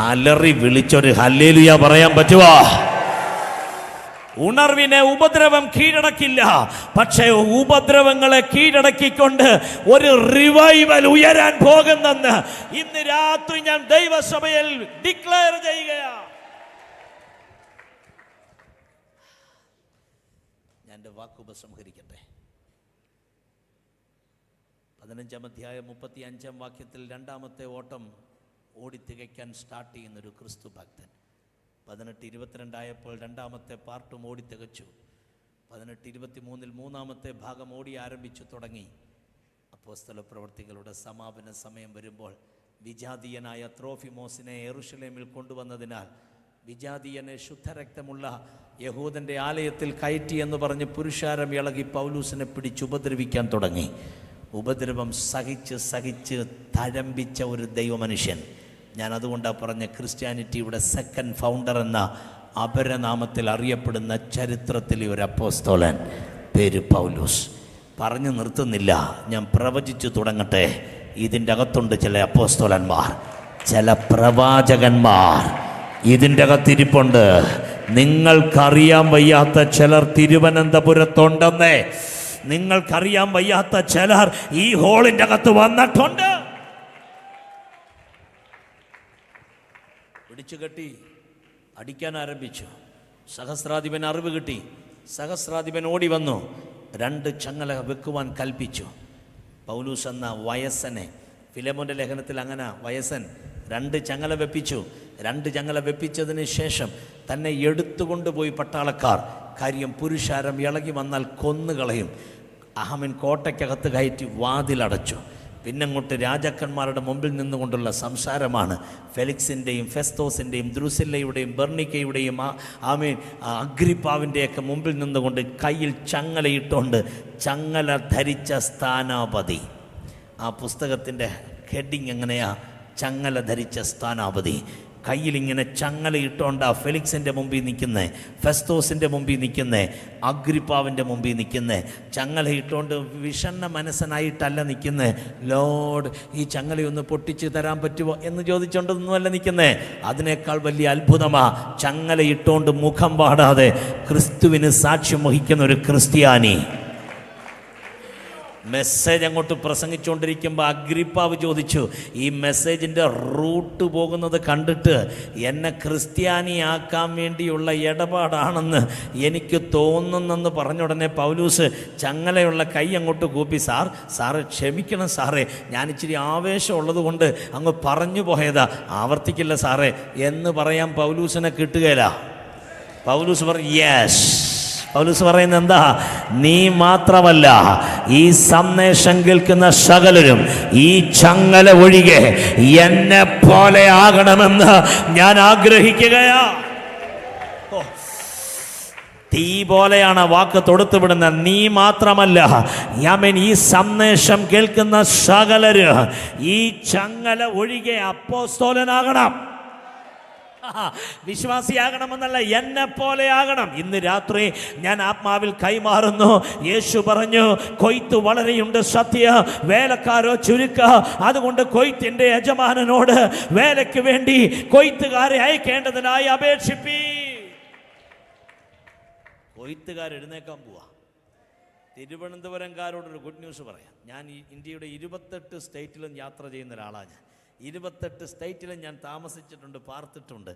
അലറി വിളിച്ചൊരു ഹല്ലേലൂയ പറയാൻ പറ്റുമോ? ഉണർവിനെ ഉപദ്രവം കീഴടക്കില്ല, പക്ഷേ ഉപദ്രവങ്ങളെ കീഴടക്കിക്കൊണ്ട് ഒരു റിവൈവൽ ഉയരാൻ പോകുന്നെന്ന് ഇന്ന് രാത്രി ഞാൻ ദൈവസഭയിൽ ഡിക്ലെയർ ചെയ്യുകയാണ്. ഞാൻ എൻ്റെ വാക്ക് ഉപസംഹരിക്കട്ടെ. 15-ാം അധ്യായം 35-ാം വാക്യത്തിൽ രണ്ടാമത്തെ ഓട്ടം ഓടി തികയ്ക്കാൻ സ്റ്റാർട്ട് ചെയ്യുന്നൊരു ക്രിസ്തു ഭക്തൻ 18-22 ആയപ്പോൾ രണ്ടാമത്തെ പാർട്ടും ഓടി തികച്ചു. 18-23 മൂന്നാമത്തെ ഭാഗം ഓടി ആരംഭിച്ചു തുടങ്ങി. അപ്പോസ്തല പ്രവർത്തികളുടെ സമാപന സമയം വരുമ്പോൾ വിജാതീയനായ ത്രോഫിമോസിനെ യെരൂശലേമിൽ കൊണ്ടുവന്നതിനാൽ വിജാതീയനെ ശുദ്ധരക്തമുള്ള യഹൂദൻ്റെ ആലയത്തിൽ കയറ്റി എന്ന് പറഞ്ഞ് പുരുഷാരം ഇളകി പൗലൂസിനെ പിടിച്ചുപദ്രവിക്കാൻ തുടങ്ങി. ഉപദ്രവം സഹിച്ച് തഴമ്പിച്ച ഒരു ദൈവമനുഷ്യൻ. ഞാൻ അതുകൊണ്ടാണ് പറഞ്ഞ ക്രിസ്ത്യാനിറ്റിയുടെ സെക്കൻഡ് ഫൗണ്ടർ എന്ന അപരനാമത്തിൽ അറിയപ്പെടുന്ന ചരിത്രത്തിലെ ഒരു അപ്പോസ്തലൻ, പേര് പൗലോസ്. പറഞ്ഞു നിർത്തുന്നില്ല, ഞാൻ പ്രവചിച്ചു തുടങ്ങട്ടെ. ഇതിൻ്റെ അകത്തുണ്ട് ചില അപ്പോസ്തലന്മാർ, ചില പ്രവാചകന്മാർ ഇതിൻ്റെ അകത്തിരിപ്പുണ്ട്. നിങ്ങൾക്കറിയാൻ വയ്യാത്ത ചിലർ തിരുവനന്തപുരത്തുണ്ടെന്നേ. നിങ്ങൾക്കറിയാൻ വയ്യാത്ത ചിലർ ഈ ഹോളിൻ്റെ അകത്ത് വന്നിട്ടുണ്ട്. പിടിച്ചു കെട്ടി അടിക്കാൻ ആരംഭിച്ചു. സഹസ്രാധിപൻ അറിവ് കിട്ടി. സഹസ്രാധിപൻ ഓടി വന്നു, 2 ചങ്ങല വെക്കുവാൻ കൽപ്പിച്ചു. പൗലൂസ് എന്ന വയസ്സനെ, ഫിലെമോൻ്റെ ലേഖനത്തിൽ അങ്ങനെ വയസ്സൻ 2 ചങ്ങല വെപ്പിച്ചു. 2 ചങ്ങല വെപ്പിച്ചതിന് ശേഷം തന്നെ എടുത്തുകൊണ്ടുപോയി പട്ടാളക്കാർ. കാര്യം പുരുഷാരം ഇളകി വന്നാൽ കൊന്നുകളയും. അഹമൻ കോട്ടയ്ക്കകത്ത് കയറ്റി വാതിലടച്ചു. പിന്നങ്ങോട്ട് രാജാക്കന്മാരുടെ മുമ്പിൽ നിന്നുകൊണ്ടുള്ള സംസാരമാണ്. ഫെലിക്സിൻ്റെയും ഫെസ്തോസിൻ്റെയും ദ്രുസില്ലയുടെയും ബെർണിക്കയുടെയും അഗ്രിപ്പാവിൻ്റെയൊക്കെ മുമ്പിൽ നിന്നുകൊണ്ട് കയ്യിൽ ചങ്ങലയിട്ടുകൊണ്ട് ചങ്ങല ധരിച്ച സ്ഥാനാപതി. ആ പുസ്തകത്തിൻ്റെ ഹെഡിങ് എങ്ങനെയാ? ചങ്ങല ധരിച്ച സ്ഥാനാപതി. കയ്യിലിങ്ങനെ ചങ്ങലയിട്ടുകൊണ്ട് ഫെലിക്സിൻ്റെ മുമ്പിൽ നിൽക്കുന്നത്, ഫെസ്തോസിൻ്റെ മുമ്പിൽ നിൽക്കുന്നത്, അഗ്രിപ്പാവിൻ്റെ മുമ്പിൽ നിൽക്കുന്നത്. ചങ്ങലയിട്ടുകൊണ്ട് വിഷണ്ണ മനസ്സനായിട്ടല്ല നിൽക്കുന്നത്. ലോർഡ്, ഈ ചങ്ങലയൊന്ന് പൊട്ടിച്ച് തരാൻ പറ്റുമോ എന്ന് ചോദിച്ചുകൊണ്ടൊന്നുമല്ല നിൽക്കുന്നത്. അതിനേക്കാൾ വലിയ അത്ഭുതമാ ചങ്ങലയിട്ടുകൊണ്ട് മുഖം പാടാതെ ക്രിസ്തുവിന് സാക്ഷ്യം വഹിക്കുന്ന ഒരു ക്രിസ്ത്യാനി. മെസ്സേജ് അങ്ങോട്ട് പ്രസംഗിച്ചുകൊണ്ടിരിക്കുമ്പോൾ അഗ്രിപ്പാവ് ചോദിച്ചു, ഈ മെസ്സേജിൻ്റെ റൂട്ട് പോകുന്നത് കണ്ടിട്ട് എന്നെ ക്രിസ്ത്യാനിയാക്കാൻ വേണ്ടിയുള്ള ഇടപാടാണെന്ന് എനിക്ക് തോന്നുന്നെന്ന് പറഞ്ഞ ഉടനെ പൗലൂസ് ചങ്ങലയുള്ള കൈ അങ്ങോട്ട് കൂപ്പി, സാറ് ക്ഷമിക്കണം സാറേ, ഞാൻ ഇച്ചിരി ആവേശമുള്ളത് കൊണ്ട് അങ്ങ് പറഞ്ഞു പോയതാ, ആവർത്തിക്കില്ല സാറേ എന്ന് പറയാൻ പൗലൂസിനെ കിട്ടുകയില്ല. പൗലൂസ് പറഞ്ഞു യെസ്. പൗലോസ് പറയുന്നത് എന്താ? നീ മാത്രമല്ല, ഈ സന്ദേശം കേൾക്കുന്ന സകലരും ഈ ചങ്ങല ഒഴികെ എന്നെ പോലെ ആകണമെന്ന് ഞാൻ ആഗ്രഹിക്കുകയാ. തീ പോലെയാണ് വാക്ക് തൊടുത്തുവിടുന്നത്. നീ മാത്രമല്ല, ഈ സന്ദേശം കേൾക്കുന്ന സകലര് ഈ ചങ്ങല ഒഴികെ അപ്പോസ്തലനാകണം, വിശ്വാസിയാകണമെന്നല്ല, എന്നെ പോലെ ആകണം. ഇന്ന് രാത്രി ഞാൻ ആത്മാവിൽ കൈമാറുന്നു. യേശു പറഞ്ഞു, കൊയ്ത്ത് വളരെയുണ്ട് സത്യ, വേലക്കാരോ ചുരുക്ക. അതുകൊണ്ട് കൊയ്ത്തിന്റെ യജമാനനോട് വേലയ്ക്ക് വേണ്ടി കൊയ്ത്തുകാരെ അയക്കേണ്ടതിനായി അപേക്ഷിപ്പി. കൊയ്ത്തുകാർ എഴുന്നേക്കാൻ പോവാ. തിരുവനന്തപുരംകാരോടൊരു ഗുഡ് ന്യൂസ് പറയാം. ഞാൻ ഇന്ത്യയുടെ 28 സ്റ്റേറ്റിലും യാത്ര ചെയ്യുന്ന ഒരാളാണ്. 28 സ്റ്റേറ്റിലും ഞാൻ താമസിച്ചിട്ടുണ്ട്, പാർത്തിട്ടുണ്ട്.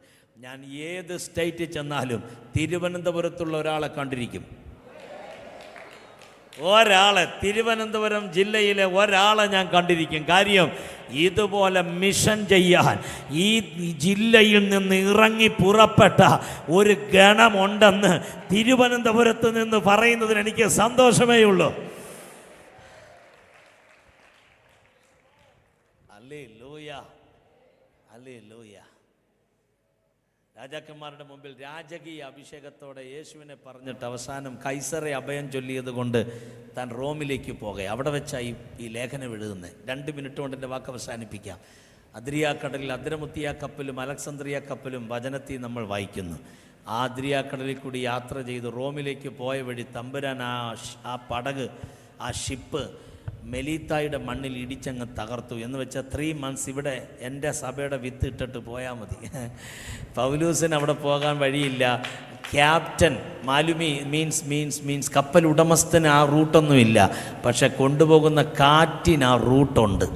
ഞാൻ ഏത് സ്റ്റേറ്റിൽ ചെന്നാലും തിരുവനന്തപുരത്തുള്ള ഒരാളെ കണ്ടിരിക്കും. ഒരാളെ, തിരുവനന്തപുരം ജില്ലയിലെ ഒരാളെ ഞാൻ കണ്ടിരിക്കും. കാര്യം, ഇതുപോലെ മിഷൻ ചെയ്യാൻ ഈ ജില്ലയിൽ നിന്ന് ഇറങ്ങി പുറപ്പെട്ട ഒരു ഗണമുണ്ടെന്ന് തിരുവനന്തപുരത്ത് നിന്ന് പറയുന്നതിന് എനിക്ക് സന്തോഷമേ ഉള്ളൂ. രാജാക്കന്മാരുടെ മുമ്പിൽ രാജകീയ അഭിഷേകത്തോടെ യേശുവിനെ പറഞ്ഞിട്ട് അവസാനം കൈസറെ അഭയം ചൊല്ലിയത് കൊണ്ട് താൻ റോമിലേക്ക് പോകുക. അവിടെ വെച്ചാണ് ഈ ലേഖനം എഴുതുന്നത്. 2 മിനിറ്റ് കൊണ്ട് എൻ്റെ വാക്ക് അവസാനിപ്പിക്കാം. അദ്രിയാക്കടലിൽ അദ്രമുത്തിയ കപ്പലും അലക്സാന്ദ്രിയ കപ്പലും വചനത്തിൽ നമ്മൾ വായിക്കുന്നു. ആ അദ്രിയാക്കടലിൽ കൂടി യാത്ര ചെയ്ത് റോമിലേക്ക് പോയ വഴി തമ്പുരാൻ ആ പടക്, ആ ഷിപ്പ് മെലീത്തായുടെ മണ്ണിൽ ഇടിച്ചങ്ങ് തകർത്തു. എന്ന് വെച്ചാൽ 3 months ഇവിടെ എൻ്റെ സഭയുടെ വിത്ത് ഇട്ടിട്ട് പോയാൽ മതി. പൗലൂസിന് അവിടെ പോകാൻ വഴിയില്ല. ക്യാപ്റ്റൻ മാലുമി മീൻസ് കപ്പൽ ഉടമസ്ഥന് ആ റൂട്ടൊന്നുമില്ല. പക്ഷെ കൊണ്ടുപോകുന്ന കാറ്റിന് ആ റൂട്ടുണ്ട്.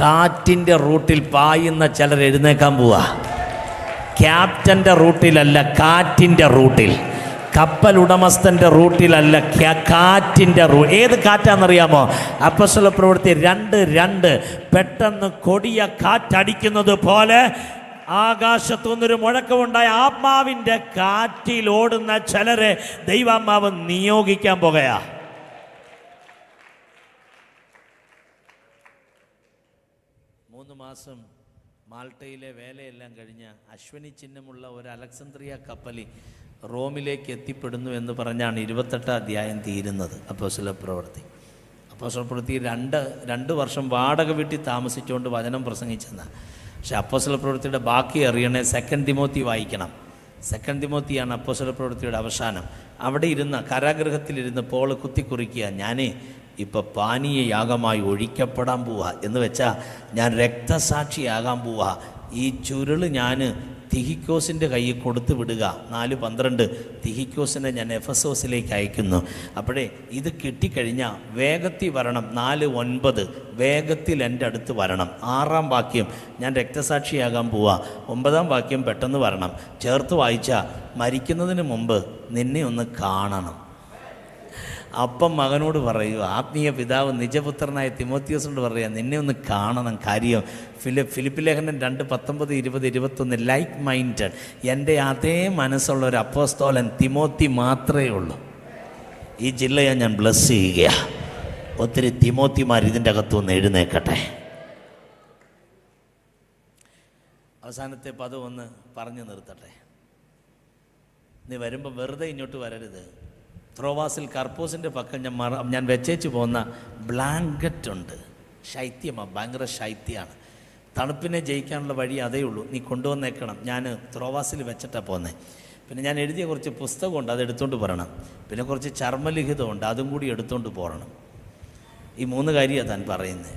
കാറ്റിൻ്റെ റൂട്ടിൽ പായുന്ന ചിലർ എഴുന്നേക്കാൻ പോവാ. ക്യാപ്റ്റൻ്റെ റൂട്ടിലല്ല, കാറ്റിൻ്റെ റൂട്ടിൽ. കപ്പൽ ഉടമസ്ഥൻ്റെ റൂട്ടിലല്ല, കാറ്റിൻ്റെ ഏത് കാറ്റാണെന്നറിയാമോ? അപ്പോസ്തല പ്രവൃത്തി 2:2 പെട്ടെന്ന് കൊടിയ കാറ്റടിക്കുന്നത് പോലെ ആകാശത്തുനിന്നൊരു മുഴക്കമുണ്ടായ ആത്മാവിൻ്റെ കാറ്റിൽ ഓടുന്ന ചിലരെ ദൈവാത്മാവ് നിയോഗിക്കാൻ പോകുകയാ. മാസം മാൾട്ടയിലെ വേലയെല്ലാം കഴിഞ്ഞ് അശ്വനി ചിഹ്നമുള്ള ഒരു അലക്സാന്ദ്രിയ കപ്പലിൽ റോമിലേക്ക് എത്തിപ്പെടുന്നു എന്ന് പറഞ്ഞാണ് 28 അധ്യായം തീരുന്നത്. അപ്പോസ്തല പ്രവൃത്തി 2 വർഷം വാടക വീട്ടിൽ താമസിച്ചുകൊണ്ട് വചനം പ്രസംഗിച്ചെന്നാണ്. പക്ഷെ അപ്പോസ്തല പ്രവൃത്തിയുടെ ബാക്കി അറിയണേ 2 തിമോത്തി വായിക്കണം. 2 തിമോത്തിയാണ് അപ്പോസ്തല പ്രവൃത്തിയുടെ അവസാനം. അവിടെ ഇരുന്ന് കാരാഗൃഹത്തിലിരുന്ന് പോൾ കുത്തിക്കുറിക്കുക, ഞാനേ ഇപ്പോൾ പാനീയ യാഗമായി ഒഴിക്കപ്പെടാൻ പോവുക എന്ന് വെച്ചാൽ ഞാൻ രക്തസാക്ഷിയാകാൻ പോവുക. ഈ ചുരുള് ഞാൻ തിഹിക്കോസിൻ്റെ കയ്യിൽ കൊടുത്തു വിടുക. 4:12 തിഹിക്കോസിനെ ഞാൻ എഫെസോസിലേക്ക് അയക്കുന്നു. അപ്പോഴേ ഇത് കിട്ടിക്കഴിഞ്ഞാൽ വേഗത്തിൽ വരണം. 4:9 വേഗത്തിൽ എൻ്റെ അടുത്ത് വരണം. 6-ാം വാക്യം ഞാൻ രക്തസാക്ഷിയാകാൻ പോവുക. 9-ാം വാക്യം പെട്ടെന്ന് വരണം. ചേർത്ത് വായിച്ചാൽ മരിക്കുന്നതിന് മുമ്പ് നിന്നെ ഒന്ന് കാണണം. അപ്പം മകനോട് പറയൂ, ആത്മീയ പിതാവ് നിജപുത്രനായ തിമോത്തിയോസിനോട് പറയുക, നിന്നെ ഒന്ന് കാണണം. കാര്യം ഫിലിപ്പ് ലേഖനം 2:19-20-21 ലൈക്ക് മൈൻഡഡ്, എൻ്റെ അതേ മനസ്സുള്ള ഒരു അപ്പോസ്തോലൻ തിമോത്തി മാത്രമേ ഉള്ളൂ. ഈ ജില്ലയെ ഞാൻ ബ്ലസ് ചെയ്യുക. ഒത്തിരി തിമോത്തിമാർ ഇതിൻ്റെ അകത്തുനിന്ന് എഴുന്നേക്കട്ടെ. അവസാനത്തെ പദം ഒന്ന് പറഞ്ഞു നിർത്തട്ടെ. നീ വരുമ്പോൾ വെറുതെ ഇങ്ങോട്ട് വരരുത്. ത്രോവാസിൽ കർപ്പൂസിൻ്റെ പക്കം ഞാൻ വെച്ചേച്ച് പോകുന്ന ബ്ലാങ്കറ്റ് ഉണ്ട്. ശൈത്യമാണ്, ഭയങ്കര ശൈത്യമാണ്. തണുപ്പിനെ ജയിക്കാനുള്ള വഴി അതേ ഉള്ളൂ. നീ കൊണ്ടുവന്നേക്കണം. ഞാൻ ത്രോവാസിൽ വെച്ചിട്ടാണ് പോകുന്നത്. പിന്നെ ഞാൻ എഴുതിയ കുറച്ച് പുസ്തകമുണ്ട്, അത് എടുത്തുകൊണ്ട് പോരണം. പിന്നെ കുറച്ച് ചർമ്മലിഖിതമുണ്ട്, അതും കൂടി എടുത്തുകൊണ്ട് പോരണം. ഈ 3 കാര്യമാണ് താൻ പറയുന്നത്.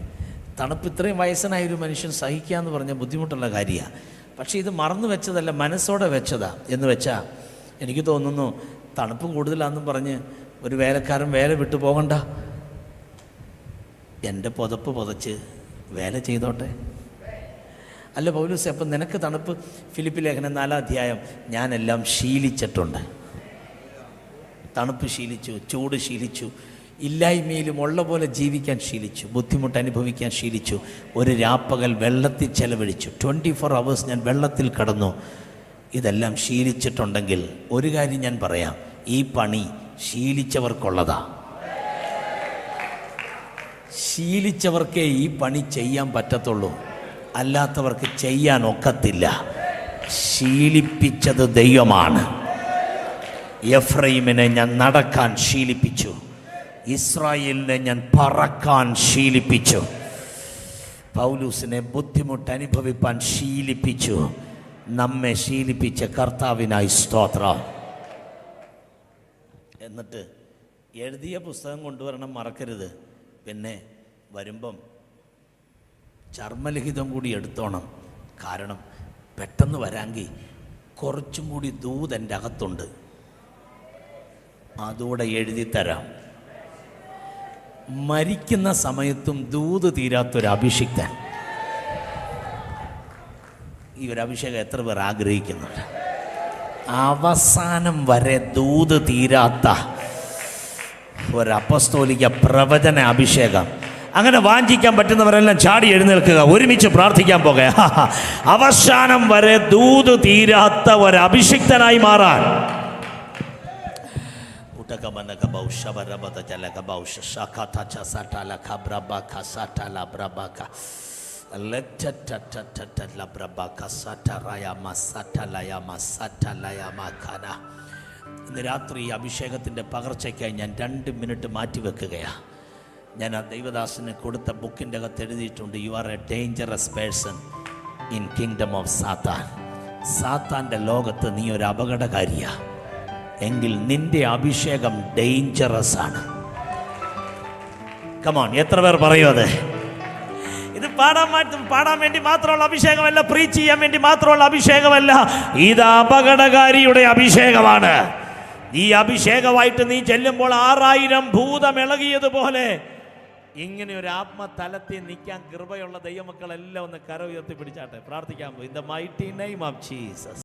തണുപ്പ് ഇത്രയും വയസ്സനായൊരു മനുഷ്യൻ സഹിക്കുക എന്ന് പറഞ്ഞാൽ ബുദ്ധിമുട്ടുള്ള കാര്യമാണ്. പക്ഷേ ഇത് മറന്നു വെച്ചതല്ല, മനസ്സോടെ വെച്ചതാ. എന്ന് വെച്ചാൽ എനിക്ക് തോന്നുന്നു തണുപ്പ് കൂടുതലാണെന്നും പറഞ്ഞ് ഒരു വേലക്കാരൻ വേല വിട്ടു പോകണ്ട. എൻ്റെ പുതപ്പ് പുതച്ച് വേല ചെയ്തോട്ടെ. അല്ല പൗലോസ്, അപ്പം നിനക്ക് തണുപ്പ്? ഫിലിപ്പി ലേഖനം 4-ാം അധ്യായം, ഞാനെല്ലാം ശീലിച്ചിട്ടുണ്ട്. തണുപ്പ് ശീലിച്ചു, ചൂട് ശീലിച്ചു, ഇല്ലായ്മയിലും ഉള്ള പോലെ ജീവിക്കാൻ ശീലിച്ചു, ബുദ്ധിമുട്ട് അനുഭവിക്കാൻ ശീലിച്ചു. ഒരു രാപ്പകൽ വെള്ളത്തിൽ ചെലവഴിച്ചു, 24 hours ഞാൻ വെള്ളത്തിൽ കടന്നു. ഇതെല്ലാം ശീലിച്ചിട്ടുണ്ടെങ്കിൽ ഒരു കാര്യം ഞാൻ പറയാം, ഈ പണി ശീലിച്ചവർക്കുള്ളതാ. ശീലിച്ചവർക്കേ ഈ പണി ചെയ്യാൻ പറ്റത്തുള്ളൂ, അല്ലാത്തവർക്ക് ചെയ്യാൻ ഒക്കത്തില്ല. ശീലിപ്പിച്ചത് ദൈവമാണ്. എഫ്രൈമിനെ ഞാൻ നടക്കാൻ ശീലിപ്പിച്ചു, ഇസ്രായേലിനെ ഞാൻ പറക്കാൻ ശീലിപ്പിച്ചു, പൗലൂസിനെ ബുദ്ധിമുട്ട് അനുഭവിപ്പാൻ ശീലിപ്പിച്ചു. നമ്മെ ശീലിപ്പിച്ച കർത്താവിനായി സ്തോത്രം. എന്നിട്ട് എഴുതിയ പുസ്തകം കൊണ്ടുവരണം, മറക്കരുത്. പിന്നെ വരുമ്പം ചർമ്മലിഖിതം കൂടി എടുത്തോണം. കാരണം പെട്ടെന്ന് വരാമെങ്കിൽ കുറച്ചും കൂടി ദൂത് എൻ്റെ അകത്തുണ്ട്, അതോടെ എഴുതി തരാം. മരിക്കുന്ന സമയത്തും ദൂത് തീരാത്തൊരു അഭിഷിക്തൻ. ഈ ഒരു അഭിഷേകം എത്ര പേർ ആഗ്രഹിക്കുന്നുണ്ട്? അവസാനം വരെ ദൂത് തീരാത്ത ഒരു അപ്പസ്തോലിക പ്രവചന അഭിഷേകം. അങ്ങനെ വാഞ്ചിക്കാൻ പറ്റുന്നവരെല്ലാം ചാടി എഴുന്നേൽക്കുക, ഒരുമിച്ച് പ്രാർത്ഥിക്കാൻ പോകുക. അവസാനം വരെ ദൂത് തീരാത്ത ഒരു അഭിഷിക്തനായി മാറാൻ. ഇന്ന് രാത്രി ഈ അഭിഷേകത്തിൻ്റെ പകർച്ചയ്ക്കായി ഞാൻ 2 മിനിറ്റ് മാറ്റിവെക്കുകയാണ്. ഞാൻ ആ ദൈവദാസന് കൊടുത്ത ബുക്കിൻ്റെ അകത്ത് എഴുതിയിട്ടുണ്ട്, you are A dangerous person in kingdom of സാത്താൻ. സാത്താൻ്റെ ലോകത്ത് നീ ഒരു അപകടകാരിയാണ്. എങ്കിൽ നിന്റെ അഭിഷേകം ഡേഞ്ചറസ് ആണ്. കമോൺ, എത്ര പേർ പറയും അത്? ഇത് പാടാൻ വേണ്ടി മാത്രമുള്ള അഭിഷേകമല്ല, പ്രീച്ച് ചെയ്യാൻ വേണ്ടി മാത്രമുള്ള അഭിഷേകമല്ല. ഇത് അപകടകാരിയുടെ അഭിഷേകമാണ്. ഈ അഭിഷേകമായിട്ട് നീ ചെല്ലുമ്പോൾ 6000 ഭൂതം ഇളകിയതുപോലെ ഇങ്ങനെ ഒരു ആത്മതലത്തിൽ നിൽക്കാൻ കൃപയുള്ള ദൈവമക്കളെല്ലാം ഒന്ന് കര ഉയർത്തി പിടിച്ചാട്ടെ. പ്രാർത്ഥിക്കാൻ പോയി. In the mighty name of Jesus.